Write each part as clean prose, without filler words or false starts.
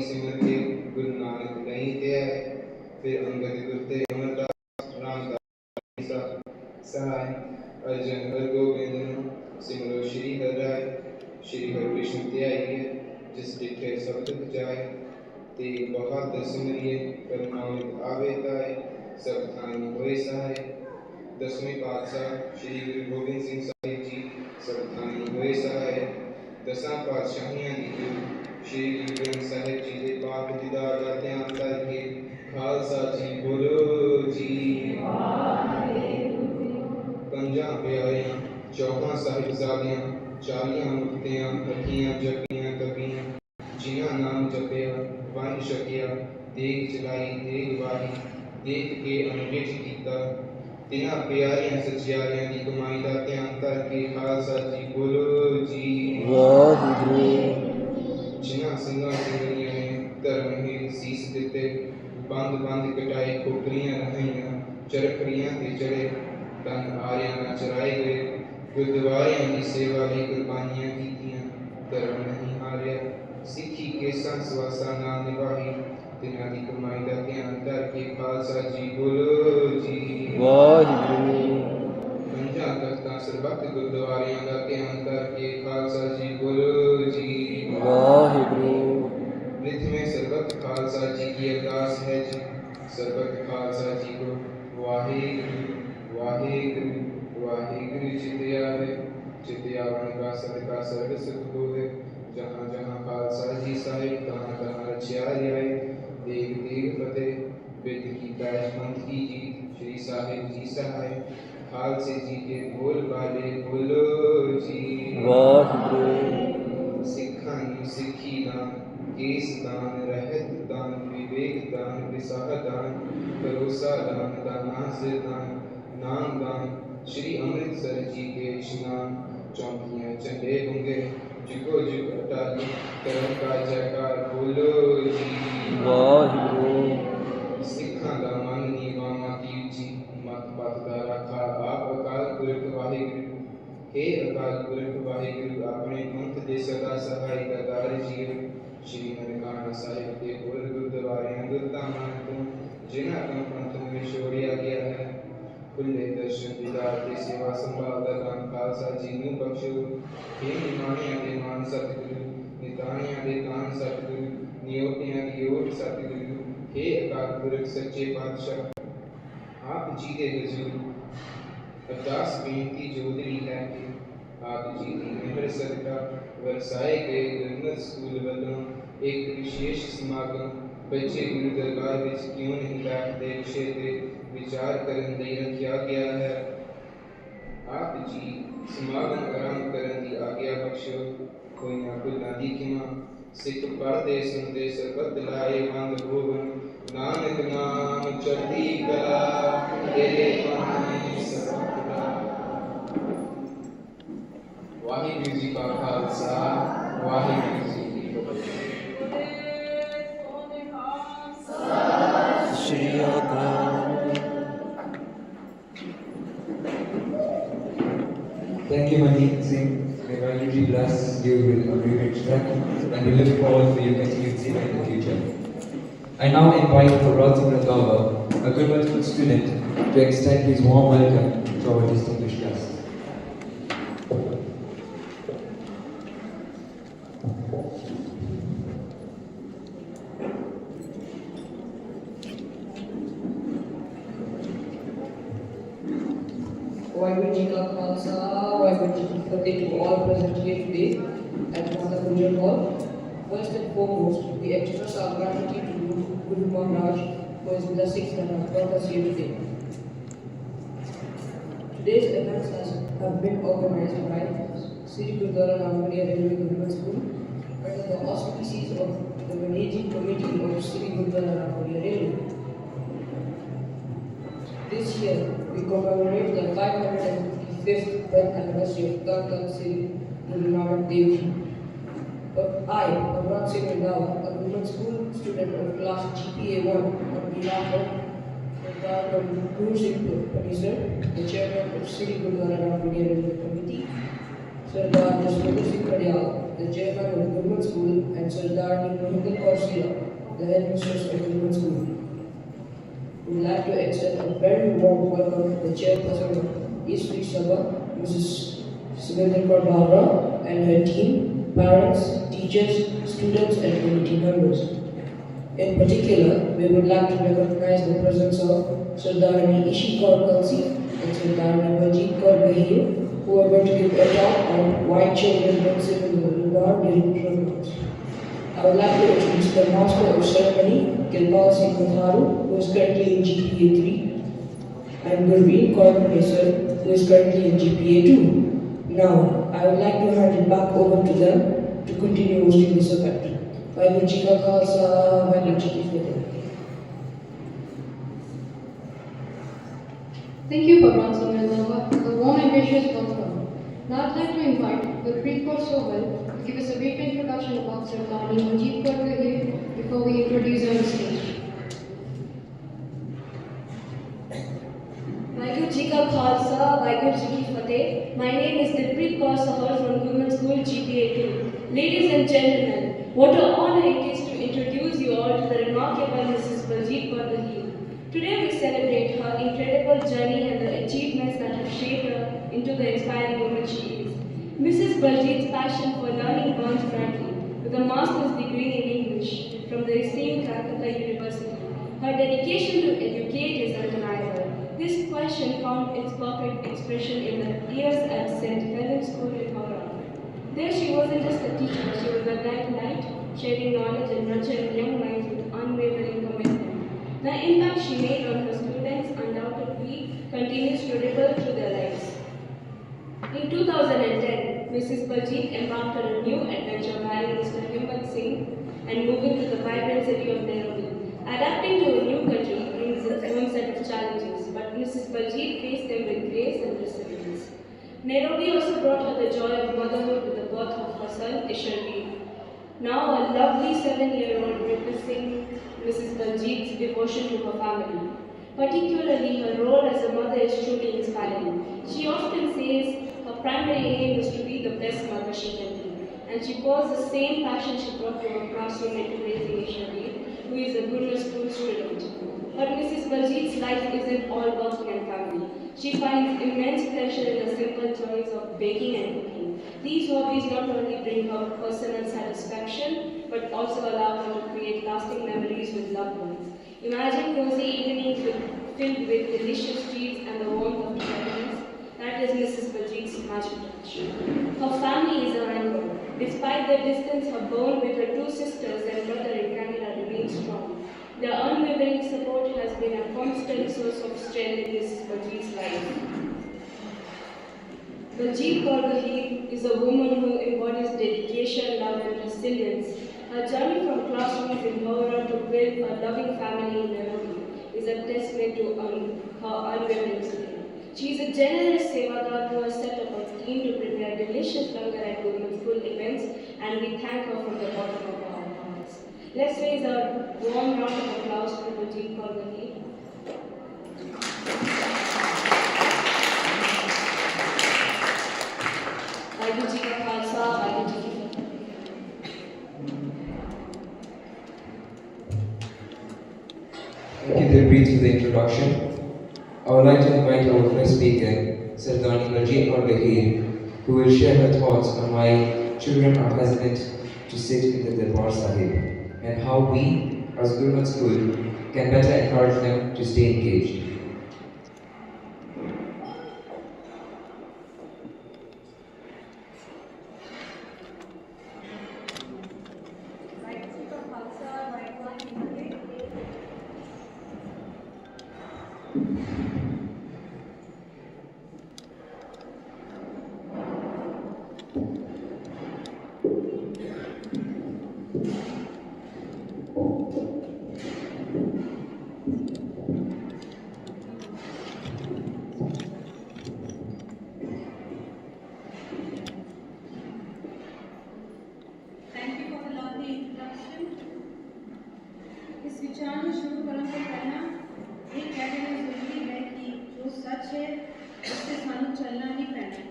सिमर के गुरु नानक नहीं ते फिर अंगद गुरते अमरदास रामदास सहाय अर्जन हरगोबिंद सिमरो श्री हराय श्री हरिकृष्ण त्याइए जिस डिठे शब्द जाए ते बहादुर सिमरिए परमानंद आवे ताए सब थान होए सहाय। दसवें पातशाह श्री गुरु गोबिंद सिंह साहिब जी सब थान होए सहाय। दसां पातशाहियां दी गुरु श्री गुरु ग्रंथ साहिब जी के पाक दीदार का ध्यान करके खालसा जी बोलो जी। पंजां प्यारियां चौहां साहिबजादियां 40 मुक्तियां अखियां जपियां तपियां जिन्हां नाम जपिया वंड छकिया देख चलाई देख वाही देख के अनविच कीता तिन्हां प्यारियां सचियारियां दी कमाई का ध्यान करके खालसा जी बोलो जी। वाहिगुरू। जिन्हां सिंघां सिंघणियां ने धर्म हेठ सीस दिते बंद बंद कटाए खोपरियां रहाइयां चरखड़ियां ते चढ़े तन आरियां ना चराए गए गुरुद्वारियां की सेवा लई कुर्बानियां कीतियां धर्म नहीं हारिया सिक्खी के संसवासा ना निभाई तिन्हां दी कमाई का ध्यान करके खालसा जी बोलो जी। वाहिगुरू। पंजां तख्तां सरबत गुरुद्वारियां का ध्यान करके खालसा जी बोलो जी। वाहिगुरू। में सरबत खालसा जी की अरदास है जी सरबत खालसा जी को वाहिगुरू वाहिगुरू वाहिगुरू चित्यावन का सदका सर्व सुख होवे जहाँ जहाँ खालसा जी साहिब तहाँ तहाँ रचिया आए देव देव फतेह विद की पैश पंथ की जीत श्री साहिब जी सहाय खालसे जी के बोल बाले बोलो जी। वाहिगुरू। सिखा सिखी दान केस दान रहत दान विवेक दान विसाह दान भरोसा दान दानास दान नाम दान श्री अमृतसर जी के स्नान चौकियां चंडे होंगे जुगो जुग अटाली करम का जयकार बोलो जी। वाहिगुरू। सिखा दा मन नीवामा की उची मत पत दा रखा आप अकाल पुरख वाहिगुरू हे अकाल पुरख वाहिगुरू अपने पंथ दे सदा सहाय करदार जीव श्री ननकाना साहिब के बोल गुरुद्वारे गुरधामां तो जिन्हां का पंथ में छोड़िया गया है खुले दर्शन दीदार की सेवा संभाल का दान खालसा जी नूं बख्शो हे निमाणियां दे मान सतगुरु निताणियां दे तान सतगुरु नियोटियां दी ओट सतगुरु हे अकाल पुरख सच्चे पातशाह आप जी दे हुजूर अरदास बेनती जोदरी है कि आप जी की मेहर सदका वरसाए गए गुरमत स्कूल वालों एक विशेष समागम बच्चे गुरु दरबार विच क्यों नहीं बैठते विषय ते विचार करन लई रखिया गया है। आप जी समागम आरंभ करन दी आज्ञा बख्शो कोइयां भुलां दी खिमा सिख पढ़दे सुनदे सरबत लाए बंद होवन नानक नाम चढ़दी कला तेरे पानी सबका। वाहिगुरू जी का खालसा वाहिगुरू जी की फतेह। श्री अकाल। Thank you, Mandeep Singh. May God really bless you with a great strength, and we look forward for your continued singing in the future. I now invite Gurmat Randava, a Gurmat student, to extend his warm welcome to our distinguished guests. Waihguru Ji Ka Khalsa, Waihguru Ji Ki Fateh to all present here today at Mother Gurmat Hall. First and foremost, we express our gratitude to Guru Maharaj for his blessings that have brought us here today. Today's events have been organized by Sri Gurudwara Ramgarhia Railway Government School under the auspices of the Managing Committee of Sri Gurudwara Ramgarhia Railway. This year, we commemorate the 555th birth anniversary of Dr. Sri Guru Nanak Dev Ji. But I, Gurmat Singh Randhawa, a Gurmat school student of class GPA 1, on behalf of Dr. Guru Singh Panisar, the chairman of Sri Gurudwara Ramgarhia Railway Committee, Sardar Jaswant Singh Kadyal, the chairman of Gurmat School, and Sardar Mohammed Kaursila, the headmistress of Gurmat School. We would like to extend a very warm welcome to the chairperson of East Free Sabha, Mrs. Sugandha Barbara, and her team, parents, teachers, students, and committee members. In particular, we would like to recognize the presence of Sardar Ishi Kaur Kalsi and Sardar Baljeet Kaur Bahir, who are going to give a talk on why children don't sit in the radar during programs. I would like to introduce the Master of Ceremony, Gurmat Singh Matharu, who is currently in GPA 3, and Gurveer Kaur Manesar, who is currently in GPA 2. Now, I would like to hand it back over to them to continue hosting this event. Vaheguru Ji Ka Khalsa, Vaheguru Ji Ki Fateh. Thank you, Bhagwan Singh Randhawa, for the warm and gracious welcome. Now I'd like to invite Gurpreet Kaur Sohal to give us a brief introduction about Sardar Baljeet Kaur Bahir before we introduce her on stage. Vaheguru Ji Ka Khalsa, Vaheguru Ji Ki Fateh. My name is Gurpreet Kaur Sohal from Gurmat School GPA 2. Ladies and gentlemen, what an honor it is to introduce you all to the remarkable Mrs. Baljeet Kaur Bahir. Today we celebrate her incredible journey and the achievements that have shaped her into the inspiring woman she is. Mrs. Baljeet's passion for learning burns brightly with a master's degree in English from the esteemed Calcutta University. Her dedication to educate is undeniable. This passion found its perfect expression in the years at St. Helen's School in Howrah. There she wasn't just a teacher, she was a guiding light, sharing knowledge and nurturing young minds with unwavering commitment. The impact she made on her students undoubtedly continues to ripple through their lives. In 2010, Mrs. Baljeet embarked on a new adventure marrying Mr. Himmat Singh and moving to the vibrant city of Nairobi. Adapting to a new country brings its own set of challenges, but Mrs. Baljeet faced them with grace and resilience. Nairobi also brought her the joy of motherhood with the birth of her son, Isharveer. Now a lovely 7-year-old witnessing Mrs. Baljeet's devotion to her family. Particularly, her role as a mother is truly inspiring. She often says her primary aim is to be the best mother she can be, and she pours the same passion she brought to her classroom into raising Isharveer, who is a Gurmat School student. But Mrs. Baljeet's life isn't all working and family. She finds immense pleasure in the simple joys of baking and cooking. These hobbies not only bring her personal satisfaction, but also allow her to create lasting memories with loved ones. Imagine cozy evenings filled with delicious treats and the warmth of togetherness. That is Mrs. Baljeet's magic touch. Her family is her anchor. Despite their distance, her bond with her 2 sisters and brother in Canada remains strong. Their unwavering support has been a constant source of strength in Mrs. Baljeet's life. Baljeet Kaur Bahir is a woman who embodies dedication, love, and resilience. Her journey from classrooms in Howrah to build a loving family in Nairobi is a testament to her unwavering spirit. She is a generous sevadar who has set up a team to prepare delicious langar at Gurmat School events, and we thank her from the bottom of our hearts. Let's raise a warm round of applause for Baljeet Kaur Bahir. Vaheguru Ji Ka Khalsa, Vaheguru Ji Ki Fateh. Thank you, Gurpreet, for the introduction. I would like to invite our first speaker, Sardar Baljeet Kaur Bahir, who will share her thoughts on why children are hesitant to sit in the Darbar Sahib and how we, as Gurmat School, can better encourage them to stay engaged. Thank you for the lovely introduction. इस विचार में शुरू करने से पहला ये कह देना जरूरी है कि जो सच है उससे सानू चलना ही पैना है।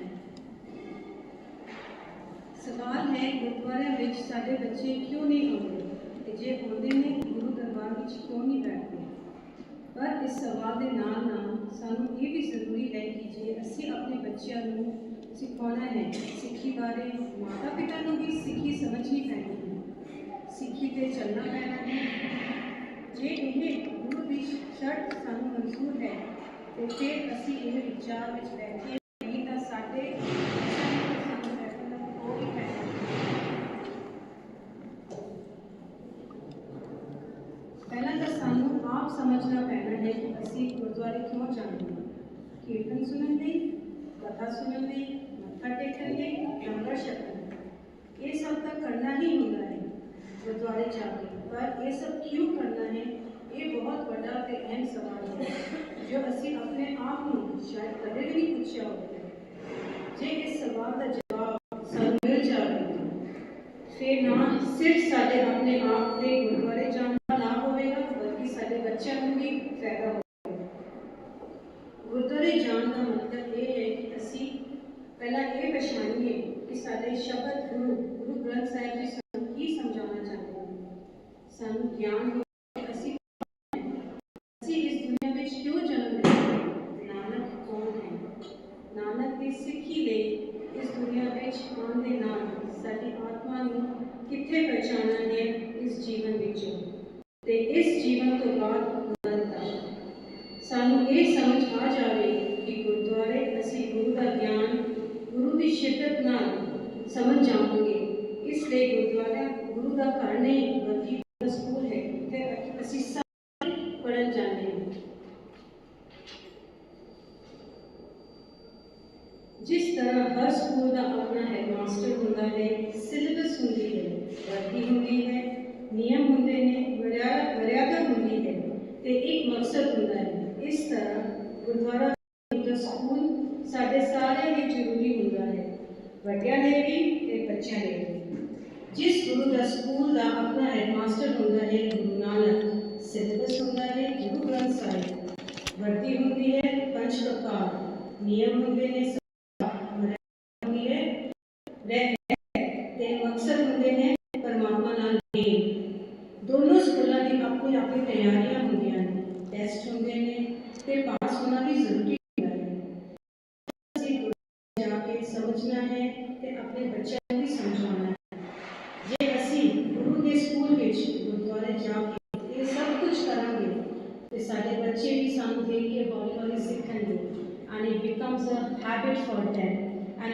सवाल है गुरुद्वारे ਵਿੱਚ ਸਾਡੇ ਬੱਚੇ ਕਿਉਂ ਨਹੀਂ ਆਉਂਦੇ ਤੇ ਜੇ ਆਉਂਦੇ ਨੇ ਗੁਰੂ ਦਰਬਾਰ ਵਿੱਚ ਕਿਉਂ ਨਹੀਂ ਬੈਠਦੇ। ਪਰ ਇਸ ਸਵਾਲ ਦੇ ਨਾਲ ਨਾਲ ਸਾਨੂੰ ਇਹ ਵੀ ਜ਼ਰੂਰੀ ਹੈ ਕਿ ਜੇ ਅਸੀਂ ਆਪਣੇ ਬੱਚਿਆਂ ਨੂੰ ਸਿਖਾਉਣਾ ਹੈ ਸਿੱਖੀ ਬਾਰੇ, ਮਾਤਾ ਪਿਤਾ ਨੂੰ ਵੀ ਸਿੱਖੀ ਸਮਝਣੀ ਪੈਣੀ ਹੈ, ਸਿੱਖੀ ਤੇ ਚੱਲਣਾ ਪੈਣਾ ਹੈ। ਜੇ ਇਹ ਗੁਰੂ ਦੀ ਸ਼ਰਤ ਸਾਨੂੰ ਮਨਜ਼ੂਰ ਹੈ ਤੇ ਫਿਰ ਅਸੀਂ ਇਹ ਵਿਚਾਰ ਵਿੱਚ ਬੈਠੀਏ, ਨਹੀਂ ਤਾਂ ਸਾਡੇ ਸਾਨੂੰ ਬੈਠਣ ਦਾ ਕੋਈ ਫਾਇਦਾ ਨਹੀਂ। ਪਹਿਲਾਂ ਤਾਂ ਸਾਨੂੰ ਆਪ ਸਮਝਣਾ ਪੈਣਾ ਹੈ ਕਿ ਅਸੀਂ ਗੁਰਦੁਆਰੇ ਕਿਉਂ ਜਾਂਦੇ ਹਾਂ। ਕੀਰਤਨ ਸੁਣਨ ਲਈ, ਕਥਾ ਸੁਣਨ ਲਈ, ਮੱਥਾ ਟੇਕਣ ਲਈ, ਲੰਗਰ ਛਕਣ ਲਈ। ਇਹ ਸਭ ਤਾਂ ਕਰਨਾ ਹੀ ਹੁੰਦਾ ਹੈ ਗੁਰਦੁਆਰੇ ਜਾ ਕੇ, ਪਰ ਇਹ ਸਭ ਕਿਉਂ ਕਰਨਾ ਹੈ, ਇਹ ਬਹੁਤ ਵੱਡਾ ਤੇ ਅਹਿਮ ਸਵਾਲ ਹੈ ਜੋ ਅਸੀਂ ਆਪਣੇ ਆਪ ਨੂੰ ਸ਼ਾਇਦ ਕਦੇ ਵੀ ਨਹੀਂ ਪੁੱਛਿਆ ਹੋਵੇਗਾ। ਜੇ ਇਸ ਸਵਾਲ ਦਾ ਜਵਾਬ ਸਾਨੂੰ ਮਿਲ ਜਾਵੇ ਫਿਰ ਨਾ ਸਿਰਫ ਸਾਡੇ ਆਪਣੇ ਆਪ ਦੇ ਗੁਰਦੁਆਰੇ ਜਾਣ ਦਾ ਲਾਭ ਹੋਵੇਗਾ, ਬਲਕਿ ਸਾਡੇ ਬੱਚਿਆਂ ਨੂੰ ਵੀ ਫਾਇਦਾ ਹੋਵੇਗਾ। ਗੁਰਦੁਆਰੇ ਜਾਣ ਦਾ ਮਤਲਬ ਇਹ ਹੈ ਕਿ ਅਸੀਂ ਪਹਿਲਾਂ ਇਹ ਪਛਾਣੀਏ ਕਿ ਸਾਡੇ ਸ਼ਬਦ ਗੁਰੂ ਗ੍ਰੰਥ ਸਾਹਿਬ ਜੀ ਸਾਨੂੰ ਕੀ ਸਮਝਾਉਣਾ ਚਾਹੁੰਦੇ ਹਨ। ਸਾਨੂੰ ਗਿਆਨ ਹੋ ਅਸੀਂ ਇਸ ਦੁਨੀਆ ਵਿੱਚ ਕਿਉਂ ਜਨਮ ਲਿਆ, ਨਾਨਕ ਕੌਣ ਹੈ, ਨਾਨਕ ਦੀ ਸਿੱਖੀ ਲਈ ਇਸ ਦੁਨੀਆ ਵਿੱਚ ਆਉਣ ਦੇ ਨਾਲ ਸਾਡੀ ਆਤਮਾ ਨੂੰ ਕਿੱਥੇ ਪਹੁੰਚਾਉਣਾ ਹੈ ਇਸ ਜੀਵਨ ਵਿੱਚੋਂ ਤੇ ਇਸ ਜੀਵਨ ਤੋਂ ਬਾਅਦ ਅਨੰਤ। ਸਾਨੂੰ ਇਹ ਸਮਝ ਆ ਜਾਵੇ ਕਿ ਗੁਰਦੁਆਰੇ ਅਸੀਂ ਗੁਰੂ ਦਾ ਗਿਆਨ ਗੁਰੂ ਦੀ ਸ਼ਿੱਦਤ ਨਾਲ ਸਮਝ ਜਾਵਾਂਗੇ। ਇਸ ਲਈ ਗੁਰਦੁਆਰਾ ਗੁਰੂ ਦਾ ਘਰ ਨਹੀਂ ਬਲਕਿ ਸਕੂਲ ਹੈ ਤੇ ਅਸੀਂ ਸਾਰੇ ਪੜ੍ਹਨ ਜਾਂਦੇ ਹਾਂ। ਜਿਸ ਤਰ੍ਹਾਂ ਹਰ ਸਕੂਲ ਦਾ ਆਪਣਾ ਹੈਡਮਾਸਟਰ ਹੁੰਦਾ ਹੈ, ਸਿਲੇਬਸ ਹੁੰਦੀ ਹੈ, ਵਰਦੀ ਹੁੰਦੀ ਹੈ, ਨਿਯਮ ਹੁੰਦੇ ਨੇ, ਮਰਿਆਦਾ ਹੁੰਦੀ ਹੈ ਤੇ ਇੱਕ ਮਕਸਦ ਹੁੰਦਾ ਹੈ, ਇਸ ਤਰ੍ਹਾਂ ਗੁਰਦੁਆਰਾ ਦਾ ਸਕੂਲ ਸਾਡੇ ਸਾਰਿਆਂ ਲਈ ਜ਼ਰੂਰੀ ਹੁੰਦਾ ਹੈ, ਵੱਡਿਆਂ ਲਈ ਵੀ ਤੇ ਬੱਚਿਆਂ ਲਈ ਵੀ। ਜਿਸ ਗੁਰੂ ਦਾ ਸਕੂਲ ਦਾ ਆਪਣਾ ਹੈਡਮਾਸਟਰ ਹੁੰਦਾ ਹੈ ਗੁਰੂ ਨਾਨਕ, ਸਿਲੇਬਸ ਹੁੰਦਾ ਹੈ ਗੁਰੂ ਗ੍ਰੰਥ ਸਾਹਿਬ, ਵਰਦੀ ਹੁੰਦੀ ਹੈ ਪੰਜ ਕਕਾਰ, ਨਿਯਮ ਹੁੰਦੇ ਨੇ ਤੇ ਮਕਸਦ ਹੁੰਦੇ ਨੇ ਪਰਮਾਤਮਾ ਨਾਲ ਮੇਲ। ਦੋਨੋਂ ਸਕੂਲਾਂ ਦੀ ਆਪਣੀ ਆਪਣੀ ਤਿਆਰੀਆਂ ਹੁੰਦੀਆਂ ਨੇ, ਟੈਸਟ ਹੁੰਦੇ ਨੇ ਤੇ ਪਾਸ ਹੋਣਾ ਵੀ ਜ਼ਰੂਰੀ ਹੁੰਦਾ ਹੈ। ਅਸੀਂ ਗੁਰਦੁਆਰੇ ਜਾ ਕੇ ਸਮਝਣਾ ਹੈ ਤੇ ਆਪਣੇ ਬੱਚਿਆਂ ਨੂੰ ਵੀ ਸਮਝਾਉਣਾ ਹੈ। ਜੇ ਅਸੀਂ ਗੁਰੂ ਦੇ ਸਕੂਲ ਵਿੱਚ ਗੁਰਦੁਆਰੇ ਜਾ ਕੇ ਇਹ ਸਭ ਕੁਝ ਕਰਾਂਗੇ ਤੇ ਸਾਡੇ ਬੱਚੇ ਵੀ ਸਾਨੂੰ ਦੇਖ ਕੇ ਹੌਲੀ ਹੌਲੀ ਸਿੱਖਣਗੇ and it becomes a habit for them and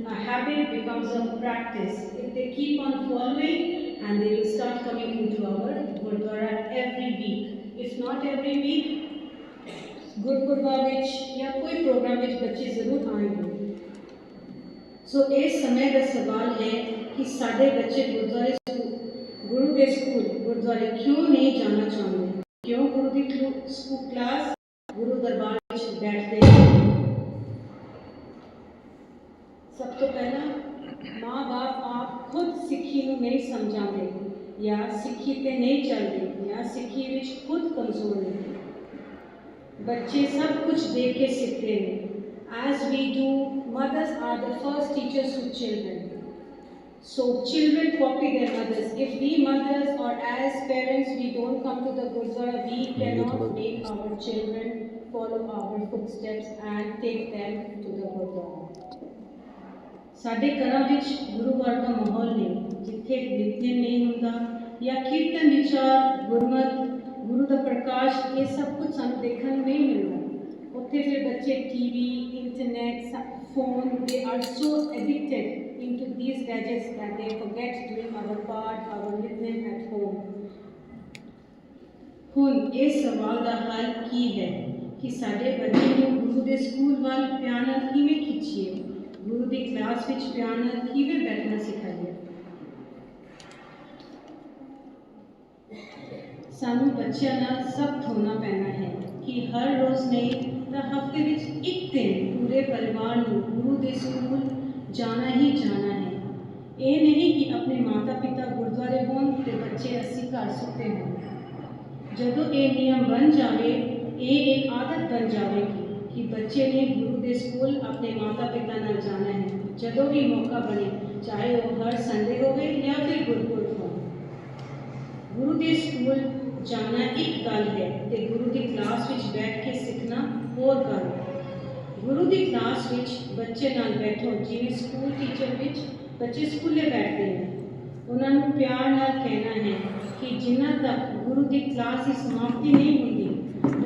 a habit becomes a practice. If they keep on following and they will start coming into our Gurdwara every week. If not every week, Gurpurba ਵਿੱਚ ਜਾਂ ਕੋਈ programme ਵਿੱਚ ਬੱਚੇ ਜ਼ਰੂਰ ਆਉਣਗੇ। ਸੋ ਇਸ ਸਮੇਂ ਦਾ ਸਵਾਲ ਹੈ ਕਿ ਸਾਡੇ ਬੱਚੇ ਗੁਰੂ ਦੇ ਸਕੂਲ ਗੁਰਦੁਆਰੇ ਕਿਉਂ ਨਹੀਂ ਜਾਣਾ ਚਾਹੁੰਦੇ, ਕਿਉਂ ਗੁਰੂ ਦੀ ਸਕੂਲ ਕਲਾਸ ਗੁਰੂ ਦਰਬਾਰ ਵਿੱਚ ਬੈਠਦੇ हैं। सब तो पहला माँ बाप आप खुद सिक्खी ਨੂੰ नहीं समझाते या सिक्खी ते नहीं चलते या सिक्खी ਵਿੱਚ खुद कमजोर ने। बच्चे सब कुछ देख के सीखते हैं। As we do, mothers are the first teachers to children. So children copy their mothers. If we mothers or as parents we don't come to the Gurdwara, we cannot make our children follow our footsteps and take them to the Gurdwara. ਸਾਡੇ ਘਰਾਂ ਵਿੱਚ ਗੁਰੂ ਵਰਗਾ ਮਾਹੌਲ ਨਹੀਂ, ਜਿੱਥੇ ਨਿਤਨੇਮ ਨਹੀਂ ਹੁੰਦਾ ਜਾਂ ਕੀਰਤਨ ਵਿਚਾਰ ਗੁਰਮਤ ਗੁਰੂ ਦਾ ਪ੍ਰਕਾਸ਼ ਇਹ ਸਭ ਕੁਝ ਸਾਨੂੰ ਦੇਖਣ ਨੂੰ ਨਹੀਂ ਮਿਲਦਾ। ਉੱਥੇ ਫਿਰ ਬੱਚੇ ਟੀਵੀ ਇੰਟਰਨੈਟ ਫੋਨ ਦੇ are so addicted into these gadgets that they forget doing our part, our ਨਿਤਨੇਮ at home. ਹੁਣ ਇਸ ਸਵਾਲ ਦਾ ਹੱਲ ਕੀ ਹੈ ਕਿ ਸਾਡੇ ਬੱਚੇ ਨੂੰ ਗੁਰੂ ਦੇ ਸਕੂਲ ਵੱਲ ਪਿਆਰ ਨਾਲ ਕਿਵੇਂ ਖਿੱਚੀਏ, ਗੁਰੂ ਦੀ ਕਲਾਸ ਵਿੱਚ ਪਿਆਰ ਨਾਲ ਕਿਵੇਂ ਬੈਠਣਾ ਸਿਖਾਈਏ। ਸਾਨੂੰ ਬੱਚਿਆਂ ਨਾਲ ਸਖਤ ਹੋਣਾ ਪੈਣਾ ਹੈ ਕਿ ਹਰ ਰੋਜ਼ ਨਹੀਂ ਤਾਂ ਹਫ਼ਤੇ ਵਿੱਚ ਇੱਕ ਦਿਨ ਪੂਰੇ ਪਰਿਵਾਰ ਨੂੰ ਗੁਰੂ ਦੇ ਸਕੂਲ ਜਾਣਾ ਹੀ ਜਾਣਾ ਹੈ। ਇਹ ਨਹੀਂ ਕਿ ਆਪਣੇ ਮਾਤਾ ਪਿਤਾ ਗੁਰਦੁਆਰੇ ਹੋਣ ਤੇ ਬੱਚੇ ਅਸੀਂ ਘਰ ਸੁੱਤੇ ਹੋਣ। ਜਦੋਂ ਇਹ ਨਿਯਮ ਬਣ ਜਾਵੇ, ਇਹ ਇੱਕ ਆਦਤ ਬਣ ਜਾਵੇਗੀ ਕਿ ਬੱਚੇ ਨੇ ਗੁਰੂ ਦੇ ਸਕੂਲ ਆਪਣੇ ਮਾਤਾ ਪਿਤਾ ਨਾਲ ਜਾਣਾ ਹੈ। ਜਦੋਂ ਵੀ ਮੌਕਾ ਬਣੇ ਚਾਹੇ ਉਹ ਹਰ ਸੰਡੇ ਹੋਵੇ ਜਾਂ ਫਿਰ ਗੁਰਪੁਰਬ ਹੋਵੇ। ਗੁਰੂ ਦੇ ਸਕੂਲ ਜਾਣਾ ਇੱਕ ਗੱਲ ਹੈ ਤੇ ਗੁਰੂ ਦੀ ਕਲਾਸ ਵਿੱਚ ਬੈਠ ਕੇ ਸਿੱਖਣਾ ਹੋਰ ਗੱਲ ਹੈ। ਗੁਰੂ ਦੀ ਕਲਾਸ ਵਿੱਚ ਬੱਚੇ ਨਾਲ ਬੈਠੋ, ਜਿਵੇਂ ਸਕੂਲ ਟੀਚਰ ਵਿੱਚ ਬੱਚੇ ਸਕੂਲੇ ਬੈਠਦੇ ਨੇ। ਉਹਨਾਂ ਨੂੰ ਪਿਆਰ ਨਾਲ ਕਹਿਣਾ ਹੈ ਕਿ ਜਿੰਨਾ ਤੱਕ ਗੁਰੂ ਦੀ ਕਲਾਸ ਦੀ ਸਮਾਪਤੀ ਨਹੀਂ ਹੁੰਦੀ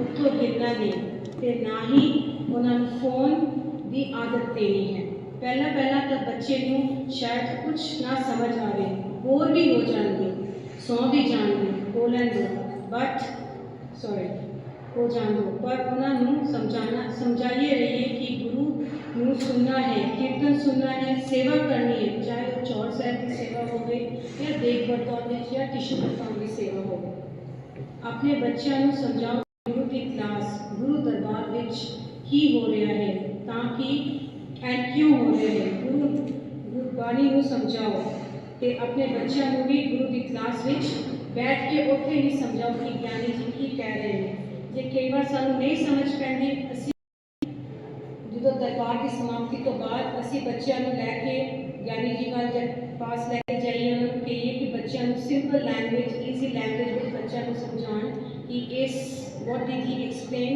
ਉੱਥੋਂ ਹਿੱਲਣਾ ਨਹੀਂ, ਤੇ ਨਾ ਹੀ ਉਹਨਾਂ ਨੂੰ ਫੋਨ ਦੀ ਆਦਤ ਦੇਣੀ ਹੈ। ਪਹਿਲਾਂ ਤਾਂ ਬੱਚੇ ਨੂੰ ਸ਼ਾਇਦ ਕੁਝ ਨਾ ਸਮਝ ਆਵੇ, ਬੋਰ ਵੀ ਹੋ ਜਾਣਗੇ, ਸੌਂ ਵੀ ਜਾਣਗੇ, ਬੋਲਣ ਦੋ ਹੋ ਜਾਣ ਦੋ, ਪਰ ਉਹਨਾਂ ਨੂੰ ਸਮਝਾਈਏ ਰਹੀਏ ਕਿ ਗੁਰੂ ਨੂੰ ਸੁਣਨਾ ਹੈ, ਕੀਰਤਨ ਸੁਣਨਾ ਹੈ, ਸੇਵਾ ਕਰਨੀ ਹੈ, ਚਾਹੇ ਉਹ ਚੌਰ ਸਾਹਿਬ ਦੀ ਸੇਵਾ ਹੋਵੇ ਜਾਂ ਦੇਗ ਵਰਤਾਉਣ ਦੀ ਜਾਂ ਟਿਸ਼ੂ ਵਰਤਾਉਣ ਦੀ ਸੇਵਾ ਹੋਵੇ। ਆਪਣੇ ਬੱਚਿਆਂ ਨੂੰ ਸਮਝਾਓ ਗੁਰੂ ਦੀ ਕਲਾਸ, ਗੁਰੂ ਦਰਬਾਰ ਵਿੱਚ ਕੀ ਹੋ ਰਿਹਾ ਹੈ, ਤਾਂ ਕਿ ਕਿਉਂ ਹੋ ਰਿਹਾ ਹੈ। ਗੁਰਬਾਣੀ ਨੂੰ ਸਮਝਾਓ ਤੇ ਆਪਣੇ ਬੱਚਿਆਂ ਨੂੰ ਵੀ ਗੁਰੂ ਦੀ ਕਲਾਸ ਵਿੱਚ ਬੈਠ ਕੇ ਉੱਥੇ ਹੀ ਸਮਝਾਓ ਕਿ ਗਿਆਨੀ ਜੀ ਕੀ ਕਹਿ ਰਹੇ ਨੇ। ਜੇ ਕਈ ਵਾਰ ਸਾਨੂੰ ਨਹੀਂ ਸਮਝ ਪੈਂਦੀ, ਅਸੀਂ ਜਦੋਂ ਦਰਬਾਰ ਦੀ ਸਮਾਪਤੀ ਤੋਂ ਬਾਅਦ ਅਸੀਂ ਬੱਚਿਆਂ ਨੂੰ ਲੈ ਕੇ ਗਿਆਨੀ ਜੀ ਵੱਲ ਪਾਸ ਲੈ ਕੇ ਜਾਈਏ, ਉਹਨਾਂ ਨੂੰ ਕਹੀਏ ਕਿ ਬੱਚਿਆਂ ਨੂੰ ਸਿੰਪਲ ਲੈਂਗੁਏਜ, ਈਜ਼ੀ ਲੈਂਗੁਏਜ ਵਿੱਚ ਬੱਚਿਆਂ ਨੂੰ ਸਮਝਾਉਣ ਕਿ ਇਸ what did he explain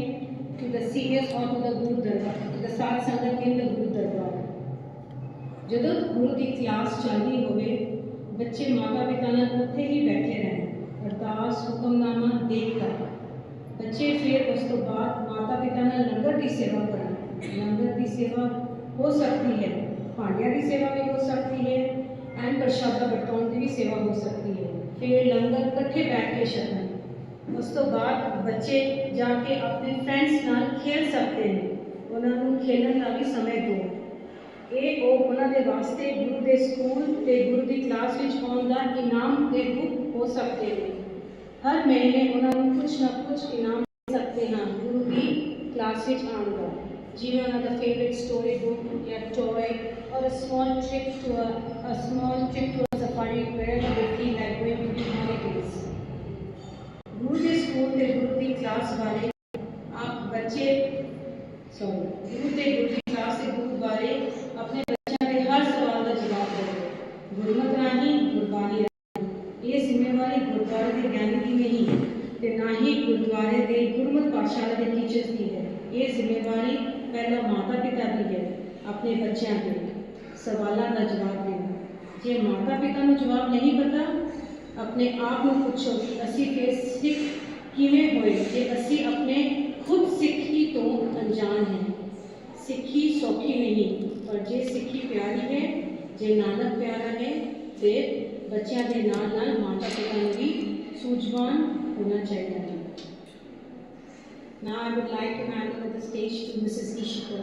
to the seniors or to the Guru Darbar, to the Sat Sangat in the Guru Darbar। ਜਦੋਂ ਗੁਰੂ ਦੀ ਕਲਾਸ ਚੱਲਦੀ ਹੋਵੇ, ਬੱਚੇ ਮਾਤਾ ਪਿਤਾ ਨਾਲ ਉੱਥੇ ਹੀ ਬੈਠੇ ਰਹਿਣ, ਅਰਦਾਸ ਹੁਕਮਨਾਮਾ ਦੇਖ ਕਰ ਬੱਚੇ ਫਿਰ ਉਸ ਤੋਂ ਬਾਅਦ ਮਾਤਾ ਪਿਤਾ ਨਾਲ ਲੰਗਰ ਦੀ ਸੇਵਾ ਕਰਨ। ਲੰਗਰ ਦੀ ਸੇਵਾ ਹੋ ਸਕਦੀ ਹੈ, ਭਾਂਡਿਆਂ ਦੀ ਸੇਵਾ ਵੀ ਹੋ ਸਕਦੀ ਹੈ, ਐਂਡ ਪ੍ਰਸ਼ਾਦਾ ਵਰਤਾਉਣ ਦੀ ਵੀ ਸੇਵਾ ਹੋ ਸਕਦੀ ਹੈ। ਫਿਰ ਲੰਗਰ ਇਕੱਠੇ ਬੈਠ ਕੇ ਛਕਣ। ਉਸ ਤੋਂ ਬਾਅਦ ਬੱਚੇ ਜਾ ਕੇ ਆਪਣੇ ਫਰੈਂਡਸ ਨਾਲ ਖੇਡ ਸਕਦੇ ਨੇ, ਉਹਨਾਂ ਨੂੰ ਖੇਡਣ ਦਾ ਵੀ ਸਮਾਂ ਦਿਓ। ਇਹ ਉਹਨਾਂ ਦੇ ਵਾਸਤੇ ਗੁਰੂ ਦੇ ਸਕੂਲ ਤੇ ਗੁਰੂ ਦੀ ਕਲਾਸ ਵਿੱਚ ਆਉਣ ਦਾ ਇਨਾਮ ਦੇ ਰੂਪ ਹੋ ਸਕਦੇ ਨੇ। ਹਰ ਮਹੀਨੇ ਉਹਨਾਂ ਨੂੰ ਕੁਝ ਨਾ ਕੁਝ ਇਨਾਮ ਦੇ ਸਕਦੇ ਹਾਂ ਗੁਰੂ ਦੀ ਕਲਾਸ ਵਿੱਚ ਆਉਣ ਦਾ, ਜਿਵੇਂ ਉਹਨਾਂ ਦਾ ਫੇਵਰੇਟ ਸਟੋਰੀ ਬੁੱਕ ਜਾਂ ਟੋਏ ਔਰ small trip to a safari wherever they feel like going during holidays। ਗੁਰੂ ਦੇ ਸਕੂਲ ਤੇ ਗੁਰੂ ਦੀ ਕਲਾਸ ਬਾਰੇ ਗੁਰੂ ਤੇ ਗੁਰੂ ਦੀ ਕਲਾਸ ਦੇ ਗੁਰੂ ਬਾਰੇ ਆਪਣੇ ਬੱਚਿਆਂ ਦੇ ਹਰ ਸਵਾਲ ਦਾ ਜਵਾਬ ਦਿਓ। ਗੁਰਮਤ ਰਾਹੀਂ, ਗੁਰਬਾਣੀ ਰਾਹੀਂ। ਇਹ ਜ਼ਿੰਮੇਵਾਰੀ ਗੁਰਦੁਆਰੇ ਦੇ ਗਿਆਨੀ ਦੀ ਨਹੀਂ ਤੇ ਨਾ ਹੀ ਗੁਰਦੁਆਰੇ ਦੇ ਗੁਰਮਤ ਪਾਠਸ਼ਾਲਾ ਦੇ ਟੀਚਰਸ ਦੀ ਹੈ। ਇਹ ਜ਼ਿੰਮੇਵਾਰੀ ਪਹਿਲਾਂ ਮਾਤਾ ਪਿਤਾ ਦੀ ਹੈ, ਆਪਣੇ ਬੱਚਿਆਂ ਦੇ ਸਵਾਲਾਂ ਦਾ ਜਵਾਬ ਦੇਣਾ। ਜੇ ਮਾਤਾ ਪਿਤਾ ਨੂੰ ਜਵਾਬ ਨਹੀਂ ਪਤਾ, ਆਪਣੇ ਆਪ ਨੂੰ ਪੁੱਛੋ ਕਿ ਅਸੀਂ ਫਿਰ ਸਿੱਖ ਕਿਵੇਂ ਹੋਏ ਜੇ ਅਸੀਂ ਆਪਣੇ ਖੁਦ ਸਿੱਖੀ ਤੋਂ ਅਣਜਾਣ ਹੈ। ਸਿੱਖੀ ਸੌਖੀ ਨਹੀਂ, ਪਰ ਜੇ ਸਿੱਖੀ ਪਿਆਰੀ ਹੈ, ਜੇ ਨਾਨਕ ਪਿਆਰਾ ਹੈ, ਫਿਰ ਬੱਚਿਆਂ ਦੇ ਨਾਲ ਮਾਤਾ ਪਿਤਾ ਨੂੰ ਵੀ ਸੂਝਵਾਨ ਹੋਣਾ ਚਾਹੀਦਾ ਹੈ। Now I would like to hand over the stage to Mrs. Ishika.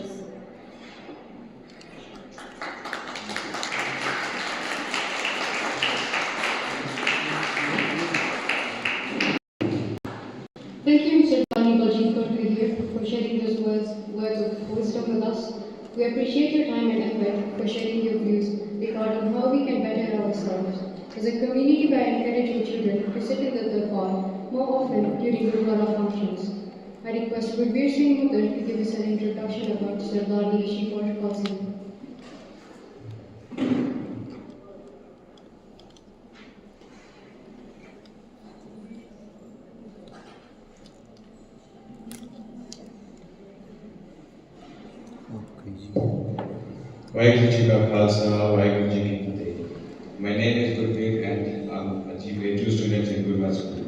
Thank you, Mr. Tani Baljeet here for sharing those words of wisdom with us. We appreciate your time and effort for sharing your views regarding how we can better ourselves as a community by encouraging children to sit in the darbar more often during Gurdwara functions. I request Gurveer Singh Muttar to give us an introduction about Sardar Rishi Kausing. Waheguru ji का खालसा, वाहिगुरु जी की फतेह। My name is Gurveer and I'm a GPA 2 student in Gurmat school.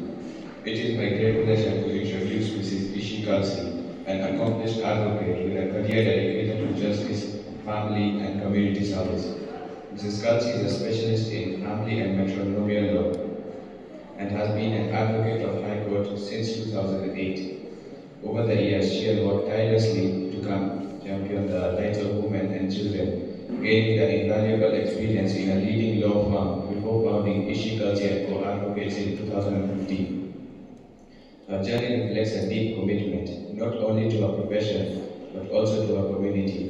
It is my great pleasure to introduce Mrs. Ishika Singh, an accomplished advocate with a career dedicated to justice, family and community service. Mrs. Kalsi is a specialist in family and matrimonial law and has been an advocate of High Court since 2008. Over the years, she has worked tirelessly to champion the rights of women and children, gaining the invaluable experience in a leading law firm before founding Ishika Singh Co-Advocates in 2015. Her journey reflects a deep commitment, not only to her profession, but also to her community.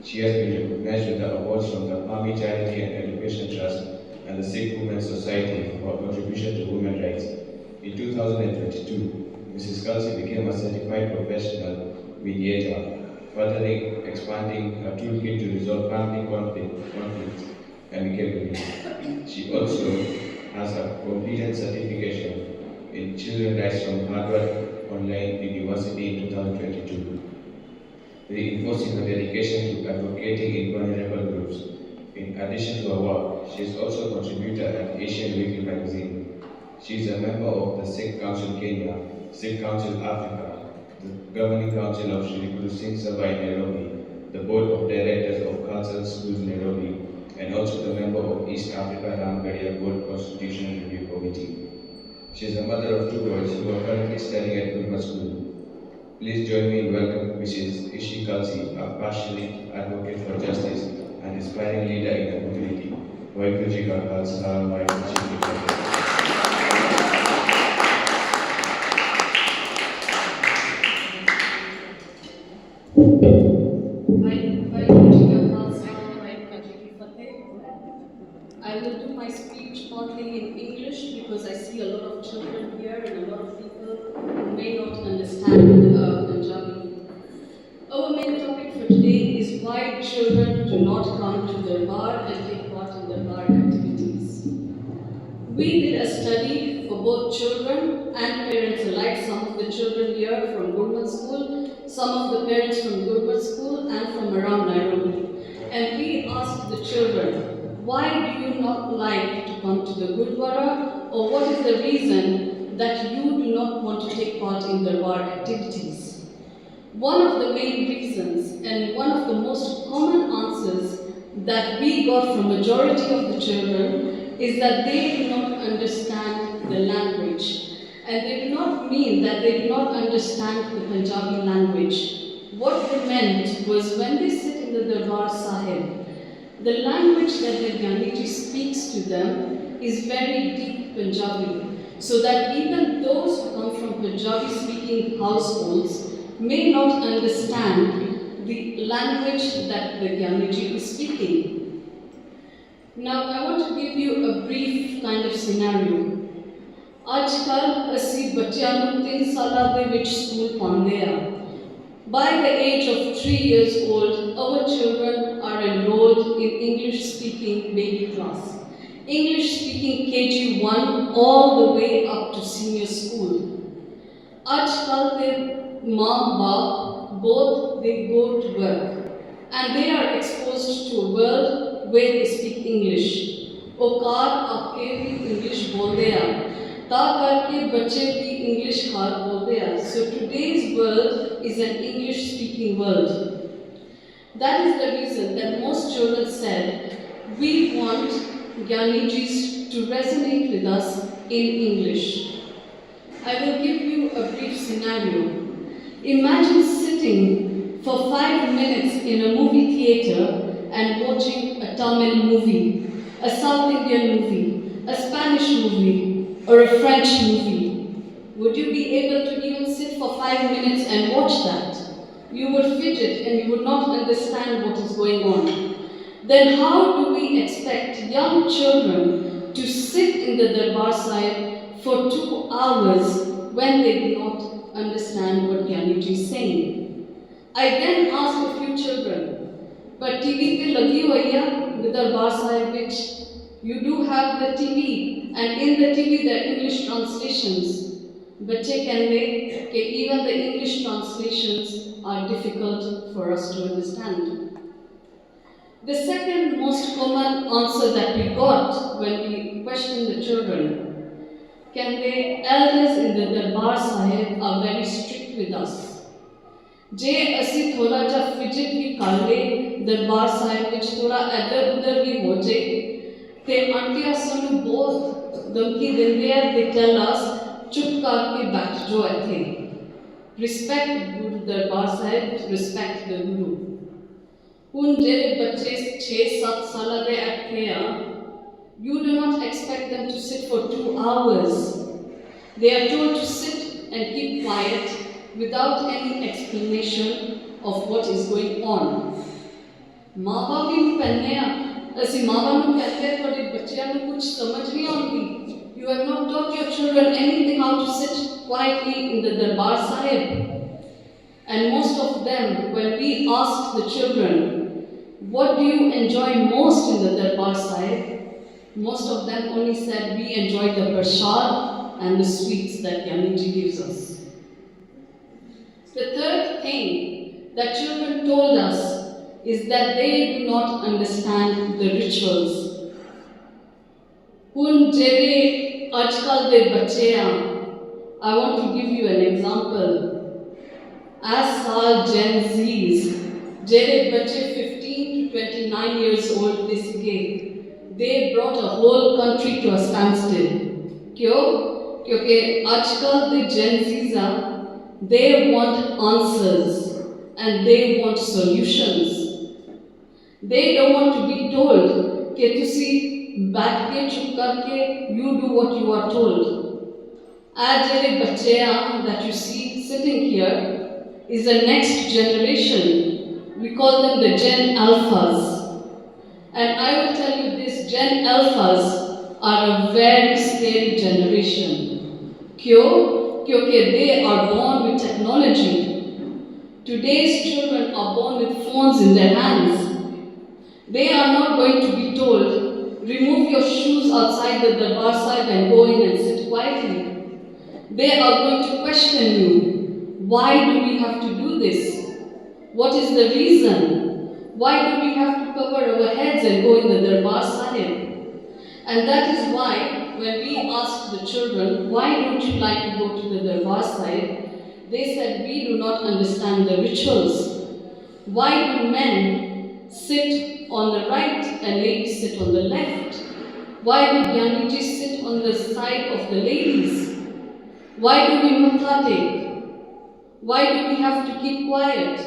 She has been recognized with the awards from the Army Charity and Education Trust and the Sikh Women's Society for her contribution to women's rights. In 2022, Mrs. Kalsi became a certified professional mediator, further expanding her toolkit to resolve family conflicts amicably. She also has a completed certification in children's rights from Harvard Online University in 2022, reinforcing her dedication to advocating in vulnerable groups. In addition to her work, she is also a contributor at Asian Weekly magazine. She is a member of the Sikh Council Kenya, Sikh Council Africa, the Governing Council of Sri Guru Singh Sabha in Nairobi, the Board of Directors of Khalsa Schools Nairobi, and also the member of East Africa Ramgarhia Board Constitutional Review Committee. She is a mother of two boys who are currently studying at Gurmat School. Please join me in welcoming Mrs. Ishi Kalsi, a passionate advocate for justice and inspiring leader in the community. Waheguru Ji Ka Khalsa, Waheguru Ji Ki Fateh. I will do my speech partly in English because I see a lot of children here and a lot of people who may not understand Punjabi. Our main topic for today is why children do not come to the bar and take part in the bar activities. We did a study for both children and parents alike, some of the children here from Gurmat School, some of the parents from Gurmat School and from around Nairobi. And we asked the children, why do you not like to come to the Gurdwara, or what is the reason that you do not want to take part in the bar activities? One of the main reasons and one of the most common answers that we got from majority of the children is that they do not understand the language. And they do not mean that they do not understand the Punjabi language. What they meant was when they sit in the Darbar Sahib, the language that the Gyaniji speaks to them is very deep Punjabi, so that even those who come from Punjabi-speaking households may not understand the language that the Gyaniji is speaking. Now, I want to give you a brief kind of scenario. Ajkal ਅਸੀਂ ਬੱਚਿਆਂ ਨੂੰ 3 ਸਾਲਾਂ ਦੇ ਵਿੱਚ school ਪਾਉਂਦੇ ਆ. By the age of 3 years old, our children are enrolled in English-speaking baby class, English-speaking KG1 all the way up to senior school. Ajkal the maa-baap, both they go to work and they are exposed to a world where they speak English. Okar aapke bhi English bolde a. Ta karke bachche bhi English khar bolde a. So today's world is an English-speaking world. That is the reason that most children said, we want Gyanijis to resonate with us in English. I will give you a brief scenario. Imagine sitting for 5 minutes in a movie theater and watching a Tamil movie, a South Indian movie, a Spanish movie, or a French movie. Would you be able to even sit for 5 minutes and watch that? You would fidget and you would not understand what is going on. Then how do we expect young children to sit in the Darbar Sahib for 2 hours when they do not understand what Gyaniji is saying? I then asked a few children, but TV pe lagi hui hai the Darbar Sahib which you do have the TV, and in the TV there are English translations. Bachche kehne ke even the English translations are difficult for us to understand. The second most common answer that we got when we questioned the children, kehne elders in the Darbar Sahib are very strict with us. Je asi thoda ja fidget bhi kar le Darbar Sahib vich thoda idhar udhar bhi ho jaye te auntiyan sanu bahut dhamki dinde hai. They tell us chup karke baith jo ithe. Respect Guru Darbar Sahib, respect the Guru. Hun jehde bachche 6-7 saal de ithe a, you do not expect them to sit for 2 hours. They are told to sit and keep quiet without any explanation of what is going on. माँ बाप भी नहीं पहनने आ, ऐसी माँ बाप को कहते हैं थोड़े बच्चियाँ को कुछ समझ नहीं आती. You have not taught your children anything how to sit quietly in the Darbar Sahib. And most of them, when we asked the children, what do you enjoy most in the Darbar Sahib? Most of them only said, we enjoy the prasad and the sweets that Yamiji gives us. The third thing that children told us is that they do not understand the rituals. Hun jere ajkal de bache I want to give you an example. As Saal Gen Zs, jere bache 15 to 29 years old this year, they brought a whole country to a standstill. Kyo? Kyunki ajkal the Gen Zs they want answers and they want solutions. They don't want to be told कि तुसी बैठ के चुप करके you do what you are told. As jehde bachche that you see sitting here is the next generation. We call them the Gen Alphas. And I will tell you this, Gen Alphas are a very scary generation. Kyo? Kyunki they are born with technology. Today's children are born with phones in their hands. They are not going to be told, remove your shoes outside the Darbar Sahib and go in and sit quietly. They are going to question you. Why do we have to do this? What is the reason? Why do we have to cover our heads and go in the Darbar Sahib? And that is why, when we asked the children, why don't you like to go to the Darbar Sahib? They said, we do not understand the rituals. Why do men sit on the right and ladies sit on the left? Why do Gyanijis sit on the side of the ladies? Why do we matha take? Why do we have to keep quiet?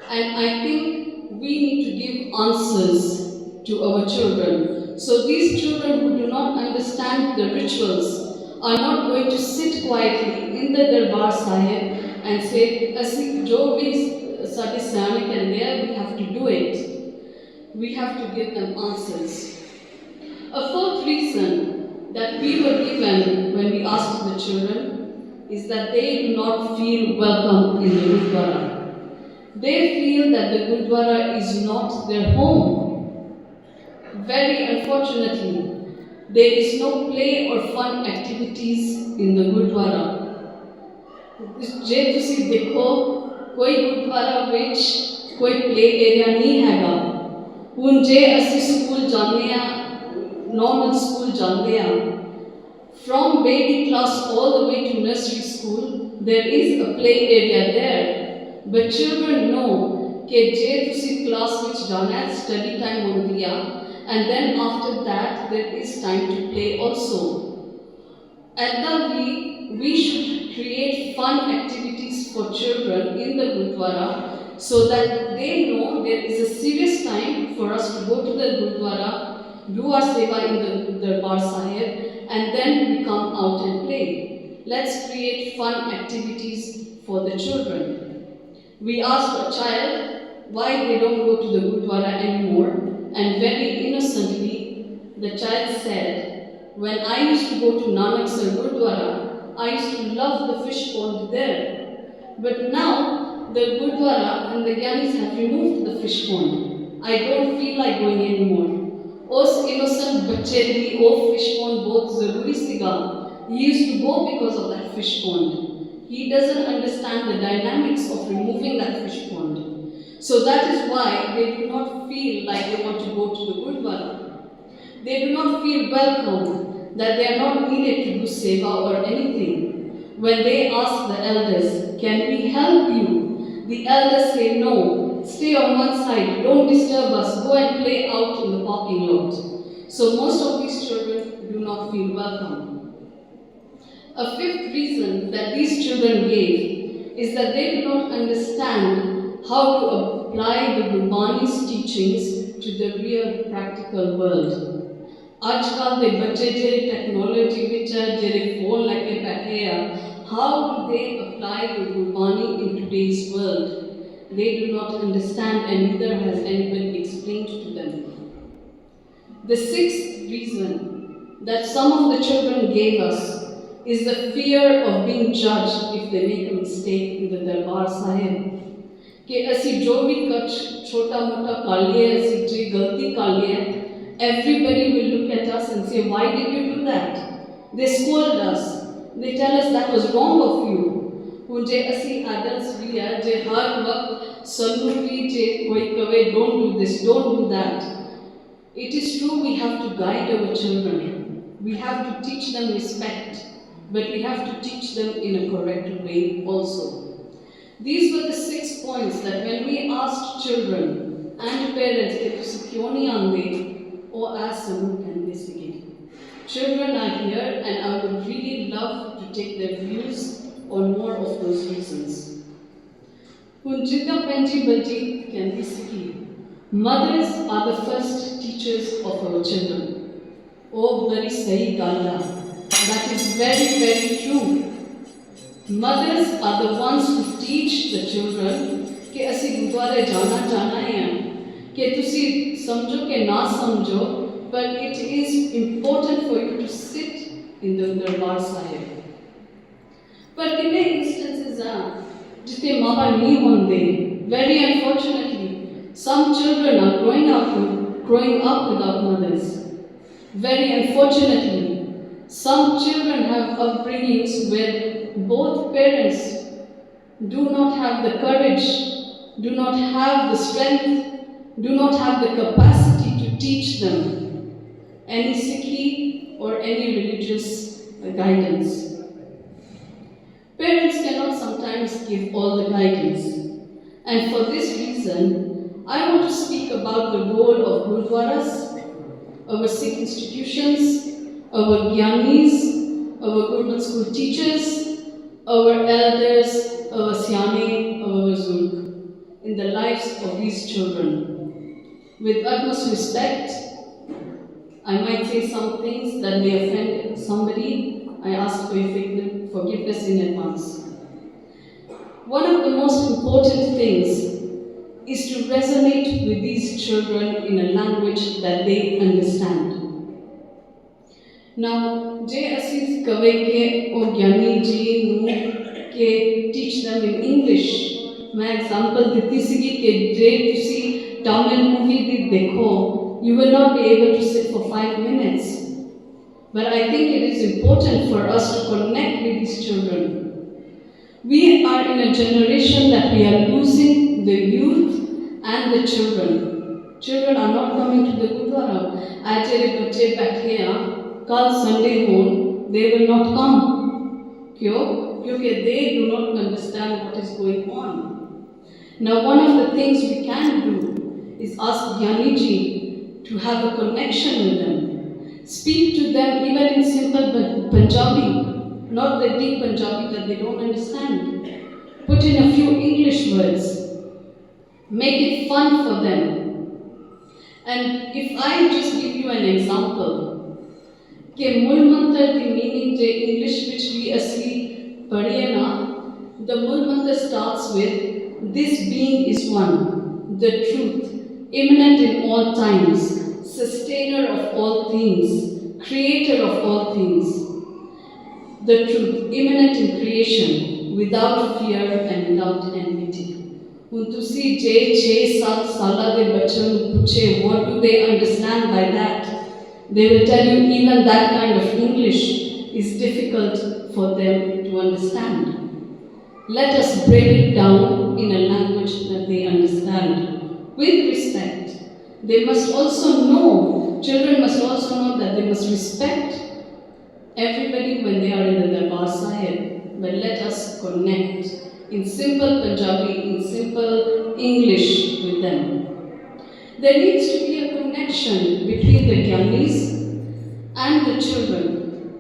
And I think we need to give answers to our children. So these children who do not understand the rituals are not going to sit quietly in the Darbar Sahib and say, "Asi jo bhi sade siyane kande we have to do it." We have to give them answers. A fourth reason that we were given when we asked the children is that they do not feel welcome in the Gurdwara. They feel that the Gurdwara is not their home. Very unfortunately, there is no play or fun activities in the Gurdwara. ਜੇ ਤੁਸੀਂ ਦੇਖੋ ਕੋਈ ਗੁਰਦੁਆਰਾ ਵਿੱਚ ਕੋਈ play area नहीं हैगा. ਹੁਣ ਜੇ ਅਸੀਂ ਸਕੂਲ ਜਾਂਦੇ ਆ, normal school ਜਾਂਦੇ ਆ, from baby class all the way to nursery school, there is a play area there. But children know कि जे ਤੁਸੀਂ class ਵਿੱਚ ਜਾਣਾ है, study time ਹੁੰਦੀ ਆ, and then after that there is time to play also. At the we should create fun activities for children in the Gurdwara so that they know there is a serious time for us to go to the Gurdwara, do our seva in the Darbar Sahib, and then we come out and play. Let's create fun activities for the children. We asked a child why they don't go to the Gurdwara anymore, and very innocently the child said, when I used to go to Nanak Sar Gurdwara, I used to love the fish pond there. But now the Gurdwara and the Gyanis have removed the fish pond. I don't feel like going anymore. Us innocent bacche di oh fish pond bahut zaruri siga. He used to go because of that fish pond. He doesn't understand the dynamics of removing that fish pond. So that is why they do not feel like they want to go to the Gurdwara. They do not feel welcome, that they are not needed to do seva or anything. When they ask the elders, can we help you? The elders say, no, stay on one side, don't disturb us, go and play out in the parking lot. So most of these children do not feel welcome. A fifth reason that these children gave is that they do not understand how to apply the Gurbani's teachings to the real practical world. आजकल के बच्चे जेरे technology which जेरे phone लेके बैठे हैं, how do they apply the Gurbani in today's world? They do not understand, and neither has anybody explained to them. The sixth reason that some of the children gave us is the fear of being judged if they make a mistake in the Darbar Sahib. कि असी जो भी कुछ छोटा मोटा कर लिए असी जो गलती कर लिए everybody will look at us and say why did you do that, they scold us, they tell us that was wrong of you. हुन जे असी adults भी है जे हर वक्त सनु भी जे कोई कवे don't do this, don't do that, it is true we have to guide our children, we have to teach them respect, but we have to teach them in a correct way also. These were the 6 points that when we asked children and parents कि तुसी क्यों नहीं आंदे, or as someone can basically. Children are here and I would really love to take their views on more of those reasons. Hun jidda penji balji can basically. Mothers are the first teachers of our children. Oh, very sahi galla. That is very, very true. Mothers are the ones who teach the children कि असी गुरुद्वारे जाना चाहना है कि तुसी समझो कि ना समझो, but it is important for you to sit in the Darbar Sahib. पर कितने instances हैं जिसके माँ बाप नहीं होंगे. Very unfortunately, some children are growing up without mothers. Very unfortunately, some children have upbringings where both parents do not have the courage, do not have the strength, do not have the capacity to teach them any Sikhi or any religious guidance. Parents cannot sometimes give all the guidance, and for this reason, I want to speak about the role of Gurdwaras, our Sikh institutions, our Gyanis, our Gurmat school teachers, our elders, our Siane, our Zulk, in the lives of these children. With utmost respect, I might say some things that may offend somebody. I ask for your forgiveness in advance. One of the most important things is to resonate with these children in a language that they understand. Now, je asi kave ke o gyani ji nu ke teach them in English. मैं example देती सीगी कि जे तुसी Tamil movie दी देखो, you will not be able to sit for 5 minutes. But I think it is important for us to connect with these children. We are in a generation that we are losing the youth and the children. Children are not coming to the Gurdwara. As जे बच्चे बैठे हैं, कल Sunday होन, they will not come. क्यों? क्योंकि they do not understand what is going on. Now, one of the things we can do is ask Gyani ji to have a connection with them. Speak to them even in simple Punjabi, not the deep Punjabi that they don't understand. Put in a few English words. Make it fun for them. And if I just give you an example, कि मूल मंत्र the meaning J English which we asli पढ़िए ना, the मूल मंत्र starts with this being is one, the truth, immanent in all times, sustainer of all things, creator of all things. The truth, immanent in creation, without fear and without enmity. Hun tusi je 6-7 साला दे बच्चों ਨੂੰ पूछे what do they understand by that, they will tell you even that kind of English is difficult for them to understand. Let us break it down in a language that they understand. With respect, they must also know, children must also know that they must respect everybody when they are in the Darbar Sahib. But let us connect in simple Punjabi, in simple English with them. There needs to be a connection between the Gyanis and the children.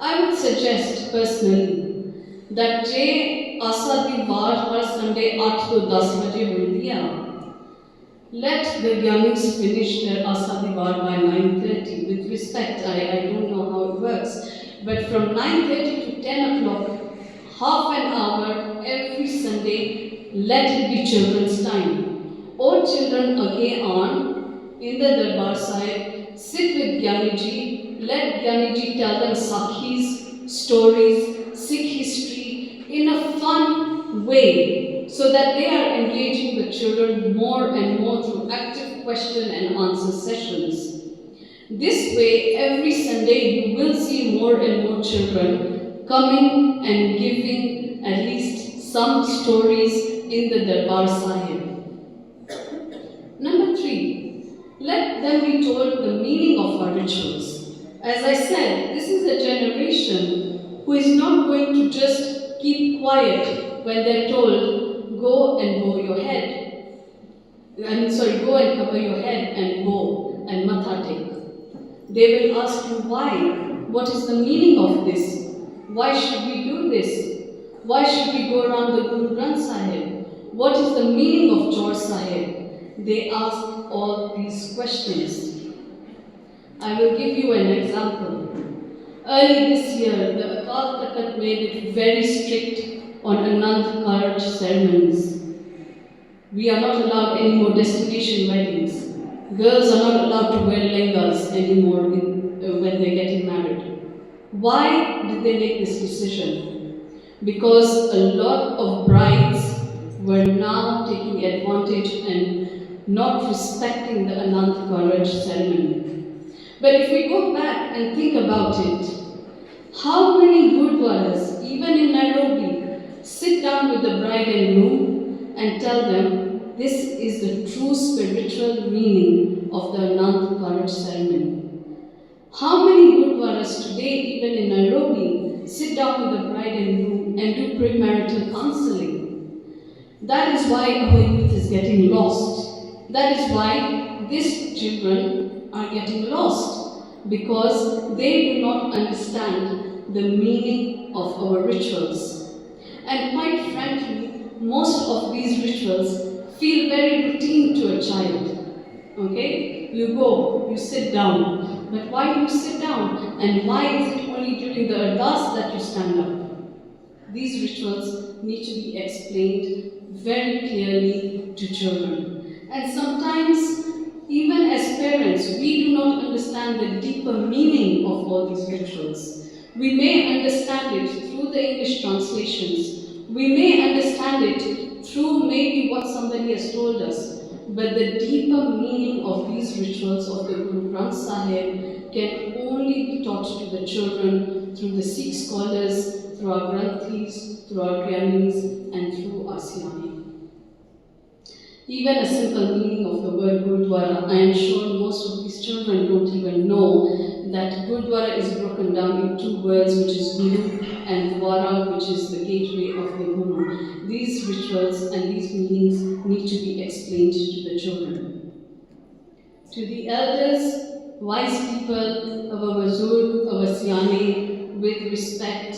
I would suggest personally that जे आसा दी वार हर Sunday 8 to 10 बजे होती है. Let the Gyanis finish their Asa Divar by 9:30. With respect, I don't know how it works, but from 9:30 to 10 o'clock, half an hour every Sunday, let it be children's time. All children again on in the Darbar Sahib, sit with Gyaniji, let Gyaniji tell them Sakhis, stories, Sikh history in a fun way so that they are engaging the children more and more through active question and answer sessions. This way, every Sunday you will see more and more children coming and giving at least some stories in the Darbar Sahib. Number 3, let them be told the meaning of our rituals. As I said, this is a generation who is not going to just keep quiet when they're told, go and bow your head. Go and cover your head and bow and matha take. They will ask you why. What is the meaning of this? Why should we do this? Why should we go around the Guru Granth Sahib? What is the meaning of Chor Sahib? They ask all these questions. I will give you an example. Early this year, the Akal Takat made it very strict on Anand Karaj ceremonies. We are not allowed any more destination weddings. Girls are not allowed to wear lehengas anymore when they're getting married. Why did they make this decision? Because a lot of brides were now taking advantage and not respecting the Anand Karaj ceremony. But if we go back and think about it, how many gurdwaras, even in Nairobi, sit down with the bride and groom and tell them this is the true spiritual meaning of the Anand Karaj ceremony? How many gurdwaras today, even in Nairobi, sit down with the bride and groom and do premarital counseling? That is why our youth is getting lost. That is why these children are getting lost, because they do not understand the meaning of our rituals. And quite frankly, most of these rituals feel very routine to a child. Okay? You go, you sit down. But why do you sit down? And why is it only during the ardas that you stand up? These rituals need to be explained very clearly to children. And sometimes, even as parents, we do not understand the deeper meaning of all these rituals. We may understand it through the English translations. We may understand it through maybe what somebody has told us. But the deeper meaning of these rituals of the Guru Granth Sahib can only be taught to the children through the Sikh scholars, through our Granthis, through our Gyanis, and through our Siani. Even a simple meaning of the word Gurdwara, I am sure most of these children don't even know that Gurdwara is broken down in two words, which is Guru and Dwara, which is the gateway of the Guru. These rituals and these meanings need to be explained to the children. To the elders, wise people, our Wazurg, our Siane, with respect,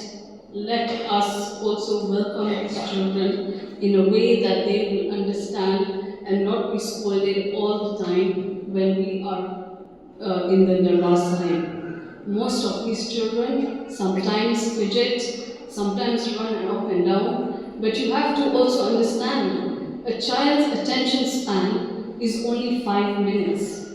let us also welcome these children in a way that they will understand and not be scolded all the time when we are in the Darbar Sahib. Most of these children sometimes fidget, sometimes run up and down, but you have to also understand a child's attention span is only 5 minutes.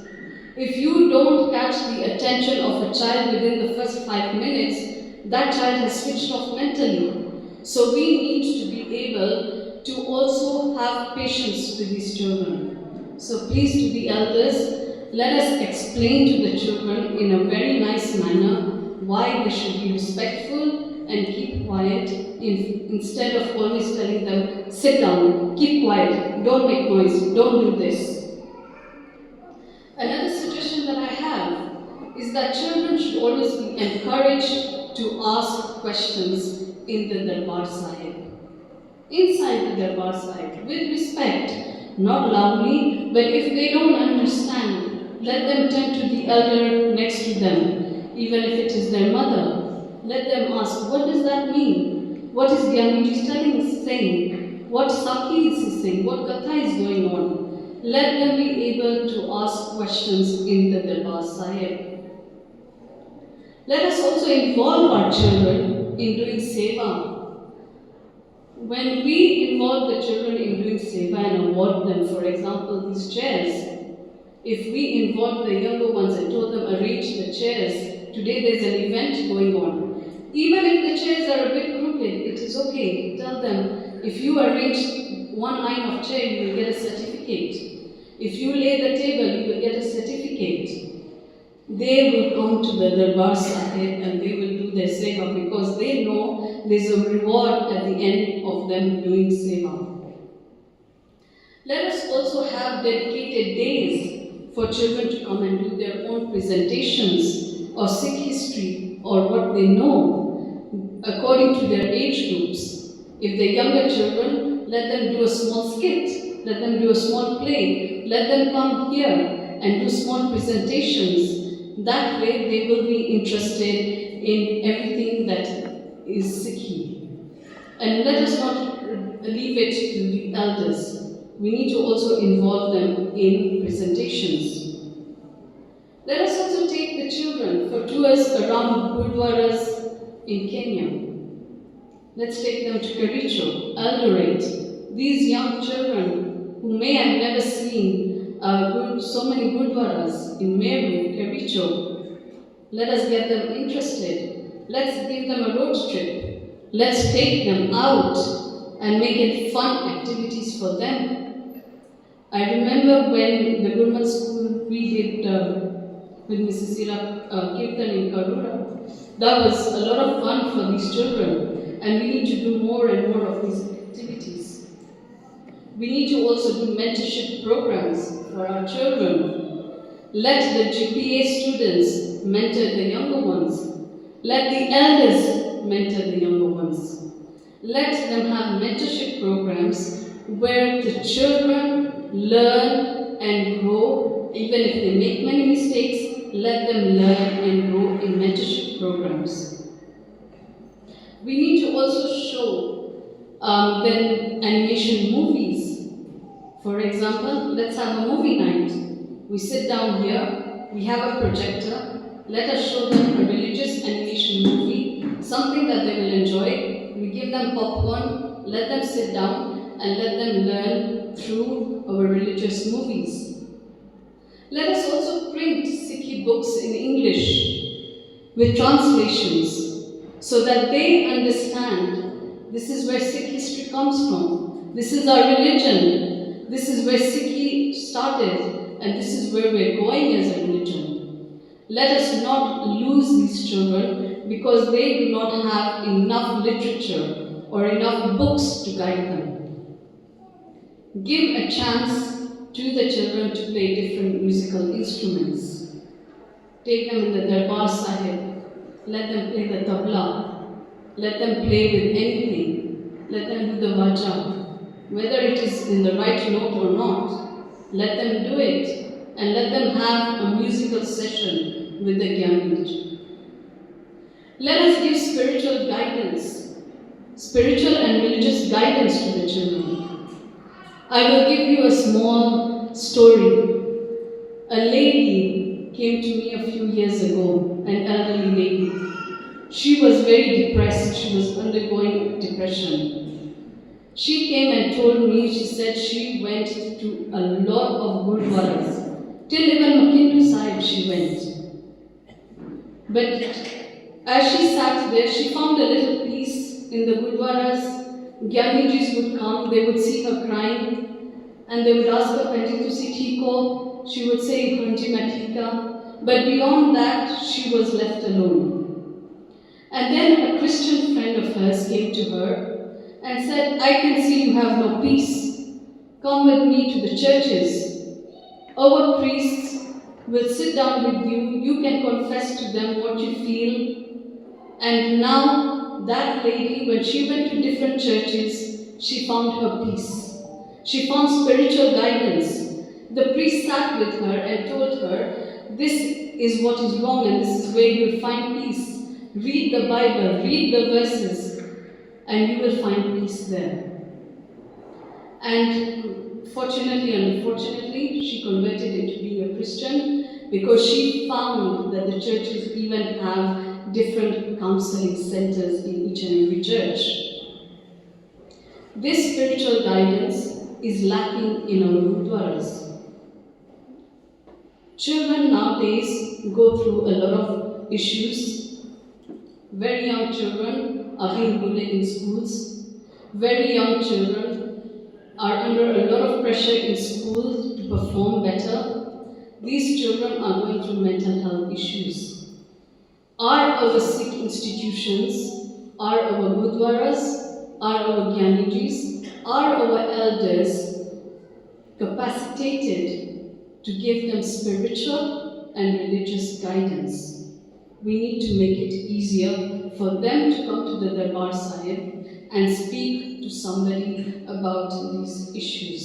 If you don't catch the attention of a child within the first 5 minutes, that child has switched off mentally. So we need to be able to also have patience with these children. So please, to the elders, let us explain to the children in a very nice manner why they should be respectful and keep quiet instead of always telling them, sit down, keep quiet, don't make noise, don't do this. Another suggestion that I have is that children should always be encouraged to ask questions in the Darbar Sahib. Inside the Darbar Sahib, with respect, not loudly, but if they don't understand, let them turn to the elder next to them, even if it is their mother. Let them ask, what does that mean? What is Gyamiji saying? What Saki is he saying? What Katha is going on? Let them be able to ask questions in the Darbar Sahib. Let us also involve our children in doing seva. When we involve the children in doing seva and award them, for example, these chairs, if we involve the younger ones and told them arrange the chairs, today there's an event going on. Even if the chairs are a bit crooked, it is okay. Tell them, if you arrange one line of chair, you will get a certificate. If you lay the table, you will get a certificate. They will come to the Darbar Sahib and they will do their seva because they know there's a reward at the end of them doing seva. Let us also have dedicated days for children to come and do their own presentations or Sikh history or what they know according to their age groups. If they're younger children, let them do a small skit, let them do a small play, let them come here and do small presentations. That way they will be interested in everything that is Sikhi. And let us not leave it to the elders. We need to also involve them in presentations. Let us also take the children for tours around Gurdwaras in Kenya. Let's take them to Kericho, Eldoret. These young children who may have never seen so many Gurdwaras in Meru, Kericho, let us get them interested. Let's give them a road trip. Let's take them out and make it fun activities for them. I remember when the Gurmat school we did with Mrs. Sira Kirtan in Karura. That was a lot of fun for these children, and we need to do more and more of these activities. We need to also do mentorship programs for our children. Let the GPA students mentor the younger ones. Let the elders mentor the younger ones. Let them have mentorship programs where the children learn and grow. Even if they make many mistakes, let them learn and grow in mentorship programs. We need to also show them animation movies. For example, let's have a movie night. We sit down here, we have a projector, let us show them a religious animation movie, something that they will enjoy. We give them popcorn, let them sit down and let them learn through our religious movies. Let us also print Sikhi books in English with translations so that they understand this is where Sikh history comes from. This is our religion. This is where Sikhi started and this is where we're going as a religion. Let us not lose these children because they do not have enough literature or enough books to guide them. Give a chance to the children to play different musical instruments. Take them in the Darbar Sahib. Let them play the tabla. Let them play with anything. Let them do the vaja. Whether it is in the right note or not, let them do it. And let them have a musical session with the Gyanij. Let us give spiritual guidance, spiritual and religious guidance to the children. I will give you a small story. A lady came to me a few years ago, an elderly lady. She was very depressed. She was undergoing depression. She came and told me, she said she went to a lot of Gurdwaras. Till even Makindu Sahib she went. But as she sat there, she found a little peace in the Gurdwaras. Gyanijis would come, they would see her crying, and they would ask her, Panji, tusi theek ho? She would say, Panji, main theek haan. But beyond that, she was left alone. And then a Christian friend of hers came to her and said, I can see you have no peace. Come with me to the churches. Our priests will sit down with you. You can confess to them what you feel. And now, that lady, when she went to different churches, she found her peace. She found spiritual guidance. The priest sat with her and told her, this is what is wrong and this is where you will find peace. Read the Bible, read the verses, and you will find peace there. And fortunately and unfortunately, she converted into being a Christian because she found that the churches even have different counseling centers in each and every church. This spiritual guidance is lacking in our gurdwaras. Children nowadays go through a lot of issues. Very young children are being bullied in schools. Very young children are under a lot of pressure in school to perform better, these children are going through mental health issues. Are our Sikh institutions, are our gurdwaras, are our Gyanijis, are our elders capacitated to give them spiritual and religious guidance? We need to make it easier for them to come to the Darbar Sahib and speak to somebody about these issues.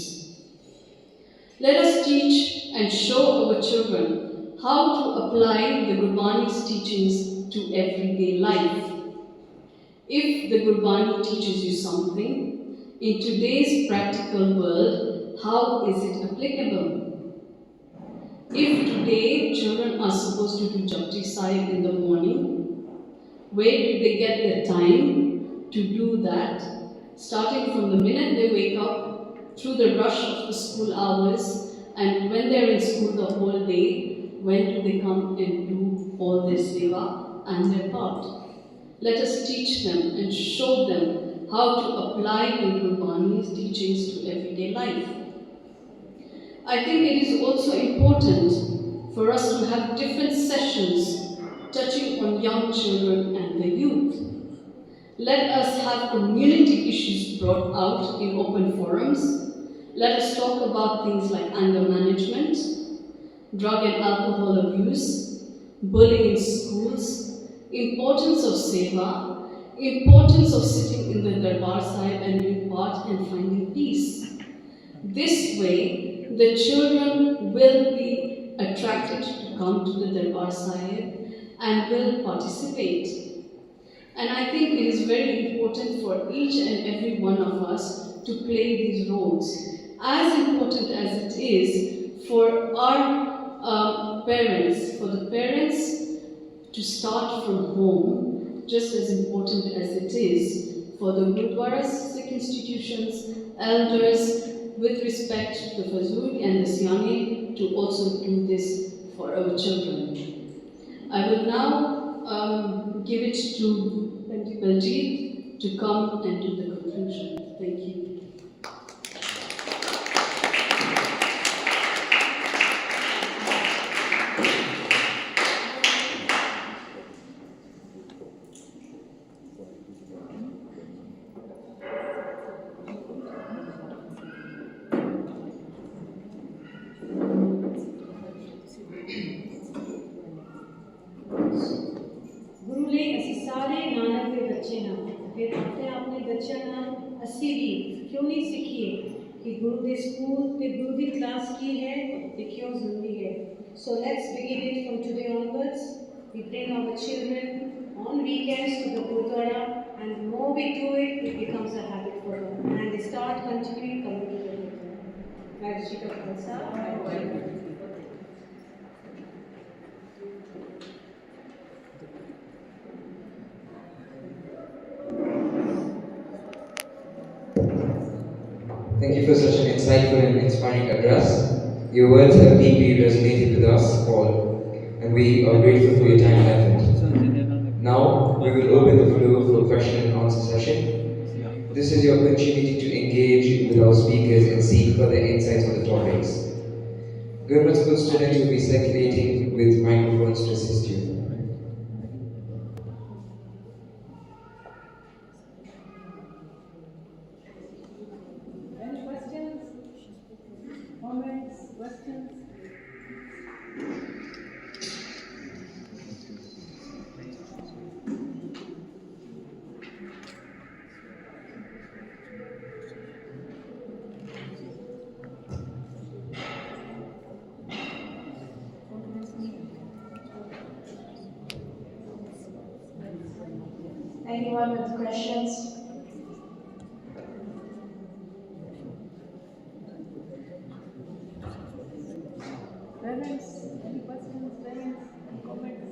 Let us teach and show our children how to apply the Gurbani's teachings to everyday life. If the Gurbani teaches you something, in today's practical world, how is it applicable? If today children are supposed to do Japji Sahib in the morning, where do they get the time to do that? Starting from the minute they wake up, through the rush of the school hours, and when they're in school the whole day, when do they come and do all their seva and their part? Let us teach them and show them how to apply the Gurbani's teachings to everyday life. I think it is also important for us to have different sessions touching on young children and the youth. Let us have community issues brought out in open forums. Let us talk about things like anger management, drug and alcohol abuse, bullying in schools, importance of seva, importance of sitting in the Darbar Sahib and doing part and finding peace. This way, the children will be attracted to come to the Darbar Sahib and will participate. And I think it is very important for each and every one of us to play these roles. As important as it is for our parents, for the parents to start from home, just as important as it is for the Gurdwaras, Sikh institutions, elders, with respect to the Fazul and the Siane, to also do this for our children. I will now give it to Baljit to come and do the conclusion. Thank you. फिर अपने बच्चों ना असी भी क्यों नहीं सीखिए कि गुरु के स्कूल ते गुरु की क्लास की है ये क्यों जरूरी है. So let's begin it from today onwards. We bring our children on weekends to the Gurdwara, and the more we do it, it becomes a habit for them, and they start continuing coming to the Gurdwara. Maharshi ka Khalsa. Thank you for such an insightful and inspiring address. Your words have deeply resonated with us all, and we are grateful for your time and effort. Now, we will open the floor for question and answer session. This is your opportunity to engage with our speakers and seek further insights on the topics. Gurmat school students will be circulating with microphones to assist you. Questions? Anyone with questions? Parents, any questions? Parents, any comments?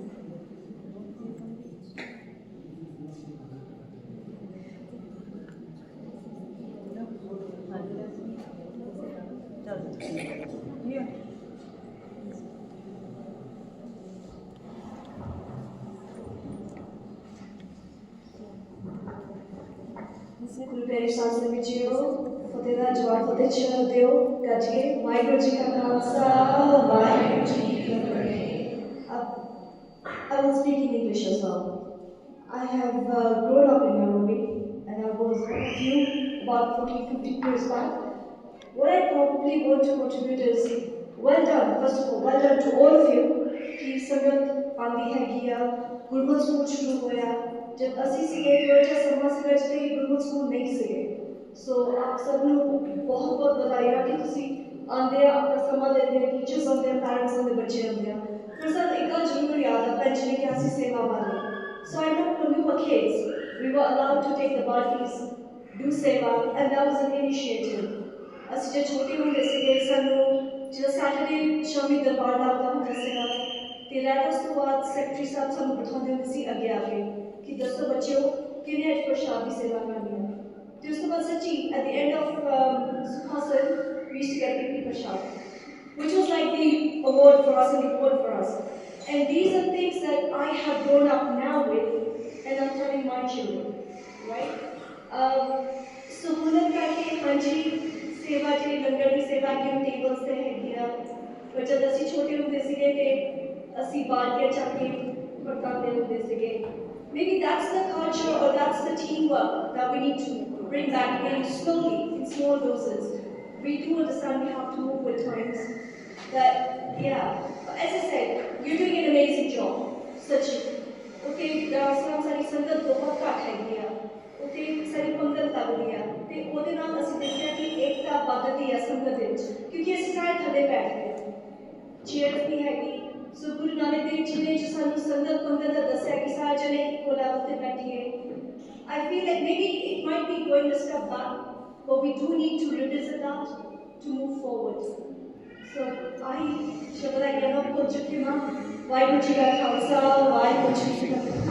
Yeah. Guru Perishan Video. ਫਤਿਹ ਦਾ ਜਵਾਬ ਫਤਿਹ ਚ ਦਿਓ ਗੱਜ ਕੇ ਵਾਹਿਗੁਰੂ ਜੀ ਕਾ ਖਾਲਸਾ ਵਾਹਿਗੁਰੂ ਜੀ ਕੀ ਫਤਿਹ। I will speak in English as well. I have grown up in Nairobi and I was one of you about 40-50 years back. What I probably want to contribute is, well done, first of all, well done to all of you कि संगत आंदी हैगी आ Gurmat school शुरू होया जब असी सीगे थोड़ा जिहा समा सीगा जिहदे गुरमत स्कूल नहीं सीगे सो आप सब नूं बहुत बहुत बधाई कि तुसी आंदे आ अपना समा देंदे टीचर्स आंदे आ पेरेंट्स आंदे बच्चे आंदे आ पर सर एक गल जरूर याद आ पेंशन कि असी सेवा वाले so I know when we were kids we were allowed to take the bodies do seva and that was an initiative ਅਸੀਂ ਜੇ ਛੋਟੇ ਹੁੰਦੇ ਸੀਗੇ ਸਾਨੂੰ ਜਿਹੜਾ ਸੈਟਰਡੇ ਸ਼ਾਮੀ ਦਰਬਾਰ ਲੱਗਦਾ ਹੁੰਦਾ ਸੀਗਾ ਤੇ ਰਹਿਰਾਸ ਤੋਂ ਬਾਅਦ ਸੈਕਟਰੀ ਸਾਹਿਬ ਸਾਨੂੰ ਬਿਠਾਉਂਦੇ ਹੁੰਦੇ ਸੀ ਅੱਗੇ ਆ ਕੇ ਕਿ ਦੱਸੋ ਬੱਚਿਓ ਕਿਹਨੇ ਅੱਜ ਪ੍ਰਸ਼ਾਦ ਦੀ ਸੇਵਾ ਕਰਨੀ ਹੈ ਤੇ ਉਸ ਤੋਂ ਬਾਅਦ ਸੱਚੀ at the end of Sukhasan we used to get Pippi Prashad which was like the award for us and the award for us and these are things that I have grown up now with and I'm telling my children right ਸਹੂਲਤ ਕਰਕੇ ਹਾਂਜੀ सेवा जी लंगर की सेवा की tables से हैगी आ पर जब असी छोटे होंदे सीगे ते असी बाल्टियां चक के पकाते होंदे सीगे maybe that's the culture or that's the teamwork that we need to bring back again slowly in small doses we do understand we have to move with times but yeah as I said you're doing an amazing job such okay सलाम सारी संगत बहुत घट हैगी आ ਉੱਥੇ ਸਾਰੀ ਪੰਗਤ ਲੱਗਦੀ ਆ ਤੇ ਉਹਦੇ ਨਾਲ ਅਸੀਂ ਦੇਖਿਆ ਕਿ ਏਕਤਾ ਵੱਧਦੀ ਆ ਸੰਗਤ ਵਿੱਚ ਕਿਉਂਕਿ ਅਸੀਂ ਸਾਰੇ ਥੱਲੇ ਬੈਠਦੇ ਆ ਚੇਅਰ ਨਹੀਂ ਹੈਗੀ ਸੋ ਗੁਰੂ ਨਾਨਕ ਦੇਵ ਜੀ ਨੇ ਜੋ ਸਾਨੂੰ ਸੰਗਤ ਪੰਗਤ ਦਾ ਦੱਸਿਆ ਕਿ ਸਾਰੇ ਜਣੇ ਇੱਕੋ ਲੈਵਲ ਤੇ ਬੈਠੀਏ I feel like maybe it might be going a step back but we do need to revisit that to move forward so I ਸ਼ਬਦ ਹੈ ਗਿਆਨ ਭੁੱਲ ਚੁੱਕੀ ਹਾਂ ਵਾਹਿਗੁਰੂ ਜੀ ਕਾ ਖਾਲਸਾ ਵਾਹਿਗੁਰੂ ਜੀ ਕੀ ਫਤਿਹ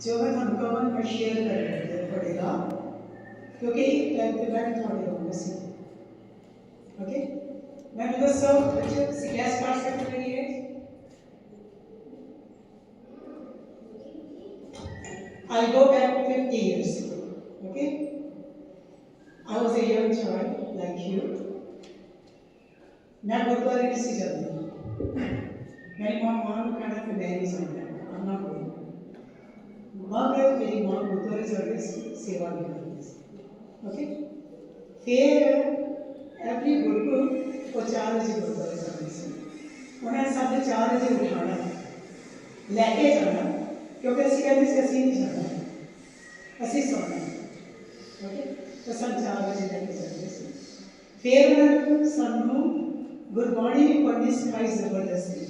जो मैं हमको मैं शेयर कर पड़ेगा क्योंकि टाइम पे मैं थोड़ी होंगे सी ओके मैं दोस्तों बच्चों से गैस पास कर रही है I'll go back 50 years ago okay I was a young child like you मैं गुरुद्वारे में सी जाती हूँ मेरी माँ को खाना पे मैं नहीं समझता I'm not going मगर मेरी माँ गुरुद्वारे जाकर सेवा भी करती थी ओके फिर एवरी गुरुकुल को 4 बजे गुरुद्वारे जाती थी उन्हें सब 4 बजे उठाना लेके जाना क्योंकि असं कहते थे असं नहीं जाना असं सोना ओके तो सब 4 बजे लेके जाते थे फिर उन्होंने सानू गुरबाणी भी पढ़नी सिखाई जबरदस्ती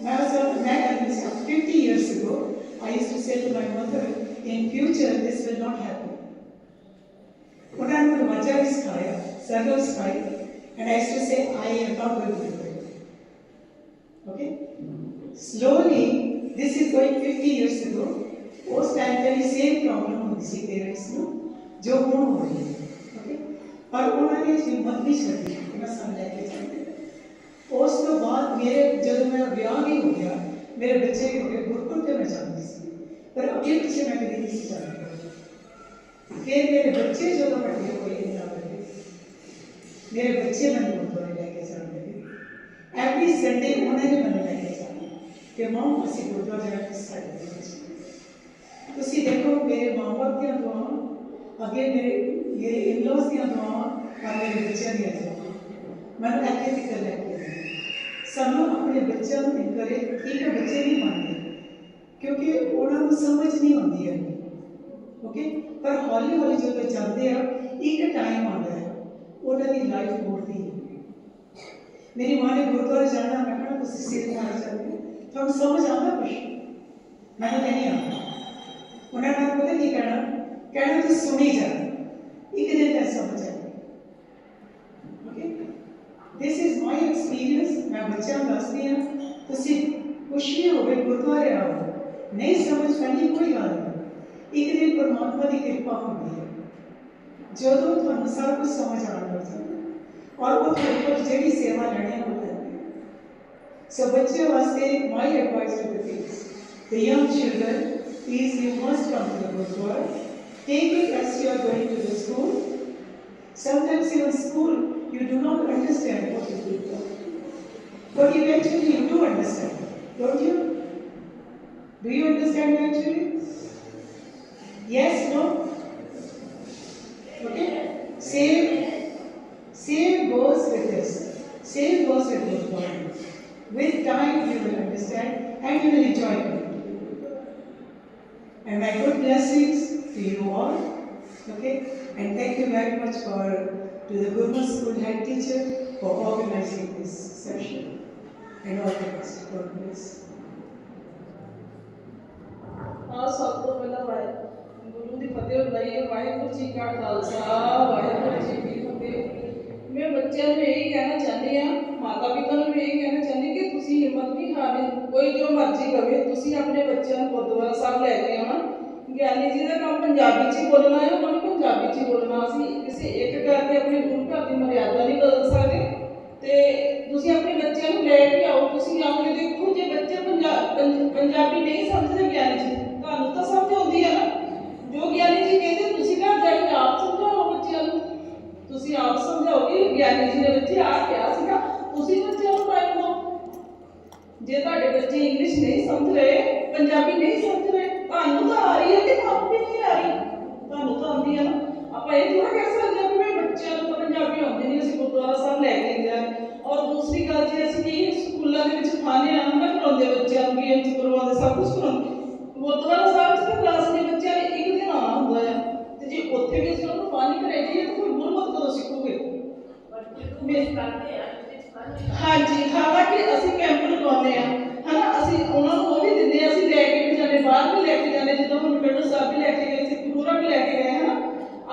मैं कहती थी 50 years ago I used to say to my mother, in future this will not happen. उन्होंने मुझे भी सिखाया, सर्कल सिखाई, and I used to say I am not going to do it. Okay? Slowly, this is going 50 years ago. उस time पे भी same problem होती थी parents को, जो हो रही है. Okay? और उन्होंने हिम्मत भी छोड़ी, मैं समझा के चलते. उस तो बाद मेरे जब मेरा ब्याह भी हो गया, मेरे बच्चे भी हो गए, गुरुकुल पे मैं जाती थी. पर अभी पीछे मैं कभी नहीं जाती फिर मेरे बच्चे जो बड़े हुए मेरे बच्चे मैंने गुरुद्वारे लेके जाने लगे एवरी संडे उन्हें भी मैंने लेके जाना कि मां असी गुरुद्वारे जाके साइड तुसी देखो मेरे माँ बाप दी दुआवां अगे मेरे इन-लॉज दी दुआवां और मेरे बच्चों दी दुआवां मैंने अगे तक लेके सानू अपने बच्चों को इनकरेज ठीक है बच्चे नहीं मानते क्योंकि उन्होंने समझ नहीं आती है ओके पर हौली हौली जो चलते हैं एक टाइम आता है वो ਉਹਨਾਂ ਦੀ ਲਾਈਫ ਮੋੜਦੀ ਹੈ। ਮੇਰੀ ਮਾਂ ਨੇ ਗੁਰਦੁਆਰੇ ਜਾਣਾ, ਮੈਂ ਕਿਹਾ ਤੁਸੀਂ ਸਿਰ ਮਾਰ ਜਾਂਦੇ ਤੁਹਾਨੂੰ ਸਮਝ ਆਉਂਦਾ ਕੁਛ? ਮੈਨੂੰ ਤਾਂ ਨਹੀਂ ਆਉਂਦਾ। ਉਹਨਾਂ ਨੇ ਪਤਾ ਕੀ ਕਹਿਣਾ ਤੁਸੀਂ ਸੁਣੀ ਜਾਣਾ, ਇੱਕ ਦਿਨ ਤਾਂ ਸਮਝ ਆਏਗੀ। Okay, this is my experience. ਮੈਂ ਬੱਚਿਆਂ ਨੂੰ ਦੱਸਦੀ ਹਾਂ, ਤੁਸੀਂ ਕੁਛ ਵੀ ਹੋਵੇ ਗੁਰਦੁਆਰੇ ਆਓ, ਨਹੀਂ ਸਮਝ ਪੈਂਦੀ ਕੋਈ ਗੱਲ ਨਹੀਂ, ਇੱਕ ਦਿਨ ਪਰਮਾਤਮਾ ਦੀ ਕਿਰਪਾ ਹੁੰਦੀ ਹੈ ਜਦੋਂ ਤੁਹਾਨੂੰ ਸਭ ਕੁਝ ਸਮਝ ਆਉਣ ਲੱਗ ਜਾਂਦਾ ਔਰ ਉਹ ਤੁਹਾਡੇ ਕੋਲ ਜਿਹੜੀ ਸੇਵਾ ਲੈਣੀ ਉਹ ਲੈਂਦੇ। ਸੋ ਬੱਚੇ ਵਾਸਤੇ my advice to the kids, the young children, please you must come to the Gurdwara. Take it as you are going to the school. Sometimes even school you do not understand what is being taught, but eventually you do understand, don't you? Do you understand actually? Yes, no? Okay? Same goes with this. Same goes with your body. With time you will understand and you will enjoy it. And my good blessings to you all. Okay? And thank you very much to the Gurmat school head teacher for organizing this session. And all the best. God bless. ਸਭ ਤੋਂ ਪਹਿਲਾਂ ਗੁਰੂ ਦੀ ਫਤਿਹ ਬੁਲਾਈਏ। ਵਾਹਿਗੁਰੂ ਜੀ ਕਾ ਖਾਲਸਾ, ਵਾਹਿਗੁਰੂ ਜੀ ਕੀ ਫਤਿਹ। ਮੈਂ ਬੱਚਿਆਂ ਨੂੰ ਇਹੀ ਕਹਿਣਾ ਚਾਹੁੰਦੀ ਹਾਂ, ਮਾਤਾ ਪਿਤਾ ਨੂੰ ਵੀ ਇਹੀ ਕਹਿਣਾ ਚਾਹੁੰਦੀ ਕਿ ਤੁਸੀਂ ਹਿੰਮਤ ਨਹੀਂ ਹਾਰਨੀ। ਕੋਈ ਜੋ ਮਰਜ਼ੀ ਕਵੇ, ਤੁਸੀਂ ਆਪਣੇ ਬੱਚਿਆਂ ਨੂੰ ਗੁਰਦੁਆਰਾ ਸਾਹਿਬ ਲੈ ਕੇ ਆਉਣਾ। ਗਿਆਨੀ ਜੀ ਦਾ ਕੰਮ ਪੰਜਾਬੀ 'ਚ ਹੀ ਬੋਲਣਾ ਹੈ, ਉਹਨਾਂ ਨੇ ਪੰਜਾਬੀ 'ਚ ਹੀ ਬੋਲਣਾ। ਅਸੀਂ ਕਿਸੇ ਇੱਕ ਕਰਕੇ ਆਪਣੇ ਗੁਰੂ ਘਰ ਦੀ ਮਰਿਆਦਾ ਨਹੀਂ ਬਦਲ ਸਕਦੇ। ਤੇ ਤੁਸੀਂ ਆਪਣੇ ਬੱਚਿਆਂ ਨੂੰ ਲੈ ਕੇ ਆਓ। ਤੁਸੀਂ ਆਪਣੇ ਦੇਖੋ, ਜੇ ਬੱਚੇ ਪੰਜਾਬੀ ਨਹੀਂ ਸਮਝਦੇ ਗਿਆਨੀ ਜੀ, ਤੁਹਾਨੂੰ ਤਾਂ ਸਮਝ ਆਉਂਦੀ ਹੈ ਨਾ ਜੋ ਗਿਆਨੀ ਜੀ ਕਹਿੰਦੇ, ਤੁਸੀਂ ਘਰ ਜਾ ਕੇ ਆਪ ਸਮਝਾਓ ਬੱਚਿਆਂ ਨੂੰ। ਤੁਸੀਂ ਆਪ ਸਮਝਾਓਗੇ ਗਿਆਨੀ ਜੀ ਨੇ ਬੱਚੇ ਆ ਕਿਹਾ ਸੀਗਾ, ਤੁਸੀਂ ਬੱਚਿਆਂ ਨੂੰ ਟਾਈਮ ਦਿਓ। ਜੇ ਤੁਹਾਡੇ ਬੱਚੇ ਇੰਗਲਿਸ਼ ਨਹੀਂ ਸਮਝ ਰਹੇ, ਪੰਜਾਬੀ ਨਹੀਂ ਸਮਝ ਰਹੇ, ਤੁਹਾਨੂੰ ਤਾਂ ਆ ਰਹੀ ਹੈ ਕਿ ਤੁਹਾਨੂੰ ਵੀ ਨਹੀਂ ਆ ਰਹੀ? ਤੁਹਾਨੂੰ ਤਾਂ ਆਉਂਦੀ ਹੈ ਨਾ। ਆਪਾਂ ਇਹ ਥੋੜਾ ਕਹਿ ਸਕਦੇ ਹਾਂ ਕਿ ਮੈਂ ਬੱਚਿਆਂ ਨੂੰ ਤਾਂ ਪੰਜਾਬੀ ਆਉਂਦੀ ਨਹੀਂ, ਅਸੀਂ ਗੁਰਦੁਆਰਾ ਸਾਹਿਬ ਲੈ ਕੇ ਜਾਂਦੇ। ਔਰ ਦੂਸਰੀ ਗੱਲ, ਜੇ ਅਸੀਂ ਕੀ ਸਕੂਲਾਂ ਦੇ ਵਿੱਚ ਖਾਣੇ ਆ ਨਾ ਕਰਾਉਂਦੇ ਬੱਚਿਆਂ ਨੂੰ, ਗੇਮਸ ਕਰਵਾਉਂਦੇ, ਸਭ ਕੁਝ ਕਰਾਉਂਦੇ। ਗੁਰਦੁਆਰਾ ਸਾਹਿਬ 'ਚ ਤਾਂ ਕਲਾਸ ਦੇ ਬੱਚਿਆਂ ਨੇ ਇੱਕ ਦਿਨ ਆਉਣਾ ਹੁੰਦਾ ਆ, ਤੇ ਜੇ ਉੱਥੇ ਵੀ ਅਸੀਂ ਉਹਨੂੰ ਪਾਣੀ ਕਰਾਈ ਜਾਈਏ ਤਾਂ ਕੋਈ ਗੁਰਮਤ ਕਦੋਂ ਸਿੱਖੋਗੇ? ਹਾਂਜੀ, ਹਾਲਾਂਕਿ ਅਸੀਂ ਕੈਂਪ ਲਗਾਉਂਦੇ ਆ, ਹਨਾ, ਅਸੀਂ ਉਹਨਾਂ ਨੂੰ ਉਹ ਵੀ ਦਿੰਦੇ ਆ, ਅਸੀਂ ਲੈ ਕੇ ਵੀ ਜਾਂਦੇ, ਬਾਹਰ ਵੀ ਲੈ ਕੇ ਜਾਂਦੇ। ਜਦੋਂ ਹੁਣ ਪਿੰਡ ਸਾਹਿਬ ਵੀ ਲੈ ਕੇ ਗਏ ਸੀ, ਪੂਰਾ ਵੀ ਲੈ ਕੇ ਗਏ, ਹਨਾ।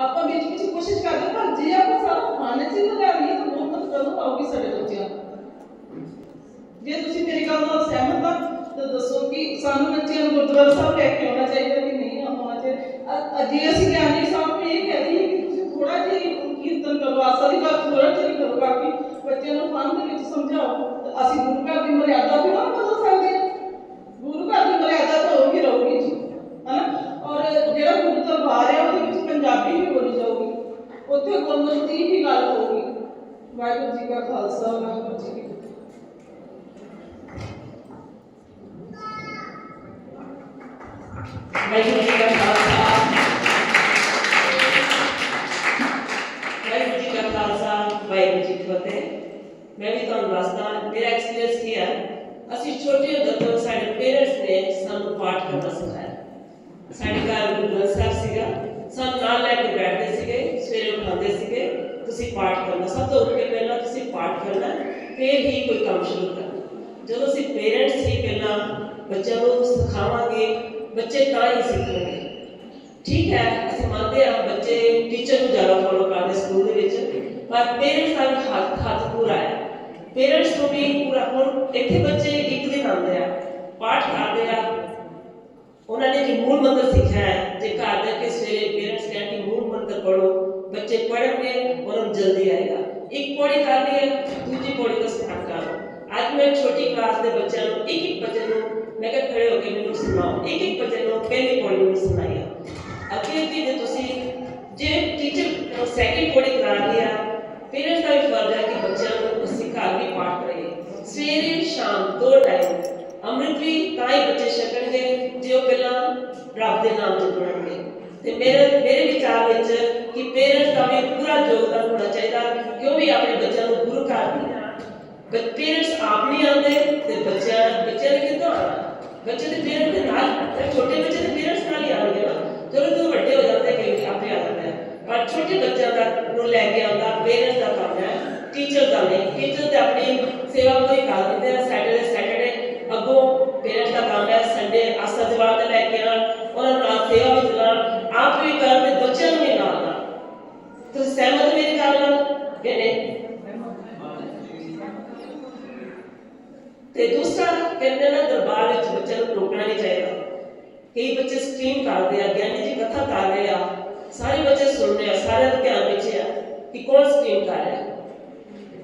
ਆਪਾਂ ਵਿੱਚ ਕੋਸ਼ਿਸ਼ ਕਰਦੇ, ਪਰ ਜੇ ਆਪਾਂ ਸਾਰਾ ਖਾਣੇ 'ਚ ਹੀ ਲਗਾ ਲਈਏ ਤਾਂ ਗੁਰਮਤ ਕਦੋਂ ਆਊਗੀ ਸਾਡੇ ਬੱਚਿਆਂ ਨੂੰ? ਜੇ ਤੁਸੀਂ ਮੇਰੀ ਗੱਲ ਨਾਲ ਸਹਿਮਤ ਆ ਤਾਂ ਦੱਸੋ ਕਿ ਸਾਨੂੰ ਬੱਚਿਆਂ ਨੂੰ ਗੁਰਦੁਆਰਾ ਸਾਹਿਬ ਲੈ ਕੇ ਆਉਣਾ ਚਾਹੀਦਾ ਕਿ ਨਹੀਂ ਆਉਣਾ ਚਾਹੀਦਾ? ਜੇ ਅਸੀਂ ਗਿਆਨੀ ਸਾਹਿਬ ਨੂੰ ਇਹ ਕਹਿ ਦਈਏ ਕਿ ਤੁਸੀਂ ਥੋੜਾ ਜਿਹਾ ਕੀਰਤਨ ਕਰੋ, ਆਸਾ ਦੀ ਗੱਲ ਥੋੜਾ ਜਿਹਾ ਕਰੋ, ਬਾਕੀ ਬੱਚਿਆਂ ਨੂੰ ਫਨ ਦੇ ਵਿੱਚ ਸਮਝਾਓ, ਤਾਂ ਅਸੀਂ ਗੁਰੂ ਘਰ ਦੀ ਮਰਿਆਦਾ ਥੋੜਾ ਬਦਲ ਸਕਦੇ ਹਾਂ। ਗੁਰੂ ਘਰ ਦੀ ਮਰਿਆਦਾ ਤਾਂ ਉਹੀ ਰਹੂਗੀ ਜੀ, ਹਨਾ। ਔਰ ਜਿਹੜਾ ਗੁਰੂ ਦਰਬਾਰ ਹੈ ਉਹਦੇ ਵਿੱਚ ਪੰਜਾਬੀ ਵੀ ਬੋਲੀ ਜਾਊਗੀ, ਉੱਥੇ ਗੁਰਮਤਿ ਦੀ ਵੀ ਗੱਲ ਹੋਊਗੀ। ਵਾਹਿਗੁਰੂ ਜੀ ਕਾ ਖਾਲਸਾ, ਵਾਹਿਗੁਰੂ ਜੀ ਕੀ ਫਤਿਹ। ਵਾਹਿਗੁਰੂ ਜੀ ਕਾ ਖਾਲਸਾ, ਵਾਹਿਗੁਰੂ ਜੀ ਕਾ ਖਾਲਸਾ, ਵਾਹਿਗੁਰੂ ਜੀ ਕੀ ਫਤਿਹ। ਮੈਂ ਵੀ ਤੁਹਾਨੂੰ ਦੱਸਦਾ ਮੇਰਾ ਐਕਸਪੀਰੀਅੰਸ ਕੀ ਹੈ। ਅਸੀਂ ਛੋਟੇ ਹੁੰਦੇ ਤੋਂ ਸਾਡੇ ਪੇਰੈਂਟਸ ਨੇ ਸਾਨੂੰ ਪਾਠ ਕਰਨਾ ਸਿਖਾਇਆ। ਸਾਡੇ ਘਰ ਗੁਰੂ ਗ੍ਰੰਥ ਸਾਹਿਬ ਸੀਗਾ, ਸਾਨੂੰ ਨਾਲ ਲੈ ਕੇ ਬੈਠਦੇ ਸੀਗੇ, ਸਵੇਰੇ ਉਠਾਉਂਦੇ ਸੀਗੇ, ਤੁਸੀਂ ਪਾਠ ਕਰਨਾ, ਸਭ ਤੋਂ ਉੱਠ ਕੇ ਪਹਿਲਾਂ ਤੁਸੀਂ ਪਾਠ ਕਰਨਾ, ਫਿਰ ਹੀ ਕੋਈ ਕੰਮ ਸ਼ੁਰੂ ਕਰਨਾ। ਜਦੋਂ ਅਸੀਂ ਪੇਰੈਂਟਸ ਹੀ ਪਹਿਲਾਂ ਬੱਚਿਆਂ ਨੂੰ ਸਿਖਾਵਾਂਗੇ, ਬੱਚੇ ਤਾਂ ਹੀ ਸਿੱਖਣਗੇ। ਠੀਕ ਹੈ, ਅਸੀਂ ਮੰਨਦੇ ਹਾਂ ਬੱਚੇ ਟੀਚਰ ਨੂੰ ਜ਼ਿਆਦਾ ਫੋਲੋ ਕਰਦੇ ਸਕੂਲ ਦੇ ਵਿੱਚ, ਪਰ ਪੇਰੈਂਟਸ ਦਾ ਵੀ ਹੱਥ ਪੂਰਾ ਹੈ। ਪੇਰੈਂਟਸ ਨੂੰ ਵੀ ਪੂਰਾ। ਹੁਣ ਇੱਥੇ ਬੱਚੇ ਇੱਕ ਦਿਨ ਆਉਂਦੇ ਆ, ਪਾਠ ਕਰਦੇ ਆ, ਉਹਨਾਂ ਨੇ ਜੋ ਮੂਲ ਮੰਤਰ ਸਿੱਖਿਆ ਹੈ, ਜੇ ਘਰ ਦੇ ਕੇ ਸਵੇਰੇ ਪੇਰੈਂਟਸ ਕਹਿਣ ਕਿ ਮੂਲ ਮੰਤਰ ਪੜ੍ਹੋ, ਬੱਚੇ ਪੜ੍ਹਨਗੇ, ਉਹਨਾਂ ਨੂੰ ਜਲਦੀ ਆਏਗਾ। ਇੱਕ ਪੌੜੀ ਕਰਨੀ ਹੈ, ਦੂਜੀ ਪੌੜੀ ਤੋਂ ਸਟਾਰਟ ਕਰ ਲਓ। ਅੱਜ ਮੈਂ ਛੋਟੀ ਕਲਾਸ ਦੇ ਬੱਚਿਆਂ ਨੂੰ ਇੱਕ ਬੱਚੇ ਨੂੰ ਮੈਂ ਕਿਹਾ ਖੜੇ ਹੋ ਕੇ ਮੈਨੂੰ ਸੁਣਾਓ, ਇੱਕ ਬੱਚੇ ਨੂੰ ਪਹਿਲੀ ਪੌੜੀ ਮੈਨੂੰ ਸੁਣਾਈ ਆ। ਅੱਗੇ ਜੇ ਤੁਸੀਂ ਜੇ ਟੀਚਰ ਸੈਕਿੰਡ ਪੌੜੀ ਕਰਾ ਰਹੀ ਆ, ਪੇਰੈਂਟਸ ਦਾ ਵੀ ਫਰਜ਼ ਹੈ ਕਿ ਬੱਚਿਆਂ ਨੂੰ ਅਸੀਂ ਘਰ ਵੀ ਪਾਠ ਕਰਾਈਏ, ਸਵੇਰੇ ਸ਼ਾਮ 2 ਟਾਈਮ। ਅੰਮ੍ਰਿਤ ਵੀ ਤਾਂ ਹੀ ਬੱਚੇ ਛਕਣਗੇ ਜੇ ਉਹ ਪਹਿਲਾਂ ਰੱਬ ਦੇ ਨਾਮ 'ਚ ਜੁੜਨਗੇ। ਤੇ ਮੇਰੇ ਵਿਚਾਰ ਵਿੱਚ ਕਿ ਪੇਰੈਂਟਸ ਦਾ ਵੀ ਪੂਰਾ ਯੋਗਦਾਨ ਹੋਣਾ ਚਾਹੀਦਾ ਕਿ ਉਹ ਵੀ ਆਪਣੇ ਬੱਚਿਆਂ ਨੂੰ ਗੁਰੂ ਘਰ ਵੀ ਪੇਰੈਂਟਸ ਆਪ ਨਹੀਂ ਆਉਂਦੇ ਤੇ ਬੱਚਿਆਂ ਨੇ ਕਿੱਥੋਂ ਆਉਣਾ? ਬੱਚੇ ਦੇ ਪੇਰੈਂਟਸ ਦੇ ਨਾਲ, ਛੋਟੇ ਬੱਚੇ ਦੇ ਪੇਰੈਂਟਸ ਨਾਲ ਹੀ ਆਉਣਗੇ ਨਾ। ਚਲੋ ਜਦੋਂ ਵੱਡੇ ਹੋ ਜਾਂਦੇ ਕਈ ਆਪੇ ਆ ਜਾਂਦੇ ਆ, ਪਰ ਛੋਟੇ ਬੱਚਿਆਂ ਦਾ ਨੂੰ ਲੈ ਕੇ ਆਉਂਦਾ ਪੇਰੈਂਟਸ ਦਾ गल नहीं, टीचर तो अपनी सेवा पूरी कर देते हैं। सैटरडे अगों पेरेंट्स का काम है संडे आस्था जवाब तो लैके आना, उन्होंने सेवा भी चलाना, आप भी करते बच्चों भी नाल। तो सहमत मेरी गल नाल कि नहीं? ते दूसरा कहते ना दरबार विच बच्चों को रोकना नहीं चाहिए। कई बच्चे स्ट्रीम करते हैं, ज्ञानी जी कथा कर रहे हैं, सारे बच्चे सुन रहे हैं, सारे का ध्यान पीछे है कि कौन स्ट्रीम कर रहा है।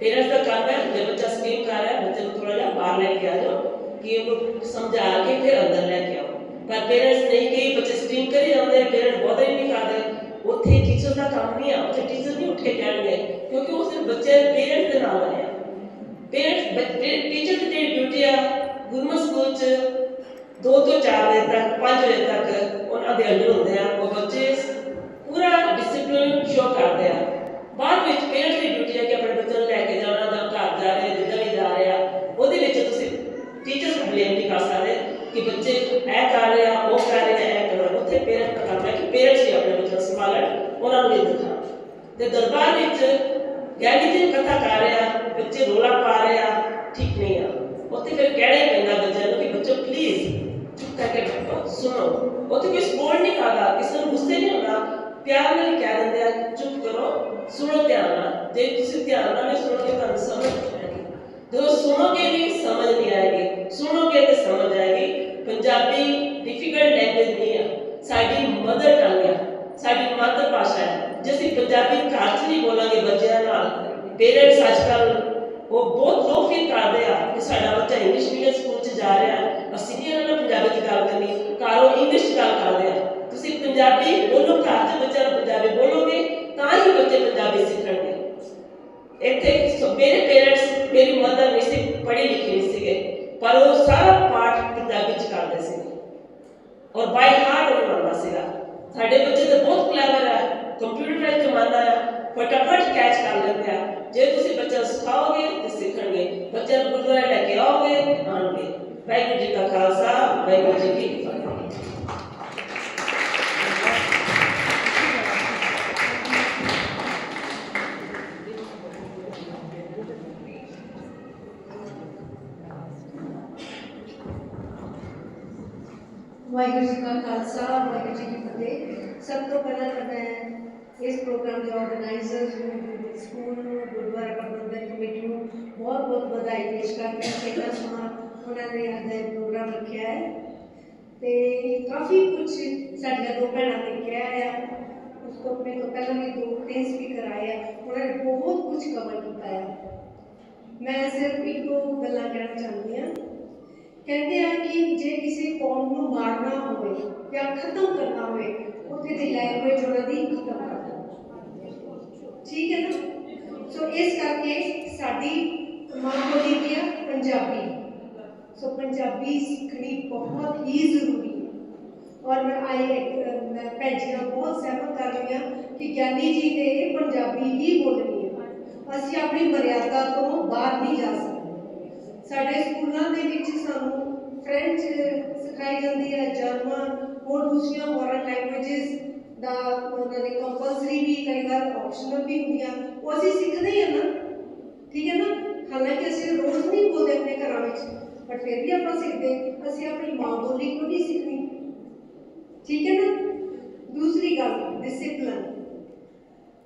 पेरेंट्स का काम है जब बच्चा स्ट्रीम कर रहा है बच्चे को थोड़ा जहा बाहर लेके आ जाओ कि उनको समझा के फिर अंदर लेके आओ। पर पेरेंट्स नहीं, कई बच्चे स्ट्रीम करी जाते हैं, पेरेंट्स बहुत ही नहीं करते। उत्थे टीचर का काम नहीं है, उत्थे टीचर नहीं उठ के कहणगे क्योंकि उस दिन बच्चे पेरेंट्स के नाल आए हैं। पेरेंट्स टीचर की ड्यूटी है गुरमत स्कूल च 2 ਤੋਂ 4 ਵਜੇ तक 5 ਵਜੇ तक ਉਹਨਾਂ ਦੇ ਅੰਡਰ ਹੁੰਦੇ ਆ, ਉਹ ਬੱਚੇ ਪੂਰਾ ਡਿਸਪਲਿਨ ਸ਼ੋ ਕਰਦੇ ਆ। ਬਾਅਦ ਵਿੱਚ ਪੇਰੈਂਟਸ ਦੀ ਡਿਊਟੀ ਹੈ ਕਿ ਆਪਣੇ ਬੱਚੇ ਨੂੰ ਲੈ ਕੇ ਜਾਣਾ ਜਾਂ ਘਰ ਜਾ ਰਹੇ ਜਿੱਦਾਂ ਵੀ ਜਾ ਰਹੇ ਆ, ਉਹਦੇ ਵਿੱਚ ਤੁਸੀਂ ਟੀਚਰਸ ਨੂੰ ਬਲੇਮ ਨਹੀਂ ਕਰ ਸਕਦੇ ਕਿ ਬੱਚੇ ਇਹ ਕਰ ਰਹੇ ਆ, ਉਹ ਕਰ ਰਹੇ ਆ, ਇਹ ਕਰ ਰਹੇ। ਉੱਥੇ ਪੇਰੈਂਟਸ ਦਾ ਕੰਮ ਹੈ ਕਿ ਪੇਰੈਂਟਸ ਵੀ ਆਪਣੇ ਬੱਚੇ ਨੂੰ ਸੰਭਾਲਣ, ਉਹਨਾਂ ਨੂੰ ਵੀ ਦਿਖਾਣ। ਤੇ ਦਰਬਾਰ ਵਿੱਚ ਗਿਆਨੀ ਜੀ ਕਥਾ ਕਰ ਰਹੇ ਆ, ਬੱਚੇ ਰੋਲਾ ਪਾ ਰਹੇ ਆ, ਠੀਕ ਨਹੀਂ ਆ। ਉੱਥੇ ਫਿਰ ਕਹਿਣਾ ਹੀ ਪੈਂਦਾ ਬੱਚਿਆਂ ਨੂੰ ਕਿ ਬੱਚੋ ਪਲੀਜ਼ चुप करके बैठो, सुनो। उत्थे कोई सपोर्ट नहीं करता, किसी को गुस्से नहीं होता, प्यार नाल कह देंगे चुप करो, सुनो ध्यान नाल। जे तुसीं ध्यान नाल नहीं सुनोगे तो समझ नहीं आएगी, जो सुनोगे भी समझ नहीं आएगी, सुनोगे तो समझ आएगी। पंजाबी डिफिकल्ट लैंग्वेज नहीं है, साडी मदर टंग है, साडी मातृभाषा है। जे असीं पंजाबी घर च नहीं बोलांगे बच्चों नाल, पेरेंट्स अजकल वो बहुत लो फील करते हैं कि साडा बच्चा इंग्लिश मीडियम स्कूल च जा रहा है, ਅਸੀਂ ਨਹੀਂ ਉਹਨਾਂ ਨਾਲ ਪੰਜਾਬੀ 'ਚ ਗੱਲ ਕਰਨੀ, ਘਰੋਂ ਇੰਗਲਿਸ਼ 'ਚ ਗੱਲ ਕਰਦੇ ਆ। ਤੁਸੀਂ ਪੰਜਾਬੀ ਬੋਲੋ, ਘਰ 'ਚ ਬੱਚਿਆਂ ਨੂੰ ਪੰਜਾਬੀ ਬੋਲੋਗੇ ਤਾਂ ਹੀ ਬੱਚੇ ਪੰਜਾਬੀ ਸਿੱਖਣਗੇ। ਇੱਥੇ ਮੇਰੇ ਪੇਰੈਂਟਸ, ਮੇਰੀ ਮਦਰ ਨਹੀਂ ਸੀ ਪੜ੍ਹੀ ਲਿਖੀ ਨਹੀਂ ਸੀਗੇ, ਪਰ ਉਹ ਸਾਰਾ ਪਾਠ ਪੰਜਾਬੀ 'ਚ ਕਰਦੇ ਸੀ ਔਰ ਬਾਈ ਹਾਰਟ ਉਹਨਾਂ ਆਉਂਦਾ ਸੀਗਾ। ਸਾਡੇ ਬੱਚੇ ਤਾਂ ਬਹੁਤ ਕਲੈਵਰ ਹੈ, ਕੰਪਿਊਟਰਾਈਜ਼ ਜ਼ਮਾਨਾ ਹੈ, ਫਟਾਫਟ ਕੈਚ ਕਰ ਲੈਂਦੇ ਆ। ਜੇ ਤੁਸੀਂ ਬੱਚਿਆਂ ਨੂੰ ਸਿਖਾਓਗੇ ਤਾਂ ਸਿੱਖਣਗੇ, ਬੱਚਿਆਂ ਨੂੰ ਗੁਰਦੁਆਰੇ ਲੈ ਕੇ ਆਓਗੇ ਆਉਣਗੇ। ਵਾਹਿਗੁਰੂ ਜੀ ਕਾ ਖਾਲਸਾ, ਵਾਹਿਗੁਰੂ ਜੀ ਕੀ ਫਤਿਹ। वाहिगुरू जी का खालसा, वाहिगुरू जी की फतेह। सब तो पहला तो मैं इस प्रोग्राम के ऑर्गेनाइजर्स स्कूल गुरुद्वारा प्रबंधन कमेटी को बहुत बहुत बधाई पेश करती हूँ। कितना सोहना उन्होंने अज प्रोग्राम रखा है, तो काफ़ी कुछ साढ़िया दो भैनों ने कहा है, उसको अपने तो पहले भी 2-3 स्पीकर आए हैं, उन्होंने बहुत कुछ कवर किया है। मैं सिर्फ एक दो गल्लां कहना चाहती हूँ। कहते हैं कि जे किसी कौम को मारना हो या खत्म करना हो, उत्थे दी लैंग्वेज उन्होंने खत्म कर दो, ठीक है ना। सो इस करके साडी मां बोली की है पंजाबी, सो पंजाबी सीखनी बहुत ही जरूरी है। और मैं भैन जी नाल बहुत सहमत कर रही हूँ कि ज्ञानी जी ने पंजाबी ही बोलनी है, असीं अपनी मर्यादा तो बाहर नहीं जा सकते। साढ़े स्कूलों के सानू फ्रेंच सिखाई जाती है, जर्मन और दूसरिया फॉरन लैंग्वेजेस का उन्होंने कंपलसरी भी कई बार ऑप्शनल भी होंगे, वो असीं सीखते ही हैं ना, ठीक है ना। हालांकि असीं रोज़ नहीं बोलते अपने घरों में, पर फिर भी आप सीखते, असीं अपनी माँ बोली को नहीं सीखनी, ठीक है ना। दूसरी गल डिसिपलिन,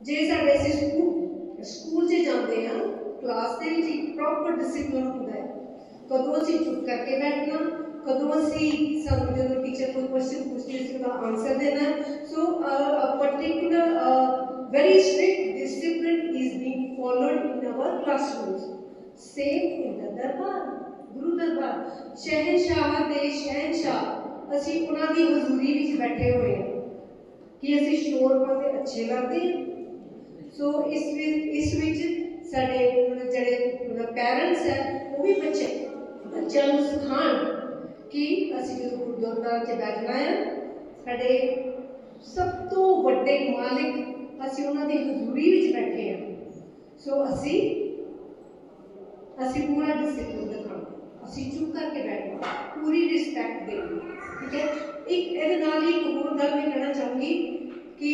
जे साढ़े स्कूल से जाते हैं क्लास के प्रॉपर डिसिपलिन होता है, कदों असीं चुप करके बैठना, कदों असीं सानूं जो टीचर कोई क्वेश्चन पूछती है उसका आंसर देना। So a particular very strict discipline is being followed in our classrooms. Same in the darbar, Guru दरबार, शहनशाह दे शहनशाह असीं उन्हां दी हजूरी विच बैठे हुए हैं कि असीं शोर पाते अच्छे लगते हैं। सो इस विच साडे जिहड़े पेरेंट्स है वो भी बच्चों को सिखाण कि असीं जो गुरुद्वारे च बैठना है, साडे सब तो वड्डे मालिक असीं उन्हां दी हजूरी विच बैठे हैं। सो असीं पूरा डिसिप्लिन दिखाना, असीं चुप करके बैठना, पूरी रिस्पैक्ट देनी, ठीक है। एक इहदे नाल ही एक होर गल मैं कहना चाहूँगी कि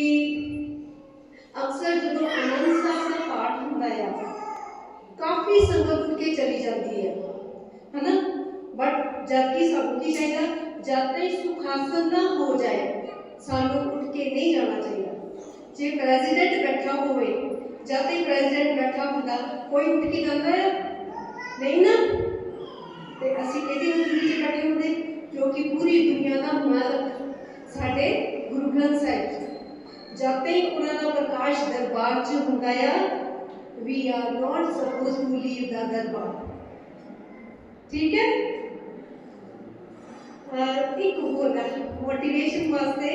अक्सर जो आनंद साहब का पाठ होंदा है ਮਸਲ ਨਾ ਹੋ ਜਾਏ, ਸਾਨੂੰ ਉੱਠ ਕੇ ਨਹੀਂ ਜਾਣਾ ਚਾਹੀਦਾ। ਜੇ ਪ੍ਰੈਜ਼ੀਡੈਂਟ ਬੈਠਾ ਹੋਵੇ, ਜਦ ਤੱਕ ਪ੍ਰੈਜ਼ੀਡੈਂਟ ਬੈਠਾ ਹੁੰਦਾ, ਕੋਈ ਉੱਠ ਕੇ ਜਾਂਦਾ ਹੈ? ਨਹੀਂ ਨਾ। ਤੇ ਅਸੀਂ ਕਿਹਦੀ ਹਜ਼ੂਰੀ 'ਚ ਬੈਠੇ ਹੁੰਦੇ, ਜੋ ਕਿ ਪੂਰੀ ਦੁਨੀਆ ਦਾ ਮਾਲਕ ਸਾਡੇ ਗੁਰੂ ਗ੍ਰੰਥ ਸਾਹਿਬ ਜੀ। ਜਦ ਤੱਕ ਉਹਨਾਂ ਦਾ ਪ੍ਰਕਾਸ਼ ਦਰਬਾਰ 'ਚ ਹੁੰਦਾ ਆ, we are not supposed to leave the ਦਰਬਾਰ। ਠੀਕ ਹੈ। ਇੱਕ ਹੋਰ ਮੋਟੀਵੇਸ਼ਨ ਵਾਸਤੇ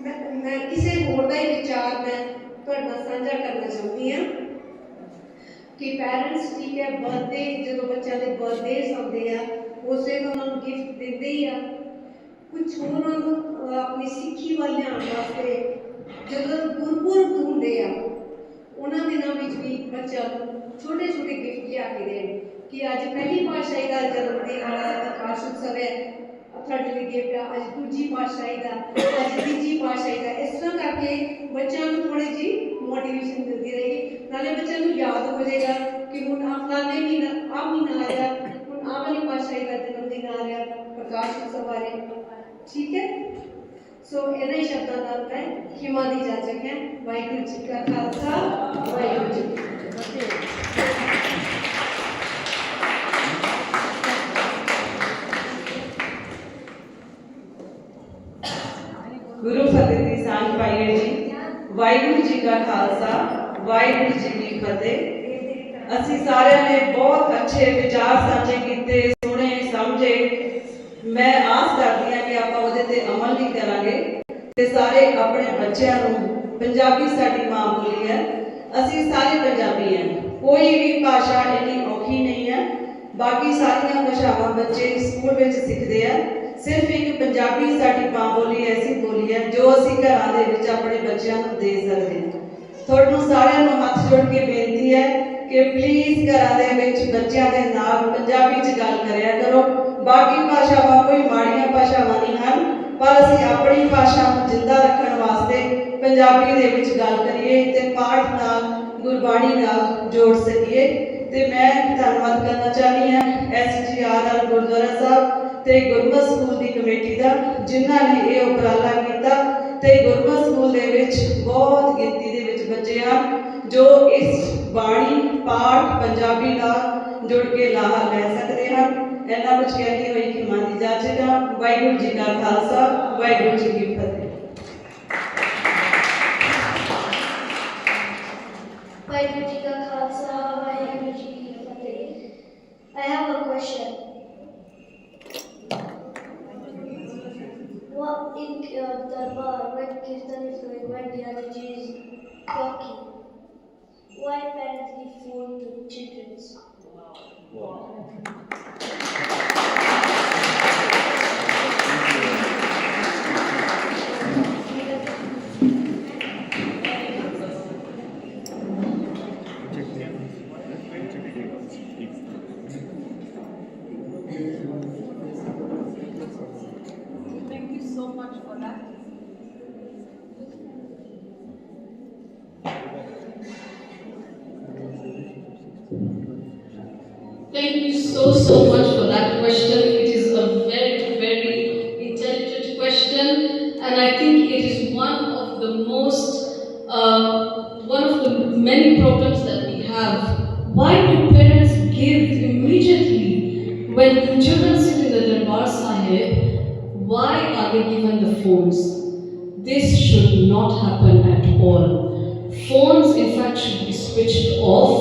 ਮੈਂ ਕਿਸੇ ਹੋਰ ਦਾ ਹੀ ਵਿਚਾਰ ਮੈਂ ਤੁਹਾਡੇ ਨਾਲ ਸਾਂਝਾ ਕਰਨਾ ਚਾਹੁੰਦੀ ਹਾਂ ਕਿ ਪੈਰੈਂਟਸ, ਠੀਕ ਹੈ, ਬਰਥਡੇ ਜਦੋਂ ਬੱਚਿਆਂ ਦੇ ਬਰਥਡੇਜ਼ ਆਉਂਦੇ ਆ, ਉਸੇ ਤੋਂ ਉਹਨਾਂ ਨੂੰ ਗਿਫਟ ਦਿੰਦੇ ਹੀ ਆ। ਕੁਛ ਹੋਰ ਉਹਨਾਂ ਨੂੰ ਆਪਣੀ ਸਿੱਖੀ ਵੱਲ ਲਿਆਉਣ ਵਾਸਤੇ ਜਦੋਂ ਗੁਰਪੁਰਬ ਹੁੰਦੇ ਆ, ਉਹਨਾਂ ਦਿਨਾਂ ਵਿੱਚ ਵੀ ਬੱਚਿਆਂ ਨੂੰ ਛੋਟੇ ਛੋਟੇ ਗਿਫਟ ਲਿਆ ਕੇ ਦੇਣ ਕਿ ਅੱਜ ਪਹਿਲੀ ਪਾਤਸ਼ਾਹੀ ਦਾ ਜਨਮ ਦਿਨ ਵਾਲਾ ਪ੍ਰਕਾਸ਼ ਉਤਸਵ ਹੈ, ਤੁਹਾਡੇ ਲਈ ਗਿਫਟ ਆ, ਅੱਜ ਦੂਜੀ ਪਾਤਸ਼ਾਹੀ ਦਾ, ਅੱਜ ਤੀਜੀ ਪਾਤਸ਼ਾਹੀ ਦਾ। ਇਸ ਤਰ੍ਹਾਂ ਕਰਕੇ ਬੱਚਿਆਂ ਨੂੰ ਥੋੜ੍ਹੀ ਜਿਹੀ ਮੋਟੀਵੇਸ਼ਨ ਮਿਲਦੀ ਰਹੇਗੀ, ਨਾਲੇ ਬੱਚਿਆਂ ਨੂੰ ਯਾਦ ਹੋ ਜਾਏਗਾ ਕਿ ਹੁਣ ਫਲਾਣੇ ਮਹੀਨਾ ਆ ਰਿਹਾ, ਹੁਣ ਆਹ ਵਾਲੀ ਪਾਤਸ਼ਾਹੀ ਦਾ ਜਨਮ ਦਿਨ ਆ ਰਿਹਾ, ਪ੍ਰਕਾਸ਼ ਉਤਸਵ ਆ ਰਿਹਾ। ਠੀਕ ਹੈ। ਸੋ ਇਹਨਾਂ ਹੀ ਸ਼ਬਦਾਂ ਨਾਲ ਮੈਂ ਖਿਮਾ ਦੀ ਜਾਚਕ ਹੈ। ਵਾਹਿਗੁਰੂ ਜੀ ਕਾ ਖਾਲਸਾ, ਵਾਹਿਗੁਰੂ ਜੀ ਕੀ ਫਤਿਹ। ਗੁਰੂ ਫਤਿਹ ਦੀ ਸਾਂਝ ਪਾਈਏ ਜੀ। ਵਾਹਿਗੁਰੂ ਜੀ ਕਾ ਖਾਲਸਾ, ਵਾਹਿਗੁਰੂ ਜੀ ਕੀ ਫਤਿਹ। ਅਸੀਂ ਸਾਰਿਆਂ ਨੇ ਬਹੁਤ ਅੱਛੇ ਵਿਚਾਰ ਸਾਂਝੇ ਕੀਤੇ, ਸੁਣੇ, ਸਮਝੇ। ਮੈਂ ਆਸ ਕਰਦੀ ਹਾਂ ਕਿ ਆਪਾਂ ਉਹਦੇ ਤੇ ਅਮਲ ਵੀ ਕਰਾਂਗੇ ਤੇ ਸਾਰੇ ਆਪਣੇ ਬੱਚਿਆਂ ਨੂੰ, ਪੰਜਾਬੀ ਸਾਡੀ ਮਾਂ ਬੋਲੀ ਹੈ, ਅਸੀਂ ਸਾਰੇ ਪੰਜਾਬੀ ਹਾਂ, ਕੋਈ ਵੀ ਭਾਸ਼ਾ ਇੰਨੀ ਔਖੀ ਨਹੀਂ ਹੈ। ਬਾਕੀ ਸਾਰੀਆਂ ਭਾਸ਼ਾਵਾਂ ਬੱਚੇ ਸਕੂਲ ਵਿੱਚ ਸਿੱਖਦੇ ਆ, ਸਿਰਫ ਇੱਕ ਪੰਜਾਬੀ ਸਾਡੀ ਮਾਂ ਬੋਲੀ ਐਸੀ ਬੋਲੀ ਹੈ ਜੋ ਅਸੀਂ ਘਰਾਂ ਦੇ ਵਿੱਚ ਆਪਣੇ ਬੱਚਿਆਂ ਨੂੰ ਦੇ ਸਕਦੇ ਹਾਂ। ਤੁਹਾਨੂੰ ਸਾਰਿਆਂ ਨੂੰ ਹੱਥ ਜੋੜ ਕੇ ਬੇਨਤੀ ਹੈ ਕਿ ਪਲੀਜ਼ ਘਰਾਂ ਦੇ ਵਿੱਚ ਬੱਚਿਆਂ ਦੇ ਨਾਲ ਪੰਜਾਬੀ 'ਚ ਗੱਲ ਕਰਿਆ ਕਰੋ। ਬਾਕੀ ਭਾਸ਼ਾਵਾਂ ਕੋਈ ਮਾੜੀਆਂ ਭਾਸ਼ਾਵਾਂ ਨਹੀਂ ਹਨ, ਪਰ ਅਸੀਂ ਆਪਣੀ ਭਾਸ਼ਾ ਨੂੰ ਜ਼ਿੰਦਾ ਰੱਖਣ ਵਾਸਤੇ ਪੰਜਾਬੀ ਦੇ ਵਿੱਚ ਗੱਲ ਕਰੀਏ ਤੇ ਪਾਠ ਨਾਲ, ਗੁਰਬਾਣੀ ਨਾਲ ਜੋੜ ਸਕੀਏ। ਤੇ ਮੈਂ ਧੰਨਵਾਦ ਕਰਨਾ ਚਾਹੁੰਦੀ ਹਾਂ SGR ਗੁਰਦੁਆਰਾ ਸਾਹਿਬ ਤੇ ਗੁਰਮਤ ਸਕੂਲ ਦੀ ਕਮੇਟੀ ਦਾ, ਜਿਨ੍ਹਾਂ ਨੇ ਇਹ ਉਪਰਾਲਾ ਕੀਤਾ। ਤੇ ਗੁਰਮਤ ਸਕੂਲ ਦੇ ਵਿੱਚ ਬਹੁਤ ਗਿਣਤੀ ਦੇ ਵਿੱਚ ਬੱਚੇ ਹਨ ਜੋ ਇਸ ਬਾਣੀ, ਪਾਠ, ਪੰਜਾਬੀ ਨਾਲ ਜੁੜ ਕੇ ਲਾਹਾ ਲੈ ਸਕਦੇ ਹਨ। ਇੰਨਾ ਕੁਝ ਕਹਿੰਦੀ ਹੋਈ ਖਿਮਾ ਦੀ ਜਾਚਕ ਹਾਂ। ਵਾਹਿਗੁਰੂ ਜੀ ਕਾ ਖਾਲਸਾ, ਵਾਹਿਗੁਰੂ ਜੀ ਕੀ ਫਤਿਹ। ਵਾਹਿਗੁਰੂ ਜੀ ਕਾ ਖਾਲਸਾ, ਵਾਹਿਗੁਰੂ ਜੀ ਕੀ ਫਤਿਹ। I have a question. What in Darbar, when Kirtan is going, when Dhyanaji is talking, why parents give phone to children? Thank you so much for that. Thank you so much for that question. It is a very intelligent question, and I think it is one of the many problems that we have. Why do parents give immediately when the children sit in the Darbar Sahib? Why are they given the phones? This should not happen at all. Phones, in fact, should be switched off.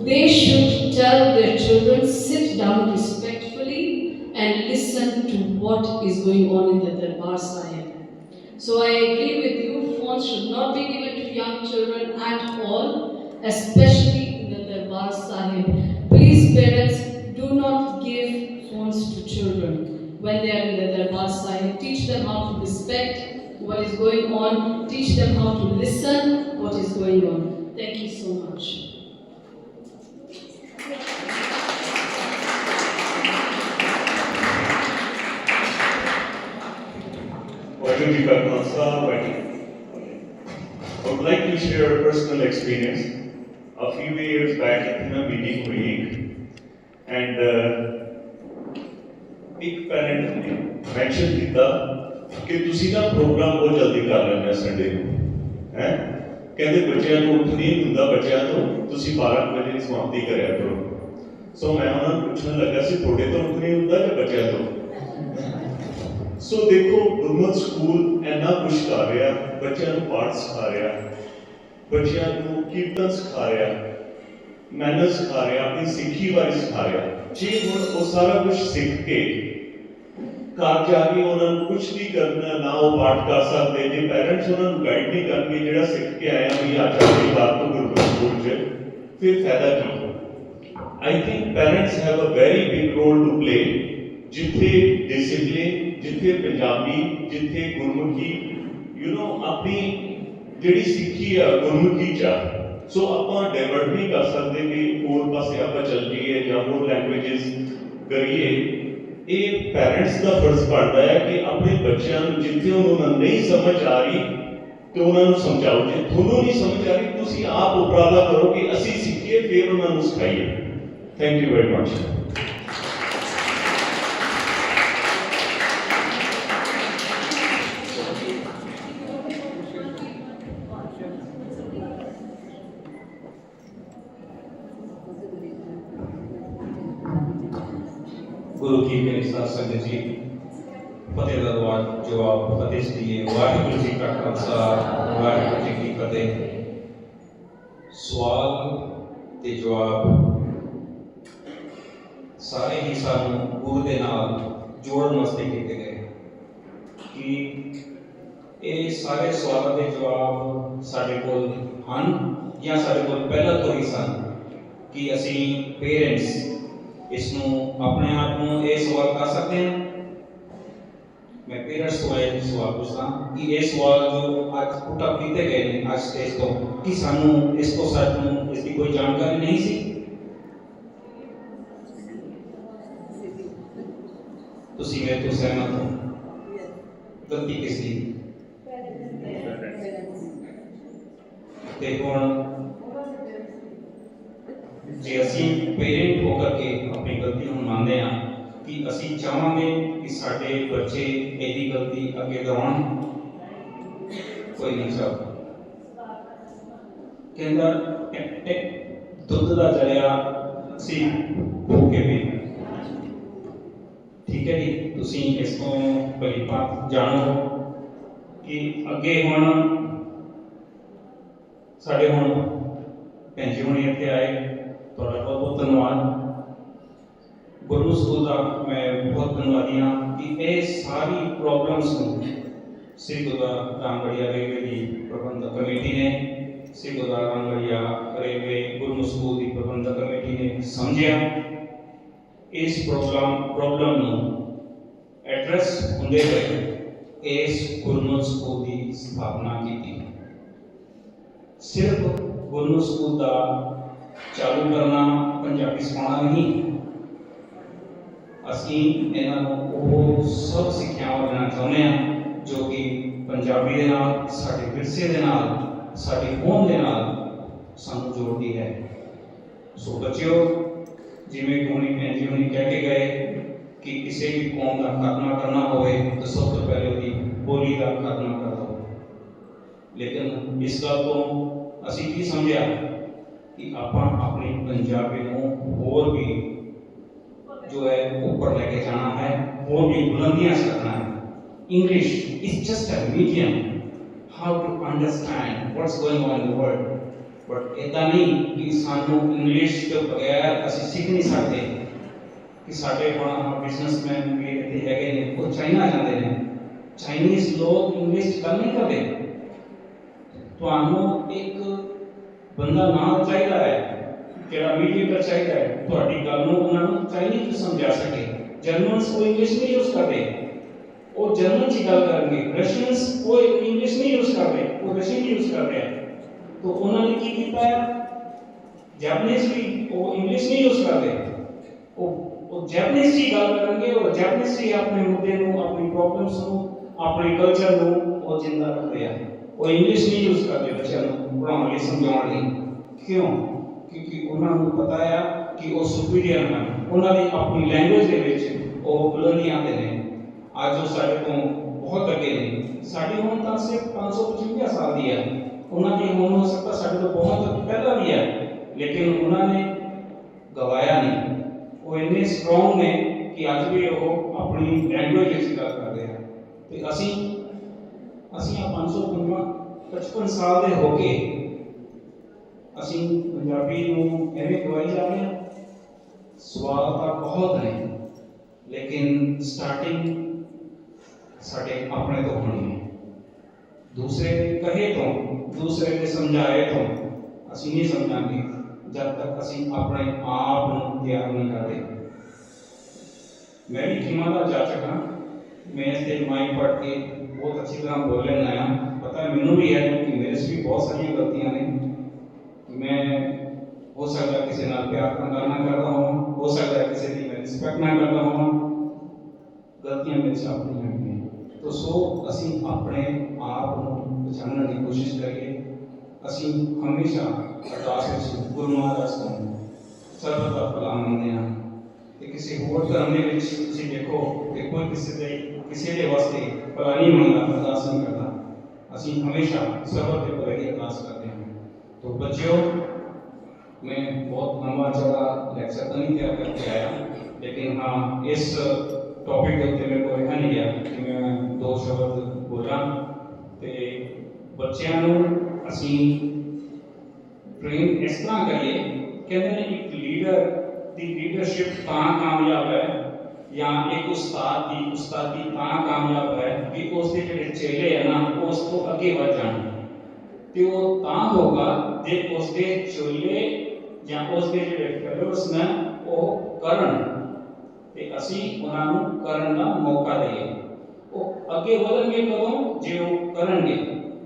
They should tell their children, sit down respectfully and listen to what is going on in the Darbar Sahib. So I agree with you, phones should not be given to young children at all, especially in the Darbar Sahib. Please parents, do not give phones to children when they are in the Darbar Sahib. Teach them how to respect what is going on, teach them how to listen what is going on. Thank you so much. Wahedu ji ka khalsa, Wahedu. I would like to share a personal experience. A few years back, in a meeting हुई and एक parent ने mention ਕੀਤਾ ਕਿ ਤੁਸੀਂ ਨਾ programme ਬਹੁਤ ਜਲਦੀ ਕਰ ਲੈਂਦੇ ਸੰਡੇ ਨੂੰ ਹੈ। ਕਹਿੰਦੇ ਬੱਚਿਆਂ ਨੂੰ ਉੱਠ ਨਹੀਂ ਹੁੰਦਾ, ਬੱਚਿਆਂ ਤੋਂ ਤੁਸੀਂ 12 ਵਜੇ ਸਮਾਪਤੀ ਕਰਿਆ ਕਰੋ। ਸੋ ਮੈਂ ਉਹਨਾਂ ਨੂੰ ਪੁੱਛਣ ਲੱਗਾ ਸੀ ਤੁਹਾਡੇ ਤੋਂ ਉੱਠ ਨਹੀਂ ਹੁੰਦਾ ਜਾਂ ਬੱਚਿਆਂ ਤੋਂ। ਸੋ ਦੇਖੋ ਗੁਰਮਤ ਸਕੂਲ ਇੰਨਾ ਕੁਛ ਕਰ ਰਿਹਾ, ਬੱਚਿਆਂ ਨੂੰ ਪਾਠ ਸਿਖਾ ਰਿਹਾ, ਬੱਚਿਆਂ ਨੂੰ ਕੀਰਤਨ ਸਿਖਾ ਰਿਹਾ, ਮੈਨਰ ਸਿਖਾ ਰਿਹਾ, ਆਪਣੀ ਸਿੱਖੀ ਬਾਰੇ ਸਿਖਾ ਰਿਹਾ। ਜੇ ਹੁਣ ਉਹ ਸਾਰਾ ਕੁਝ ਸਿੱਖ ਕੇ ਘਰ ਜਾ ਕੇ ਉਹਨਾਂ ਨੂੰ ਕੁਝ ਨਹੀਂ ਕਰਨਾ, ਨਾ ਉਹ ਪਾਠ ਕਰ ਸਕਦੇ, ਜੇ ਪੈਰੈਂਟਸ ਉਹਨਾਂ ਨੂੰ ਗਾਈਡ ਨਹੀਂ ਕਰਨਗੇ ਜਿਹੜਾ ਸਿੱਖ ਕੇ ਆਇਆ ਵੀ ਅੱਜ ਆਪਣੀ ਬਾਤ ਤੋਂ ਗੁਰਮਤ ਸਕੂਲ 'ਚ, ਫਿਰ ਫਾਇਦਾ ਕੀ? I think parents have a very big role to play. ਜਿੱਥੇ ਡਿਸਿਪਲਿਨ, ਜਿੱਥੇ ਪੰਜਾਬੀ, ਜਿੱਥੇ ਗੁਰਮੁਖੀ ਆਪਣੀ ਜਿਹੜੀ ਸਿੱਖੀ ਆ ਗੁਰਮੁਖੀ 'ਚ ਆ, ਸੋ ਆਪਾਂ ਡਾਇਵਰਟ ਨਹੀਂ ਕਰ ਸਕਦੇ ਕਿ ਹੋਰ ਪਾਸੇ ਆਪਾਂ ਚੱਲ ਜਾਈਏ ਜਾਂ ਹੋਰ ਲੈਂਗੁਏਜਸ ਕਰੀਏ। ਇਹ ਪੈਰੈਂਟਸ ਦਾ ਫਰਜ਼ ਬਣਦਾ ਹੈ ਕਿ ਆਪਣੇ ਬੱਚਿਆਂ ਨੂੰ ਜਿੱਥੇ ਉਹਨਾਂ ਨੂੰ ਨਹੀਂ ਸਮਝ ਆ ਰਹੀ ਤੇ ਉਹਨਾਂ ਨੂੰ ਸਮਝਾਓ। ਜੇ ਤੁਹਾਨੂੰ ਨਹੀਂ ਸਮਝ ਆ ਰਹੀ ਤੁਸੀਂ ਆਪ ਉਪਰਾਲਾ ਕਰੋ ਕਿ ਅਸੀਂ ਸਿੱਖੀਏ, ਫਿਰ ਉਹਨਾਂ ਨੂੰ ਸਿਖਾਈਏ। Thank you very much. गुरु की मेरे साथ संगत जी फतेह दा जवाब फतेह दिए। वाहिगुरु जी का खालसा वाहिगुरु जी की फतेह। सवाल ते जवाब सारे ही सानू गुरु दे नाल जोड़न वास्ते कीते गए कि ये सारे सवालों के जवाब साडे कोल हन या साडे कोल पहला तो ही सन कि असी पेरेंट्स इसनों अपने आप को ये सवाल कर सकते हैं। मैं पेरेंट्स को सवाल पूछता कि ये सवाल जो आज पुट अप किए गए हैं आज स्टेज तो कि सानू इसको सानू इसकी कोई जानकारी नहीं सी। तुसी मेरे तो सहमत हो? गलती किसकी? ते हुण जे असी पेरेंट होकर के अपनी गलती को मानते हैं कि असी चाहांगे कि साडे बच्चे यही गलती अगे दोहराउण, कोई नहीं चाहता। कहंदा दुध दा जरिया असी भूखे भी ठीक है जी। तुसी इसको भली बात जानो कि अगे हुण साडे हुण भैन जी हुणी इत्थे आए, थोड़ा बहुत बहुत धन्यवाद। गुरमत स्कूल का मैं बहुत धन्यवादी हाँ कि ये सारी प्रॉब्लम्स को श्री गुरुद्वारा रामगढ़िया रेलवे की प्रबंधक कमेटी ने, श्री गुरुद्वारा रामगढ़िया रेलवे गुरमत स्कूल की प्रबंधक कमेटी ने समझा, इस प्रॉब्लम एड्रैस होंदे हुए इस गुरमत स्कूल की स्थापना की। सिर्फ गुरमत स्कूल का चालू करना, पंजाबी सिखाना नहीं, असी इन्हों सब सिक्ख्यावां देना चाहते हैं जो कि पंजाबी दे नाल, साडे विरसे दे नाल, साडी होंद दे नाल सानू जोड़ती है। सो बच्चों, जिवें हुणी भैन जी हुणी कह के गए कि किसी भी कौम का खात्मा करना होवे तो सब तो पहले उसकी बोली का खात्मा कर दो। लेकिन इस गल तो असी की समझा कि आपां अपनी पंजाबी को और भी जो है ऊपर लेके जाना है, और भी बुलंदियां करना है। English is just a medium how to understand what's going on in the world, but इतना नहीं कि सानू इंग्लिश के बगैर असी सीख नहीं सकते। कि साडे हुण बिजनेसमैन भी इत्थे हैगे ने, वो चाइना जाते हैं, चाइनीज लोग इंग्लिश गल नहीं करते। तुहानू एक बंदा नाल चाहिए है जिहड़ा मीडिएटर चाहिए है, तुहाडी गल नूं उन्हां नूं चाइनीज समझा सके। जर्मन्स वो इंग्लिश नहीं यूज करते, वो जर्मन च गल करेंगे। रशियंस वो इंग्लिश नहीं यूज करते, वो रशियन यूज करते हैं। तो उन्होंने की कीता है, जापानीज भी वो इंग्लिश नहीं यूज करते, वो जापानीज की गल करेंगे और जापानीज ही अपने मुद्दे नूं, अपनी प्रॉब्लम्स नूं, अपने कल्चर नूं वो जिंदा रखते हैं। वो इंग्लिश नहीं यूज करते बच्चों को पढ़ाने लिए, समझाने लिए। क्यों? क्योंकि उन्होंने पता है कि वो सुपीरियर हैं, उन्होंने अपनी लैंग्वेज के वो बुलंदियां आते हैं। ਅੱਜ ਉਹ ਸਾਡੇ ਤੋਂ ਬਹੁਤ ਅੱਗੇ ਨੇ। ਸਾਡੀ ਹੁਣ ਤਾਂ ਸਿਰਫ 555 ਸਾਲ ਦੀ ਹੈ, ਉਹਨਾਂ ਦੀ ਹੁਣ ਹੋ ਸਕਦਾ ਸਾਡੇ ਤੋਂ ਬਹੁਤ ਪਹਿਲਾਂ ਦੀ ਹੈ, ਲੇਕਿਨ ਉਹਨਾਂ ਨੇ ਗਵਾਇਆ ਨਹੀਂ। ਉਹ ਇੰਨੇ ਸਟਰੋਂਗ ਨੇ ਕਿ ਅੱਜ ਵੀ ਉਹ ਆਪਣੀ ਲੈਂਗੁਏਜ ਵਿੱਚ ਗੱਲ ਕਰਦੇ ਆ। ਤੇ ਅਸੀਂ ਆ 555 ਸਾਲ ਦੇ ਹੋ ਕੇ ਅਸੀਂ ਪੰਜਾਬੀ ਨੂੰ ਐਵੇਂ ਗਵਾਈ ਜਾ ਰਹੇ ਹਾਂ। ਸਵਾਲ ਤਾਂ ਬਹੁਤ ਨੇ, ਲੇਕਿਨ ਸਟਾਰਟਿੰਗ ਸਾਡੇ ਆਪਣੇ ਤੋਂ ਹੋਣੀ ਹੈ। ਦੂਸਰੇ ਦੇ ਕਹੇ ਤੋਂ, ਦੂਸਰੇ ਦੇ ਸਮਝਾਏ ਤੋਂ ਅਸੀਂ ਨਹੀਂ ਸਮਝਾਂਗੇ ਜਦ ਤੱਕ ਅਸੀਂ ਆਪਣੇ ਆਪ ਨੂੰ ਤਿਆਰ ਨਹੀਂ ਕਰਦੇ। मैं भी खीमा का जाचक हाँ, मैं इसके माइक पढ़ के बहुत अच्छी तरह बोलने आया। पता है मैनू भी है कि मेरे से भी बहुत सारी गलतियां ने कि मैं हो सकता है किसी नाल प्यार ना करता हूँ, हो सकता है किसी की मैं रिस्पेक्ट ना करता हूँ। गलतियां मेरे से अपनी हैं। तो सो असी अपने आप को पहचानने की कोशिश करिए। असी हमेशा अरदास गुरु महाराज को सर्व का भला मंगते हैं। किसी होर धर्म के तुसीं देखो कि कोई किसी के वास्ते भला नहीं मंगता, अरदास नहीं करता। असी हमेशा सर्व के भले की अरदास करते हैं। तो बच्चों, मैं बहुत लंबा चौड़ा लेक्चर तो नहीं तैयार करके आया, लेकिन हाँ इस टॉपिक के उत्ते मेरे को रखा नहीं गया कि मैं 2 शब्द बोला। तो बच्चों को असी ट्रेन इस तरह करिए, कहते हैं एक लीडर की लीडरशिप तां कामयाब है या एक उस्ताद की तां कामयाब है कि उसके जिहड़े चेले है ना उस तो अगे बढ़ जाण। ते वो तां होगा जे उसके चेले या उसके जिहड़े फेलोस ने वो करन ते असी उन्हां नूं करन दा मौका दईए। वो अगे वधणगे कदों जे वो करनगे,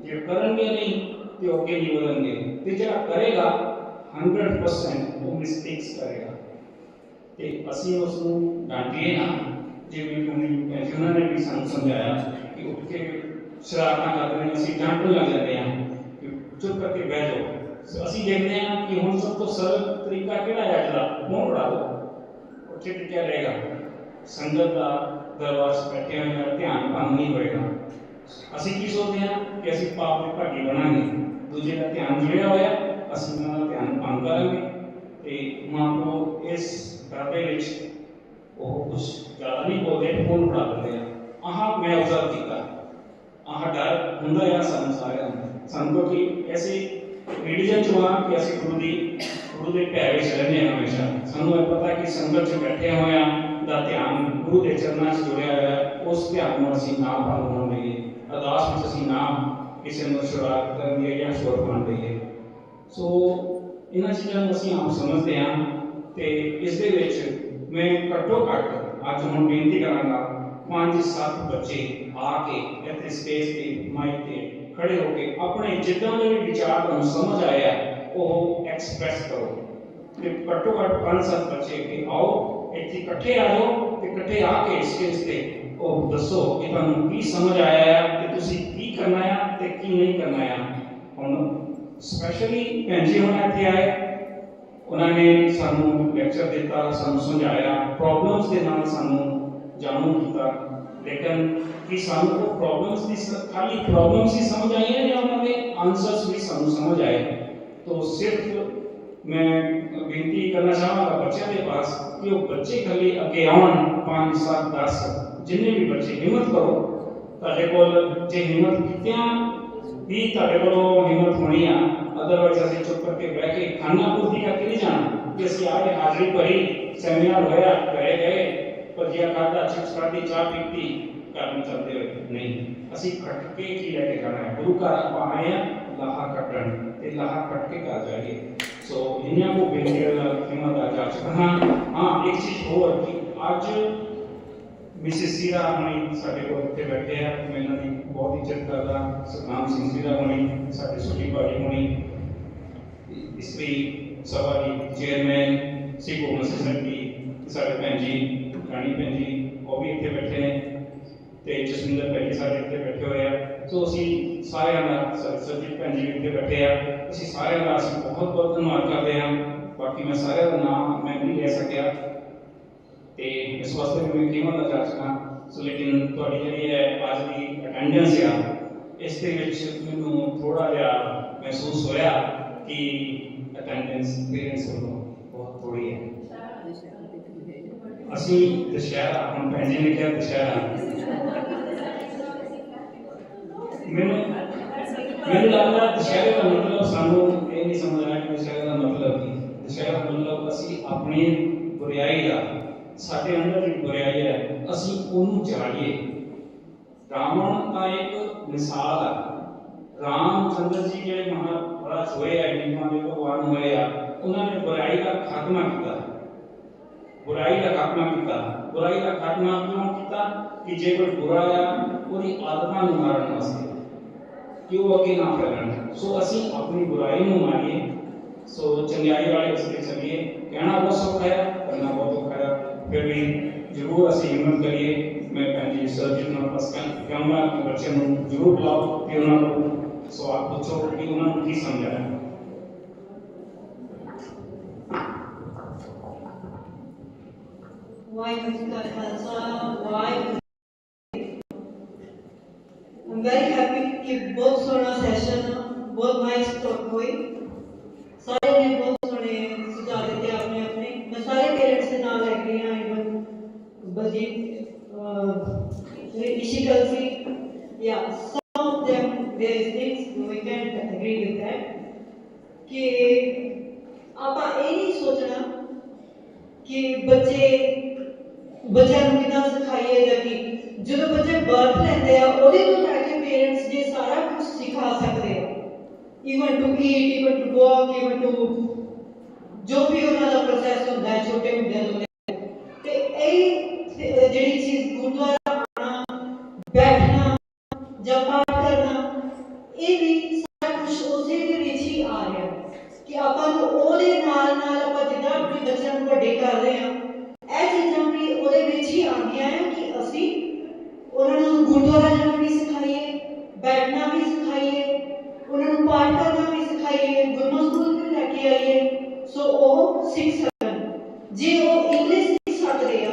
जे करनगे नहीं ते अगे नहीं वधणगे। ते जिहड़ा करेगा 100% वो मिस्टेक्स करेगा। ਤੇ ਅਸੀਂ ਉਸ ਨੂੰ ਡਾਂਟੀਏ ਨਾ, ਜਿਵੇਂ ਉਹਨਾਂ ਨੇ ਵੀ ਸਾਨੂੰ ਸਮਝਾਇਆ ਕਿ ਉੱਠ ਕੇ ਸ਼ਰਾਰਤਾਂ ਕਰਦੇ ਨੇ, ਅਸੀਂ ਡਾਂਟਣ ਲੱਗ ਜਾਂਦੇ ਹਾਂ ਕਿ ਚੁੱਪ ਕਰਕੇ ਬਹਿ ਜਾਓ। ਅਸੀਂ ਦੇਖਦੇ ਹਾਂ ਕਿ ਹੁਣ ਸਭ ਤੋਂ ਸਰਲ ਤਰੀਕਾ ਕਿਹੜਾ ਹੈ ਅੱਜ ਦਾ, ਫੋਨ ਫੜਾ ਦਿਓ, ਉੱਥੇ ਟਿਕਿਆ ਰਹੇਗਾ। ਸੰਗਤ ਦਾ ਦਰਬਾਰ 'ਚ ਬੈਠੇ ਹੋਏ ਦਾ ਧਿਆਨ ਭੰਗ ਨਹੀਂ ਹੋਏਗਾ। ਅਸੀਂ ਕੀ ਸੋਚਦੇ ਹਾਂ ਕਿ ਅਸੀਂ ਪਾਪ ਦੇ ਭਾਗੀ ਬਣਾਂਗੇ, ਦੂਜੇ ਦਾ ਧਿਆਨ ਜੁੜਿਆ ਹੋਇਆ, ਅਸੀਂ ਉਹਨਾਂ ਦਾ ਧਿਆਨ ਭੰਗ ਕਰਾਂਗੇ। ਤੇ ਮਾਂ ਪਿਓ ਇਸ ਕਰਦੇ ਵਿੱਚ ਉਹ ਕੁਝ ਜ਼ਿਆਦਾ ਨਹੀਂ ਬੋਲਦੇ, ਫੋਨ ਫੜਾ ਦਿੰਦੇ ਆ। ਆਹ ਮੈਂ ਅਬਜ਼ਰਵ ਕੀਤਾ, ਆਹ ਡਰ ਹੁੰਦਾ ਆ ਸਾਨੂੰ ਸਾਰਿਆਂ ਨੂੰ। ਸਾਨੂੰ ਕਿਉਂਕਿ ਐਸੀ ਰਿਲੀਜਨ 'ਚ ਆ ਕਿ ਅਸੀਂ ਗੁਰੂ ਦੇ ਭੈ ਵਿੱਚ ਰਹਿੰਦੇ ਹਾਂ ਹਮੇਸ਼ਾ। ਸਾਨੂੰ ਇਹ ਪਤਾ ਕਿ ਸੰਗਤ 'ਚ ਬੈਠੇ ਹੋਇਆ ਦਾ ਧਿਆਨ ਗੁਰੂ ਦੇ ਚਰਨਾਂ 'ਚ ਜੁੜਿਆ ਹੋਇਆ, ਉਸ ਧਿਆਨ ਨੂੰ ਅਸੀਂ ਨਾ ਭੰਗ ਹੋਣ ਦੇਈਏ। ਅਰਦਾਸ ਵਿੱਚ ਅਸੀਂ ਨਾ ਕਿਸੇ ਨੂੰ ਸ਼ਰਾਰਤ ਕਰਨ ਦੀ ਜਾਂ ਸ਼ੋਰ ਪਾਉਣ ਦੇਈਏ। ਸੋ ਇਹਨਾਂ ਚੀਜ਼ਾਂ ਨੂੰ ਅਸੀਂ ਆਪ ਸਮਝਦੇ ਹਾਂ। ਤੇ ਇਸ ਦੇ ਵਿੱਚ ਮੈਂ ਘੱਟੋ ਘੱਟ ਅੱਜ ਹੁਣ ਬੇਨਤੀ ਕਰਾਂਗਾ 5-7 ਬੱਚੇ ਆ ਕੇ ਇੱਥੇ ਸਟੇਜ ਤੇ ਮਾਈਕ ਤੇ ਖੜੇ ਹੋ ਕੇ ਆਪਣੇ ਜਿੱਦਾਂ ਦੇ ਵੀ ਵਿਚਾਰ ਤੁਹਾਨੂੰ ਸਮਝ ਆਇਆ ਉਹ ਐਕਸਪ੍ਰੈਸ ਕਰੋ। ਤੇ ਘੱਟੋ ਘੱਟ 5-7 ਬੱਚੇ ਕਿ ਆਓ ਇੱਥੇ ਇਕੱਠੇ ਆ ਜਾਓ ਤੇ ਇਕੱਠੇ ਆ ਕੇ ਸਟੇਜ ਤੇ ਉਹ ਦੱਸੋ ਕਿ ਤੁਹਾਨੂੰ ਕੀ ਸਮਝ ਆਇਆ ਹੈ ਤੇ ਤੁਸੀਂ ਕੀ ਕਰਨਾ ਹੈ ਤੇ ਕੀ ਨਹੀਂ ਕਰਨਾ ਹੈ। ਹੁਣ ਸਪੈਸ਼ਲੀ ਭੈਣ ਜੀ ਹੁਣ ਇੱਥੇ ਆਏ, ਉਹਨਾਂ ਨੇ ਸਾਨੂੰ ਲੈਕਚਰ ਦਿੱਤਾ, ਸਾਨੂੰ ਸਮਝਾਇਆ, ਪ੍ਰੋਬਲਮਸ ਦੇ ਨਾਲ ਸਾਨੂੰ ਜਾਣੂ ਕੀਤਾ। ਲੇਕਿਨ ਕਿ ਸਾਨੂੰ ਉਹ ਪ੍ਰੋਬਲਮਸ ਦੀ ਖਾਲੀ ਪ੍ਰੋਬਲਮਸ ਹੀ ਸਮਝ ਆਈਆਂ ਜਾਂ ਉਹਨਾਂ ਦੇ ਆਨਸਰਸ ਵੀ ਸਾਨੂੰ ਸਮਝ ਆਏ। तो सिर्फ मैं बेनती करना चाहूँगा बच्चों के पास कि वो बच्चे खाली अगे आउन 5 7 10 जिन्ने भी बच्चे हिम्मत करो ਤੁਹਾਡੇ ਕੋਲ ਜੇ ਹਿੰਮਤ ਕੀਤਿਆਂ ਵੀ ਤੁਹਾਡੇ ਕੋਲੋਂ ਹਿੰਮਤ ਹੋਣੀ ਆ। ਅਦਰਵਾਈਜ਼ ਅਸੀਂ ਚੁੱਪ ਕਰਕੇ ਬਹਿ ਕੇ ਖਾਨਾ ਪੂਰਤੀ ਕਰਕੇ ਨਹੀਂ ਜਾਣਾ ਕਿ ਅਸੀਂ ਆਏ ਹਾਜ਼ਰੀ ਭਰੀ ਸੈਮੀਨਾਰ ਹੋਇਆ ਘਰੇ ਗਏ ਭੱਜਿਆ ਖਾਧਾ ਚਿਪਸ ਖਾਧੀ ਚਾਹ ਪੀਤੀ ਘਰ ਨੂੰ ਚੱਲਦੇ ਹੋਏ ਨਹੀਂ। ਅਸੀਂ ਖੱਟ ਕੇ ਕੀ ਲੈ ਕੇ ਜਾਣਾ ਹੈ। ਗੁਰੂ ਘਰ ਆਪਾਂ ਆਏ ਆ ਲਾਹਾ ਕੱਟਣ ਤੇ ਲਾਹਾ ਕੱਟ ਕੇ ਘਰ ਜਾਈਏ। ਸੋ ਇਹਨਾਂ ਨੂੰ ਬੇਨਤੀ ਹਿੰਮਤ ਆ ਜਾ ਚੁੱਕਾ ਹਾਂ। ਇੱਕ ਚੀਜ਼ ਹੋਰ ਕਿ ਅੱਜ मिसिस सीरा होनी साढ़े को इतने बैठे हैं, मैं इन्होंने बहुत इज्जत करता। सतनाम सिंह सीरा होनी साढ़े छोटी भाई होनी स्त्री सभा की चेयरमैन सिख कौम सोसाइटी साढ़े भैन जी रानी भैन जी वो भी इतने बैठे हैं तो जसविंदर भैन जी साढ़े इतने बैठे हुए हैं। तो असी सारे सरजीत भैन जी इतने बैठे हैं, असी सारे का असी बहुत बहुत धन्यवाद करते हैं। बाकी मैं सारे का नाम मैं नहीं ले सकिया ते इस वास्ते मैं कीमत अदा कर सका। ਸੋ ਲੇਕਿਨ ਤੁਹਾਡੀ ਜਿਹੜੀ ਹੈ ਅੱਜ ਦੀ ਅਟੈਂਡੈਂਸ ਆ ਇਸ ਦੇ ਵਿੱਚ ਮੈਨੂੰ ਥੋੜਾ ਜਿਹਾ ਮਹਿਸੂਸ ਹੋਇਆ ਕਿ ਅਟੈਂਡੈਂਸ ਪੇਰੈਂਟਸ ਵੱਲੋਂ ਬਹੁਤ ਥੋੜੀ ਹੈ। ਅਸੀਂ ਦੁਸ਼ਹਿਰਾ ਹੁਣ ਭੈਣ ਜੀ ਨੇ ਕਿਹਾ ਦੁਸ਼ਹਿਰਾ ਮੈਨੂੰ ਲੱਗਦਾ ਦੁਸ਼ਹਿਰੇ ਦਾ ਮਤਲਬ ਸਾਨੂੰ ਇਹ ਨਹੀਂ ਸਮਝ ਆਇਆ ਕਿ ਦੁਸ਼ਹਿਰੇ ਦਾ ਮਤਲਬ ਕੀ। ਦੁਸ਼ਹਿਰਾ ਦਾ ਮਤਲਬ ਅਸੀਂ ਆਪਣੀ ਬੁਰਾਈ ਦਾ ਸਾਡੇ ਅੰਦਰ ਜਿਹੜੀ ਬੁਰਾਈ ਹੈ ਅਸੀਂ ਉਹਨੂੰ ਜਾਣੀਏ। ਰਾਵਣ ਤਾਂ ਇੱਕ ਮਿਸਾਲ ਆ। ਰਾਮ ਚੰਦਰ ਜੀ ਜਿਹੜੇ ਮਹਾਰਾਜ ਹੋਏ ਆ ਨੀਮਾਂ ਦੇ ਭਗਵਾਨ ਹੋਏ ਆ ਉਹਨਾਂ ਨੇ ਬੁਰਾਈ ਦਾ ਖਾਤਮਾ ਕੀਤਾ। ਬੁਰਾਈ ਦਾ ਖਾਤਮਾ ਕੀਤਾ। ਬੁਰਾਈ ਦਾ ਖਾਤਮਾ ਕਿਉਂ ਕੀਤਾ ਕਿ ਜੇ ਕੋਈ ਬੁਰਾ ਆ ਉਹਦੀ ਆਦਤਾਂ ਨੂੰ ਮਾਰਨ ਵਾਸਤੇ ਕਿ ਉਹ ਅੱਗੇ ਨਾ ਫੈਲਣ। ਸੋ ਅਸੀਂ ਆਪਣੀ ਬੁਰਾਈ ਨੂੰ ਮਾਰੀਏ। ਸੋ ਚੰਗਿਆਈ ਵਾਲੇ ਰਸਤੇ ਚੱਲੀਏ। ਕਹਿਣਾ ਬਹੁਤ ਸੌਖਾ ਹੈ, ਕਰਨਾ ਬਹੁਤ ਔਖਾ ਹੈ। ਫਿਰ ਵੀ ਜ਼ਰੂਰ ਅਸੀਂ ਹਿੰਮਤ ਕਰੀਏ। ਮੈਂ ਭੈਣ ਜੀ ਸਰਜੀਤ ਨੂੰ ਕਹਾਂਗਾ ਕਿ ਬੱਚਿਆਂ ਨੂੰ ਜ਼ਰੂਰ ਬੁਲਾਓ ਕਿ ਉਹਨਾਂ ਨੂੰ ਸਵਾਲ ਪੁੱਛੋ ਕਿ ਉਹਨਾਂ ਨੂੰ ਕੀ ਸਮਝਾਇਆ। ਵਾਹਿਗੁਰੂ ਜੀ ਕਾ Khalsa Waheguru. I'm very happy कि बहुत सोहना सेशन बहुत नाइस टॉक हुई। सारे ने बहुत सोहने सुझाव दिते अपने अपने। मैं सारे पेरेंट्स के नाल एग्री हां। इवन बलजीत ऋषिकल सी या some of them there is things we can't agree with that कि ਆਪਾਂ ਇਹ ਨਹੀਂ ਸੋਚਣਾ कि ਬੱਚਿਆਂ ਨੂੰ ਕਿੱਦਾਂ ਸਿਖਾਈਏ ਜਾਂ ਕਿ ਜਦੋਂ ਬੱਚੇ ਬਰਥ ਲੈਂਦੇ ਆ ਉਹਦੇ ਤੋਂ ਲੈ ਕੇ ਪੇਰੈਂਟਸ ਜੇ ਸਾਰਾ ਕੁਝ ਸਿਖਾ ਸਕਦੇ ਆ। Even to eat, even to walk, even to ਜੋ ਵੀ ਉਹਨਾਂ ਦਾ ਪ੍ਰੋਸੈਸ ਹੁੰਦਾ ਹੈ ਛੋਟੇ ਹੁੰਦਿਆਂ ਤੋਂ। ਤੇ ਇਹ ਜਿਹੜੀ ਚੀਜ਼ ਗੁਰਦੁਆਰਾ ਆਉਣਾ, ਬੈਠਣਾ ਜਾਂ ਪਾਠ ਕਰਨਾ ਇਹ ਵੀ ਸਾਰਾ ਕੁਝ ਉਸੇ ਦੇ ਵਿੱਚ ਹੀ ਆ ਰਿਹਾ ਕਿ ਆਪਾਂ ਨੂੰ ਉਹਦੇ ਨਾਲ ਆਪਾਂ ਜਿੱਦਾਂ ਆਪਣੇ ਬੱਚਿਆਂ ਨੂੰ ਵੱਡੇ ਕਰ ਰਹੇ ਹਾਂ ਇਹ ਚੀਜ਼ਾਂ ਵੀ ਉਹਦੇ ਵਿੱਚ ਹੀ ਆਉਂਦੀਆਂ ਹੈ ਕਿ ਅਸੀਂ ਉਹਨਾਂ ਨੂੰ ਗੁਰਦੁਆਰਾ ਜਾਣਾ ਵੀ ਸਿਖਾਈਏ, ਬੈਠਣਾ ਵੀ ਸਿਖਾਈਏ, ਉਹਨਾਂ ਨੂੰ ਪਾਠ ਕਰਨਾ ਵੀ ਸਿਖਾਈਏ, ਗੁਰਮਤਿ ਸਕੂਲ ਵੀ ਲੈ ਕੇ ਆਈਏ ਸੋ ਉਹ ਸਿੱਖ ਸਕਣ। ਜੇ ਉਹ ਇੰਗਲਿਸ਼ ਸਿੱਖ ਸਕਦੇ ਆ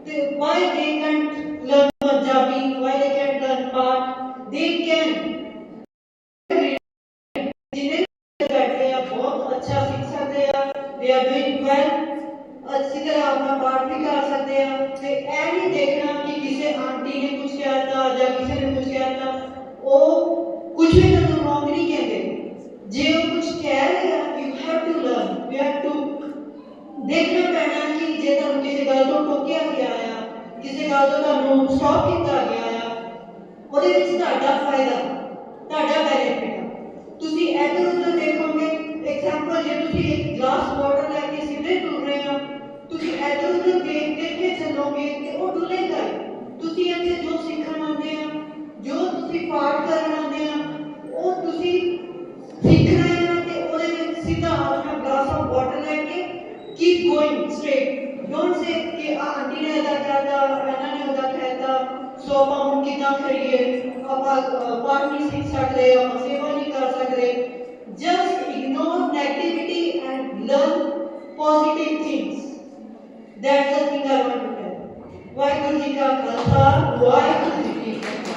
ਤੇ why they can't learn Punjabi, why they can't learn ਪਾਠ, they can। ਜਿਹਨੇ ਬੈਠੇ ਆ ਬਹੁਤ ਅੱਛਾ ਸਿੱਖ ਸਕਦੇ ਆ, they are doing well। अच्छी तरह अपना पाठ भी कर सकते हैं। तो यह नहीं देखना कि किसी आंटी ने कुछ कहता या किसी ने कुछ कहता वो कुछ भी तो रॉन्ग नहीं कहते। जे वो कुछ कह रहे हैं you have to learn, you have to देखना पैना कि जे तुम किसी गल तो टोकिया गया है, किसी गल तो तुम स्टॉप किया गया है ਉਹਦੇ ਵਿੱਚ ਤੁਹਾਡਾ ਫਾਇਦਾ, ਤੁਹਾਡਾ ਬੈਨੀਫਿਟ ਹੈ। ਤੁਸੀਂ ਇੱਧਰ ਉੱਧਰ ਦੇਖੋਗੇ। ਐਗਜ਼ਾਮਪਲ ਜੇ ਤੁਸੀਂ ਇੱਕ ਗਲਾਸ ਵਾਟਰ ਲੈ ਕੇ ਸਿੱਧੇ ਤੁਰ ਰਹੇ ਹੋ ਤੁਸੀਂ ਇੱਧਰ ਉੱਧਰ ਦੇਖ ਕੇ ਚੱਲੋਗੇ ਤੇ ਉਹ ਡੁੱਲੇਗਾ ਹੀ। ਤੁਸੀਂ ਇੱਥੇ ਜੋ ਸਿੱਖਣ ਆਉਂਦੇ ਆ, ਜੋ ਤੁਸੀਂ ਪਾਠ ਕਰਨ ਆਉਂਦੇ ਆ ਉਹ ਤੁਸੀਂ ਸਿੱਖ ਰਹੇ ਹੋ ਤੇ ਉਹਦੇ ਵਿੱਚ ਸਿੱਧਾ ਆਪਣਾ ਗਲਾਸ ਆਫ ਵਾਟਰ ਲੈ ਕੇ ਕੀਪ ਗੋਇੰਗ ਸਟ੍ਰੇਟ। ਡੋਂਟ ਸੇ ਕਿ ਆ ਆਂਟੀ ਨੇ ਇਹਦਾ ਕਹਿਤਾ, ਇਹਨਾਂ ਨੇ ਉਹਦਾ ਕਹਿਤਾ ਸੋ ਆਪਾਂ ਹੁਣ ਕਿੱਦਾਂ ਕਰੀਏ, ਆਪਾਂ ਪਾਠ ਨਹੀਂ ਸਿੱਖ ਸਕਦੇ, ਆਪਾਂ ਸੇਵਾ ਨਹੀਂ ਕਰ ਸਕਦੇ। Just ignore negativity and learn positive things. That's the thing I want to tell. Vaheguru Ji ka Khalsa, Vaheguru Ji ki Fateh.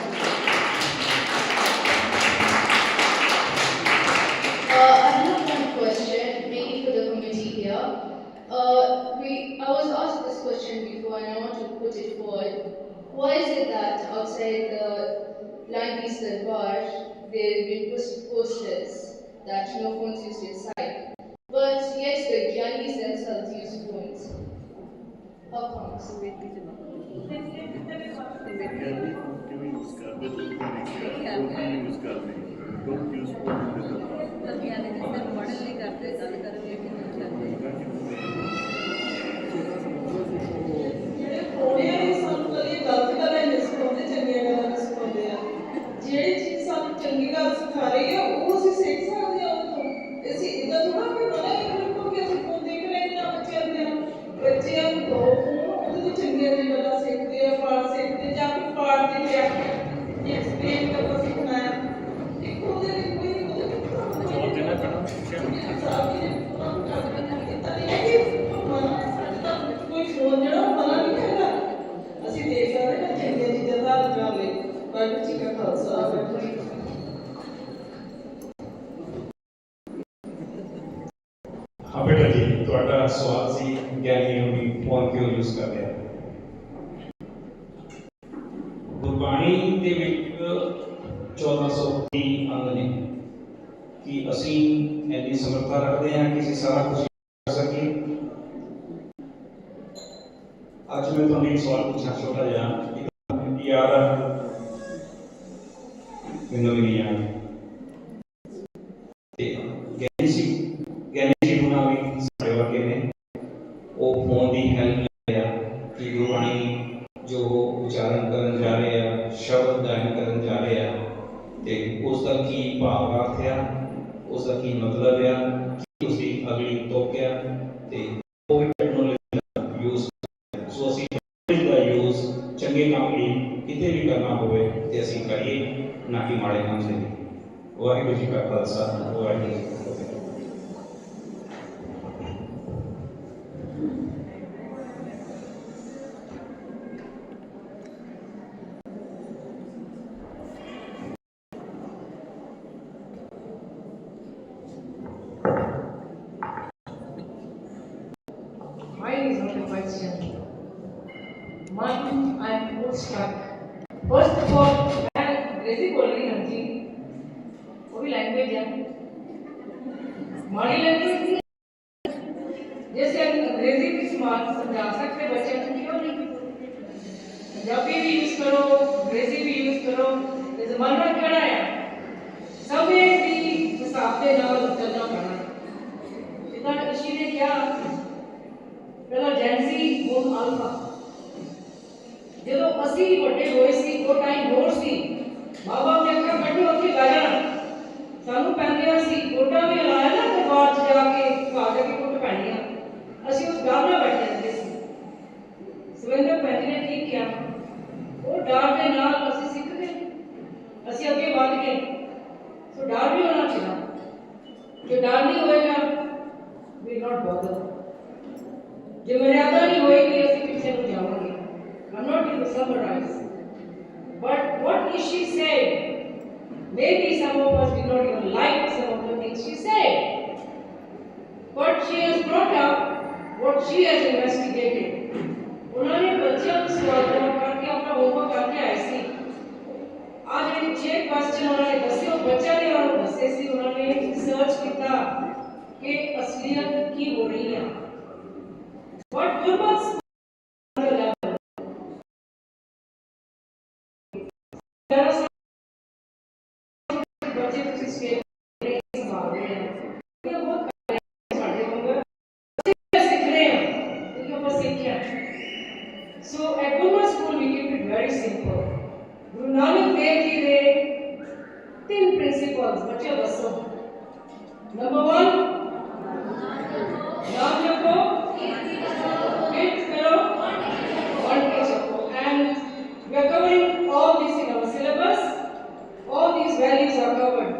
I have one question, maybe for the committee here. I was asked this question before and I want to put it forward. Why is it that outside the Landis Darbar there have been posters that no phones used inside, but yet the Gyanis themselves use phones? How comes? ਜਿਹੜੀ ਚੀਜ਼ ਸਾਨੂੰ ਚੰਗੀ ਗੱਲ ਸਿਖਾ ਰਹੀ ਹੈ ਉਹ ਅਸੀਂ ਸਿੱਖ ਸਕਦੇ ਹਾਂ ਉਹ ਤੋਂ। ਅਸੀਂ ਇਦਾਂ ਥੋੜਾ ਕਿ ਮਨਾ ਕਰੋ ਕਿ ਅਸੀਂ ਫੋਨ ਦੇਖ ਰਹੇ ਨਾ ਬੱਚਿਆਂ ਨੂੰ ਦੋ ਫੋਨ ਉਹਦੇ ਤੋਂ ਚੰਗੀਆਂ ਗੱਲਾਂ ਸਿੱਖਦੇ ਆ, ਪਾਠ ਸਿੱਖਦੇ ਜਾਂ ਫਿਰ ਪਾਠ ਦੀ ਵਿਆਖਿਆ ਐਕਸਪਲੇਨ ਕਰਨਾ ਸਿੱਖਣਾ ਹੈ। ਇੱਕ ਉਹਦੇ ਲਈ ਕੋਈ ਉਹਦੇ ਵਿੱਚ हाँ बेटा जी, ਤੁਹਾਡਾ ਸਵਾਲ ਸੀ ਗਿਆਨੀਆਂ ਵੀ ਫੋਨ ਕਿਉਂ ਯੂਜ਼ ਕਰਦੇ ਆ। ਗੁਰਬਾਣੀ ਦੇ ਵਿੱਚ 1430 ਅੰਗ ਨੇ ਕਿ ਅਸੀਂ ਇੰਨੀ ਸਮਰੱਥਾ ਰੱਖਦੇ ਹਾਂ ਕਿ ਅਸੀਂ ਸਾਰਾ ਕੁਝ ਕਰ ਸਕੀਏ। ਅੱਜ ਮੈਂ ਤੁਹਾਨੂੰ ਇੱਕ ਸਵਾਲ ਪੁੱਛਣਾ ਛੋਟਾ ਜਿਹਾ, ਯਾਦ ਆ ਮੈਨੂੰ ਵੀ ਨਹੀਂ ਯਾਦ। ਤੇ ਗਿਆਨੀ ਜੀ ਹੋਣਾ ਵੀ ਸਾਡੇ ਵਰਗੇ ਨੇ, ਉਹ ਫੋਨ ਦੀ ਹੈਲਪ ਲੈ ਰਿਹਾ ਕਿ ਗੁਰਬਾਣੀ ਜੋ ਉਚਾਰਨ ਕਰਨ ਜਾ ਰਹੇ ਆ, ਸ਼ਬਦ ਗਾਇਨ ਕਰਨ ਜਾ ਰਹੇ ਆ, ਤੇ ਉਸ ਦਾ ਕੀ ਭਾਵ ਅਰਥ ਆ, ਉਸ ਦਾ ਕੀ ਮਤਲਬ ਆ, ਕੀ ਉਸ ਦੀ ਅਗਲੀ ਤੁਕ ਆ, ਤੇ ਉਹ ਵੀ ਟੈਕਨੋਲੋਜੀ ਦਾ ਯੂਜ਼। ਸੋ ਅਸੀਂ ਟੈਕਨੋਲੋਜੀ ਦਾ ਯੂਜ਼ ਚੰਗੇ ਕੰਮ ਲਈ ਕਿਤੇ ਵੀ ਕਰਨਾ ਹੋਵੇ ਤੇ ਅਸੀਂ ਕਰੀਏ, ਨਾ ਕਿ ਮਾੜੇ ਕੰਮ ਦੇ ਲਈ। ਵਾਹਿਗੁਰੂ ਜੀ ਕਾ ਖਾਲਸਾ, ਵਾਹਿਗੁਰੂ ਜੀ ਕੀ ਫਤਿਹ। Mine is not a question. Mine, I am more stuck. First of all, मैं अंग्रेजी बोल रही हूँ जी, वो भी लैंग्वेज है, हमारी लैंग्वेज नहीं है। जैसे अंग्रेजी भी समझा सकते बच्चे तो क्यों नहीं, पंजाबी भी यूज करो, अंग्रेजी भी यूज करो, ये जमाना केड़ा है, समय भी हिसाब के नाल चलना पैना। जितना ऋषि ने क्या पहला जैनसी ਹੁਣ ਅਲਫਾ, ਜਦੋਂ ਅਸੀਂ ਵੱਡੇ ਹੋਏ ਸੀ ਉਹ ਟਾਈਮ ਹੋਰ ਸੀ, ਮਾਂ-ਬਾਪ ਨੇ ਅੱਖਾਂ ਕੱਢੀ ਉੱਥੇ ਬਹਿ ਜਾਣਾ, ਸਾਨੂੰ ਪੈਂਦੀਆਂ ਸੀ ਗੋਡਾ ਵੀ ਹਲਾਇਆ ਨਾ ਦਰਬਾਰ 'ਚ ਜਾ ਕੇ ਘਾ ਜਾ ਕੇ ਕੁੱਟ ਪੈਣੀਆਂ, ਅਸੀਂ ਉਸ ਡਰ ਨਾਲ ਬੈਠੇ ਰਹਿੰਦੇ ਸੀ। ਸੁਰਿੰਦਰ ਭੈਣ ਜੀ ਨੇ ਠੀਕ ਕਿਹਾ, ਉਹ ਡਰ ਦੇ ਨਾਲ ਅਸੀਂ ਸਿੱਖ ਗਏ, ਅਸੀਂ ਅੱਗੇ ਵੱਧ ਗਏ। ਸੋ ਡਰ ਵੀ ਹੋਣਾ ਚਾਹੀਦਾ, ਜੇ ਡਰ ਨਹੀਂ ਹੋਏਗਾ ਵੀ ਨਾਟ ਬੋਦਰ, ਜੇ ਮਰਿਆਦਾ नहीं होएगी ਅਸੀਂ पीछे ਨੂੰ ਜਾਵਾਂਗੇ। I'm not going to summarize, but what she said, maybe some of us did not even like some of the things she said, but she has brought up what she has investigated. उन्होंने बच्चों को सवाल जवाब करके अपना homework करके आए सी, आज एक 6 क्वेश्चन उन्होंने दसे, वो बच्चा ने और दसे सी, उन्होंने रिसर्च किया कि असलियत की हो रही है। But Gurmat's there are some बच्चे कुछ स्टेट में भाग रहे हैं, ये बहुत सारे होंगे, बच्चे सीख रहे हैं, क्योंकि अपन सीखे हैं। So at Gurmat school we keep it very simple. Guru Nanak Dev ji ने 3 principles बच्चे दसो। Number 1, नाम जपो, and we are covering all this in our syllabus. All these values are covered.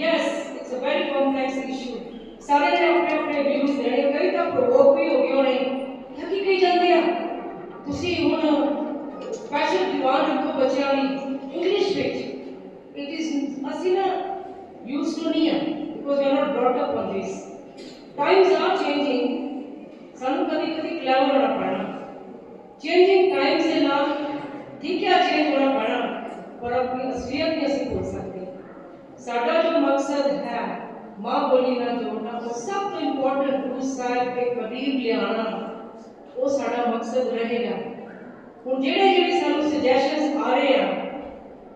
Yes, it's a very complex issue. सारे ने अपने views देने, कई तो provoke भी हो गए होने, क्या की कही जाते हैं, तुसी हुन special दीवान रखो बच्चों ली English ਵਿੱਚ, it is ਅਸੀਂ ਨਾ used to नहीं है, because we are not brought up on this. Times are changing. ਸਾਨੂੰ कभी कभी clever होना पड़ना, चेंजिंग टाइम्स के नाल ठीक है चेंज होना पड़ना, पर अपनी असलियत नहीं ਅਸੀਂ भूल सकते। साडा जो मकसद है माँ बोली ना जोड़ना, वो सब तो इम्पोर्टेंट गुरु साहिब के करीब ले आना, वो साडा मकसद रहेगा। हुन जेड़े जेड़े सानू सजेशंस आ रहे हैं,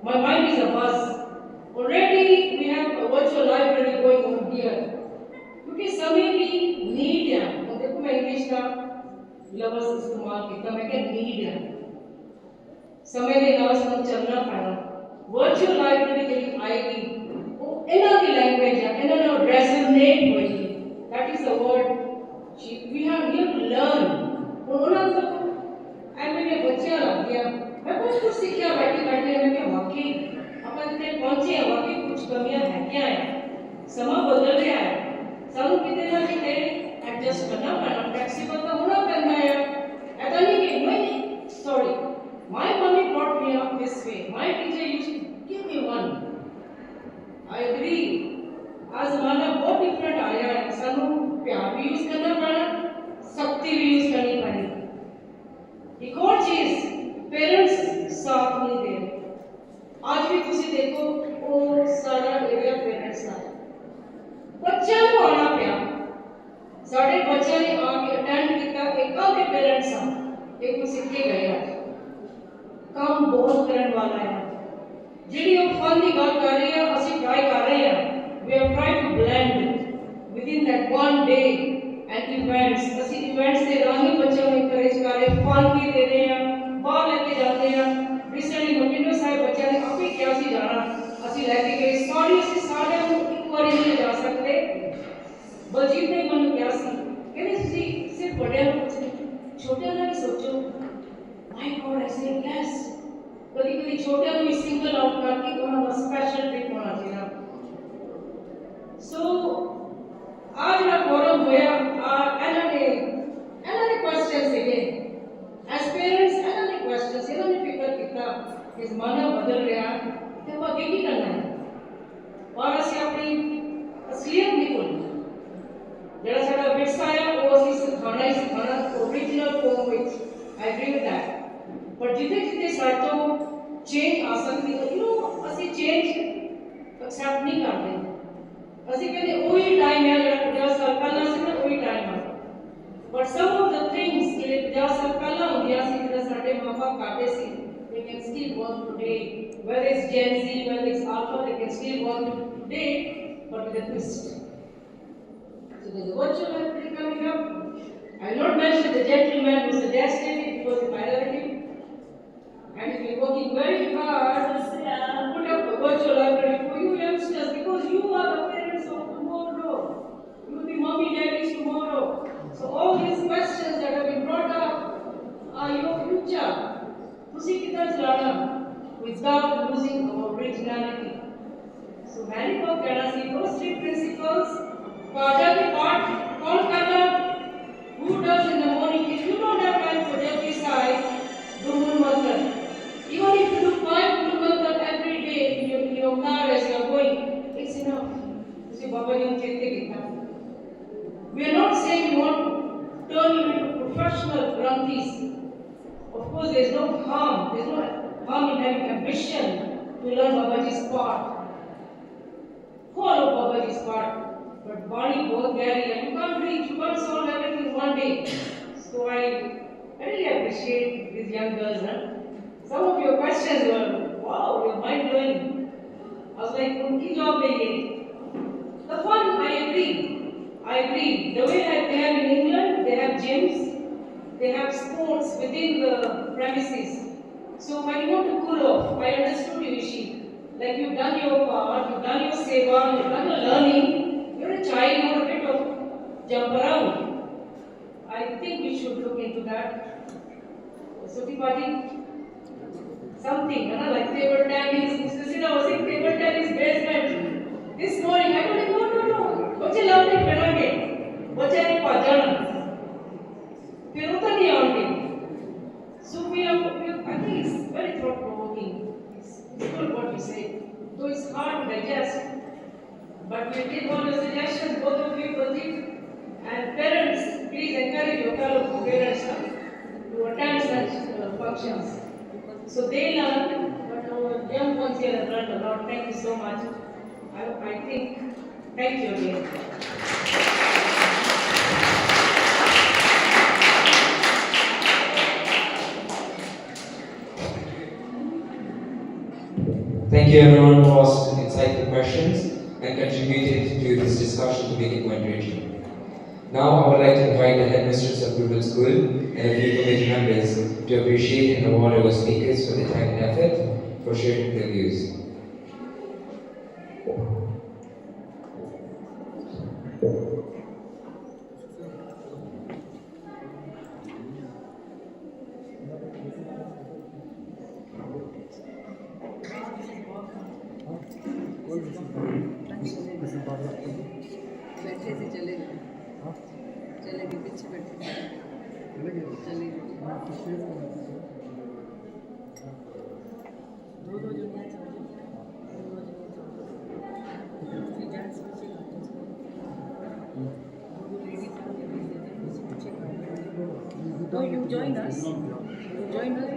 my mind is a buzz. Already we have a virtual library going on here, क्योंकि समय की नीड है। और देखो मैं इंग्लिश का लफ्ज़ इस्तेमाल किया, मैं क्या नीड है, समय के नाल सानू चलना पैना। वर्चुअल लाइब्रेरी ਜਿਹੜੀ ਆਏਗੀ ਉਹ ਇਹਨਾਂ ਦੀ ਲੈਂਗੁਏਜ ਹੈ, ਇਹਨਾਂ ਨਾਲ ਰੈਜ਼ੋਨੇਟ ਹੋਏਗੀ। that is the word we have here to learn। ਉਹਨਾਂ ਤੋਂ ਐਵੇਂ ਦੇ ਬੱਚਿਆਂ ਲੱਗ ਗਿਆ, ਮੈਂ ਕੁਝ ਸਿੱਖਿਆ ਬੈਠੇ ਬੈਠੇ, ਮੈਂ ਕਿਹਾ ਵਾਕਈ ਆਪਾਂ ਜਿੱਥੇ ਪਹੁੰਚੇ ਹਾਂ ਵਾਕਈ ਕੁਝ ਕਮੀਆਂ ਹੈਗੀਆਂ ਆ, ਸਮਾਂ ਬਦਲ ਰਿਹਾ ਹੈ, ਸਾਨੂੰ ਕਿਤੇ ਨਾ ਕਿਤੇ ਐਡਜਸਟ ਕਰਨਾ ਪੈਣਾ, ਫਲੈਕਸੀਬਲ ਤਾਂ ਹੋਣਾ ਪੈਂਦਾ ਆ। ऐसा नहीं कि नहीं, sorry, my mommy brought me up this way, my teacher used to give me one, I agree, आज ज़माना बहुत डिफरेंट आया है, पेरेंट्स हाँ एक को सीख के गए हैं काम बहुत करने वाला है जिन्हें हम फन की गल कर रहे हैं ਅਸੀਂ ट्राई कर रहे हैं we have tried to blend within that one day and events ਅਸੀਂ events ਦੇ ਰਾਹੀਂ ਬੱਚਿਆਂ ਨੂੰ encourage ਕਰ ਰਹੇ fun ਵੀ ਦੇ ਰਹੇ ਹਾਂ ਬਾਹਰ ਲੈ ਕੇ ਜਾਂਦੇ ਹਾਂ recently ਮਨਿੰਦਰ ਸਾਹਿਬ ਬੱਚਿਆਂ ਨੇ ਆਪੇ ਕਿਹਾ ਸੀ ਜਾਣਾ ਅਸੀਂ ਲੈ ਕੇ ਗਏ ਸੌਰੀ ਅਸੀਂ ਸਾਰਿਆਂ ਨੂੰ ਇੱਕ ਵਾਰੀ ਨਹੀਂ ਜਾ ਸਕਦੇ ਬਲਜੀਤ ਨੇ ਮੈਨੂੰ ਕਿਹਾ ਸੀ ਕਹਿੰਦੇ ਤੁਸੀਂ ਸਿਰਫ ਵੱਡਿਆਂ ਨੂੰ ਛੋਟਿਆਂ ਦਾ ਵੀ ਸੋਚੋ my God I say yes कभी कभी छोटे को भी सिंगल आउट करके उन्होंने स्पेशल ट्रिप होना चाहिए सो आज ना फोरम होया एनाने क्वेश्चंस है एज पेरेंट्स एनाने क्वेश्चंस इन्होंने फिक्र किया कि ज़माना बदल रहा है तो वो आगे की करना है और ਅਸੀਂ ਆਪਣੀ ਅਸਲੀਅਤ ਨਹੀਂ ਭੁੱਲਣੀ ਜਿਹੜਾ ਸਾਡਾ ਵਿਰਸਾ ਹੈ ਉਹ ਅਸੀਂ ਸਿਖਾਉਣਾ ਹੀ ਸਿਖਾਉਣਾ ਓਰੀਜਨਲ ਫਾਰਮ ਵਿੱਚ ਆਈ ਐਗਰੀ ਵਿਦ ਦੈਟ पर जिते जिते साथ तो चेंज आ सकती है यू नो ਅਸੀਂ चेंज एक्सेप्ट नहीं करते ਅਸੀਂ कहते वही टाइम है ਜਿਹੜਾ 50 ਸਾਲ ਪਹਿਲਾਂ ਸੀ ਨਾ वही टाइम है but some of the things ਜਿਹੜੇ 50 ਸਾਲ ਪਹਿਲਾਂ ਹੁੰਦੀਆਂ ਸੀ ਜਿਹੜਾ ਸਾਡੇ ਮਾਪੇ ਕਰਦੇ ਸੀ they can still work today whether it's Gen Z whether it's Alpha they can still work today but with a twist so there's a virtual library coming up I will not mention the gentleman who suggested it because it's my relative and if you're working very hard to put up a virtual library for you youngsters because you are the parents of tomorrow. You will be mommy, daddies tomorrow. So all these questions that have been brought up are your future. Tusi kitna chalana without losing our originality. So मैंने बहुत कहना सी those three principles Kaza के पाठ कौन करना who does in the morning if you don't have time for Japji Sai do Gurmat even if you do 5 Gurmat every day in your car as you are going it's enough उसे बाबा जी ने चेते कितना we are not saying we want to turn you into professional granthis of course there is no harm in having ambition to learn Babaji's part follow Babaji's part but body बहुत गहरी है you can't solve everything in one day so I really appreciate these young girls some of your questions were wow you're mind blowing I was like उनकी job नहीं है the fun I agree the way that they have in England they have gyms they have sports within the premises so when you want to cool off I understood you Ishi like you've done your part you've done your seva you've done your learning you're a child you want a bit of jump around I think we should look into that Suti Pati something like table tennis Mr. Sina was saying table tennis basement this morning I told him no बच्चे love नहीं करेंगे बच्चे ने पाजाना फिर उतना नहीं आएंगे so we are I think it's very thought provoking it's good what you say though it's hard to digest but we give all the suggestions both of you Pradeep and parents please encourage your fellow parents to attend such functions so they learn but our young ones here have learned a lot thank you so much I think thank you again Thank you everyone for asking insightful questions and contributed to this discussion to make it more enriching. Now I would like to invite the headmistress of Gurmat School and a few committee members to appreciate and award our speakers for their time and effort for sharing their views. बैठे थे चले गए पीछे बैठे चले दो No, you join us. You join us.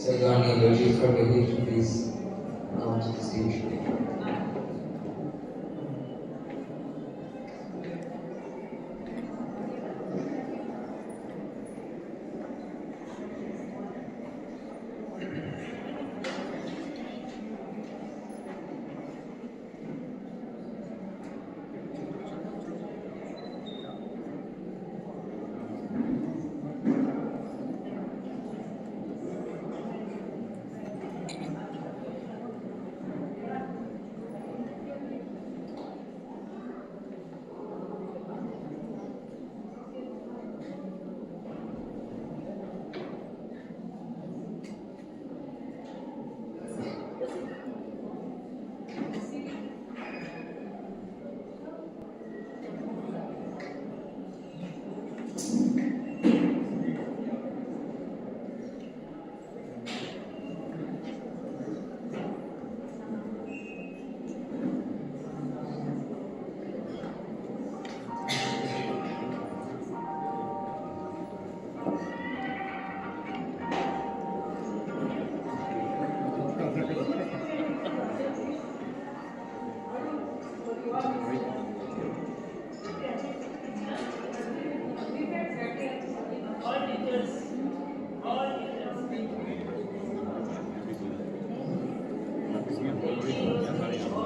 Sardani, your chief for the please come to the stage.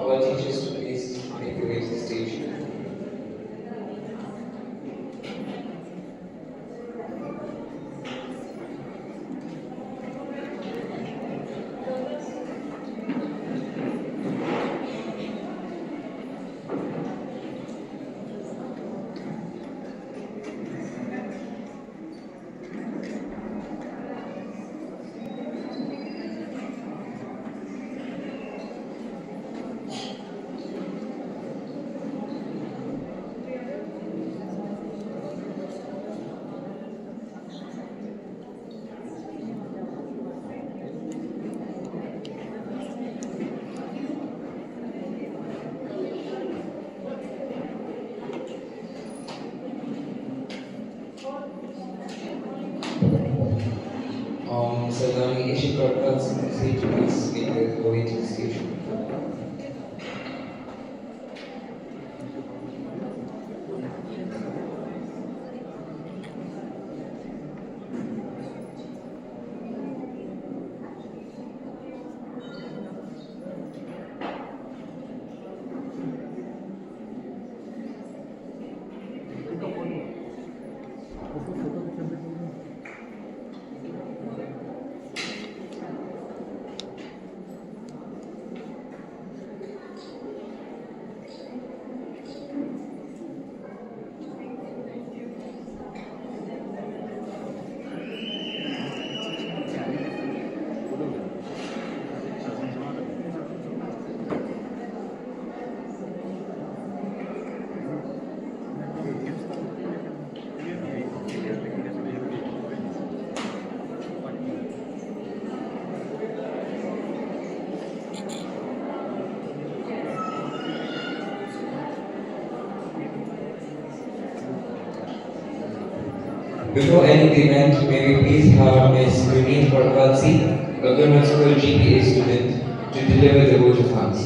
All teachers to please make your way to the stage. Sardani, Asia Broadcast, please make your way to the stage. Before ending the event, may we please have Ms. Gurmat Farkadsi, a Gurmat School GPA student, to deliver the vote of thanks.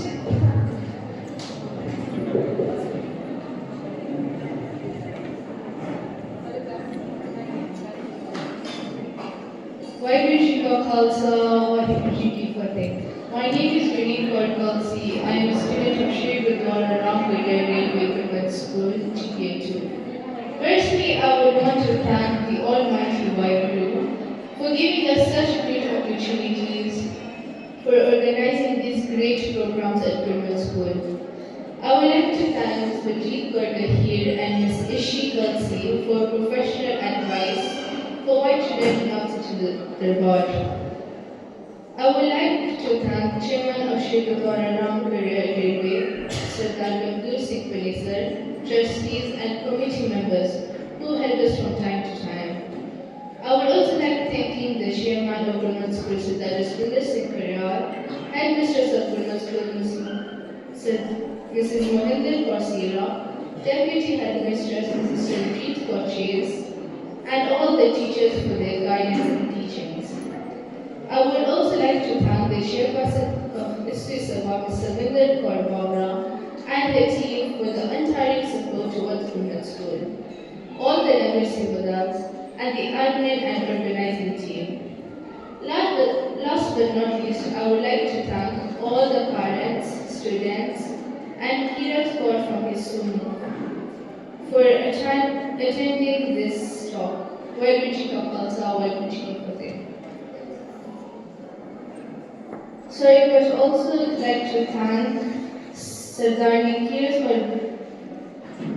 Waheguru Ji Ka Khalsa, Waheguru Ji Ki Fateh. My name is Gurmat Farkadsi. I am a student of Shri Gurudwara Ramgarh Railway Gurmat School, GPA 2. Firstly, I would want to thank the Almighty Waheguru for giving us such great opportunities for organizing these great programs at Gurmat School. I would like to thank Ms. Vajit Gordahir and Ms. Ishi Kalsi for professional advice for why children not to the board. I would like to thank Chairman of Shri Gurudwara Ramgarh Railway, Sardar Gabdur Singh Palesar, trustees and committee members who help us from time to time. I would also like thanking the chairman of Gurmat School, Sardar Gabdur Singh Palesar, headmistress of Gurmat School, Mrs. Mohinder Kausira, deputy headmistress Mrs. Suljit Kochis, and all the teachers for their guidance and teachings. I would also like to thank the chairperson of History Sabha, Mr. Vinder Kaur and her team for the untiring support towards Gurmat School, all the legacy brothers, and the admin and organizing team. Last but not least, I would like to thank all the parents, students, and Kirat Kaur from his Sumu for attending this talk. Waheguru Ka Khalsa, Waheguru Ji Ki Fateh. So I would also like to thank Sardani Kirat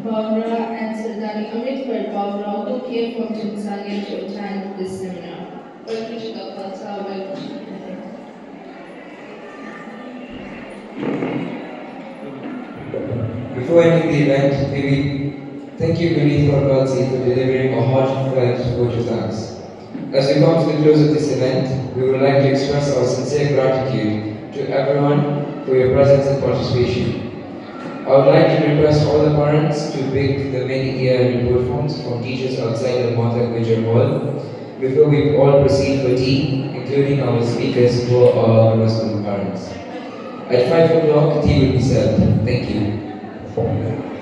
Bhavra and Sardani Amit Bhavra who came from Tanzania to attend this seminar. Waheguru Ji Ka Khalsa, Waheguru Ji Ki Fateh. Before ending the event, maybe thank you, Guneet Korkalsi, for delivering a heartfelt vote of thanks. As we come to the close of this event, we would like to express our sincere gratitude to everyone for your presence and participation. I would like to request all the parents to pick the many ear and report forms from teachers outside the Mata Gujar Hall before we all proceed for tea, including our speakers who are our school parents. At 5 o'clock, tea will be served. Thank you.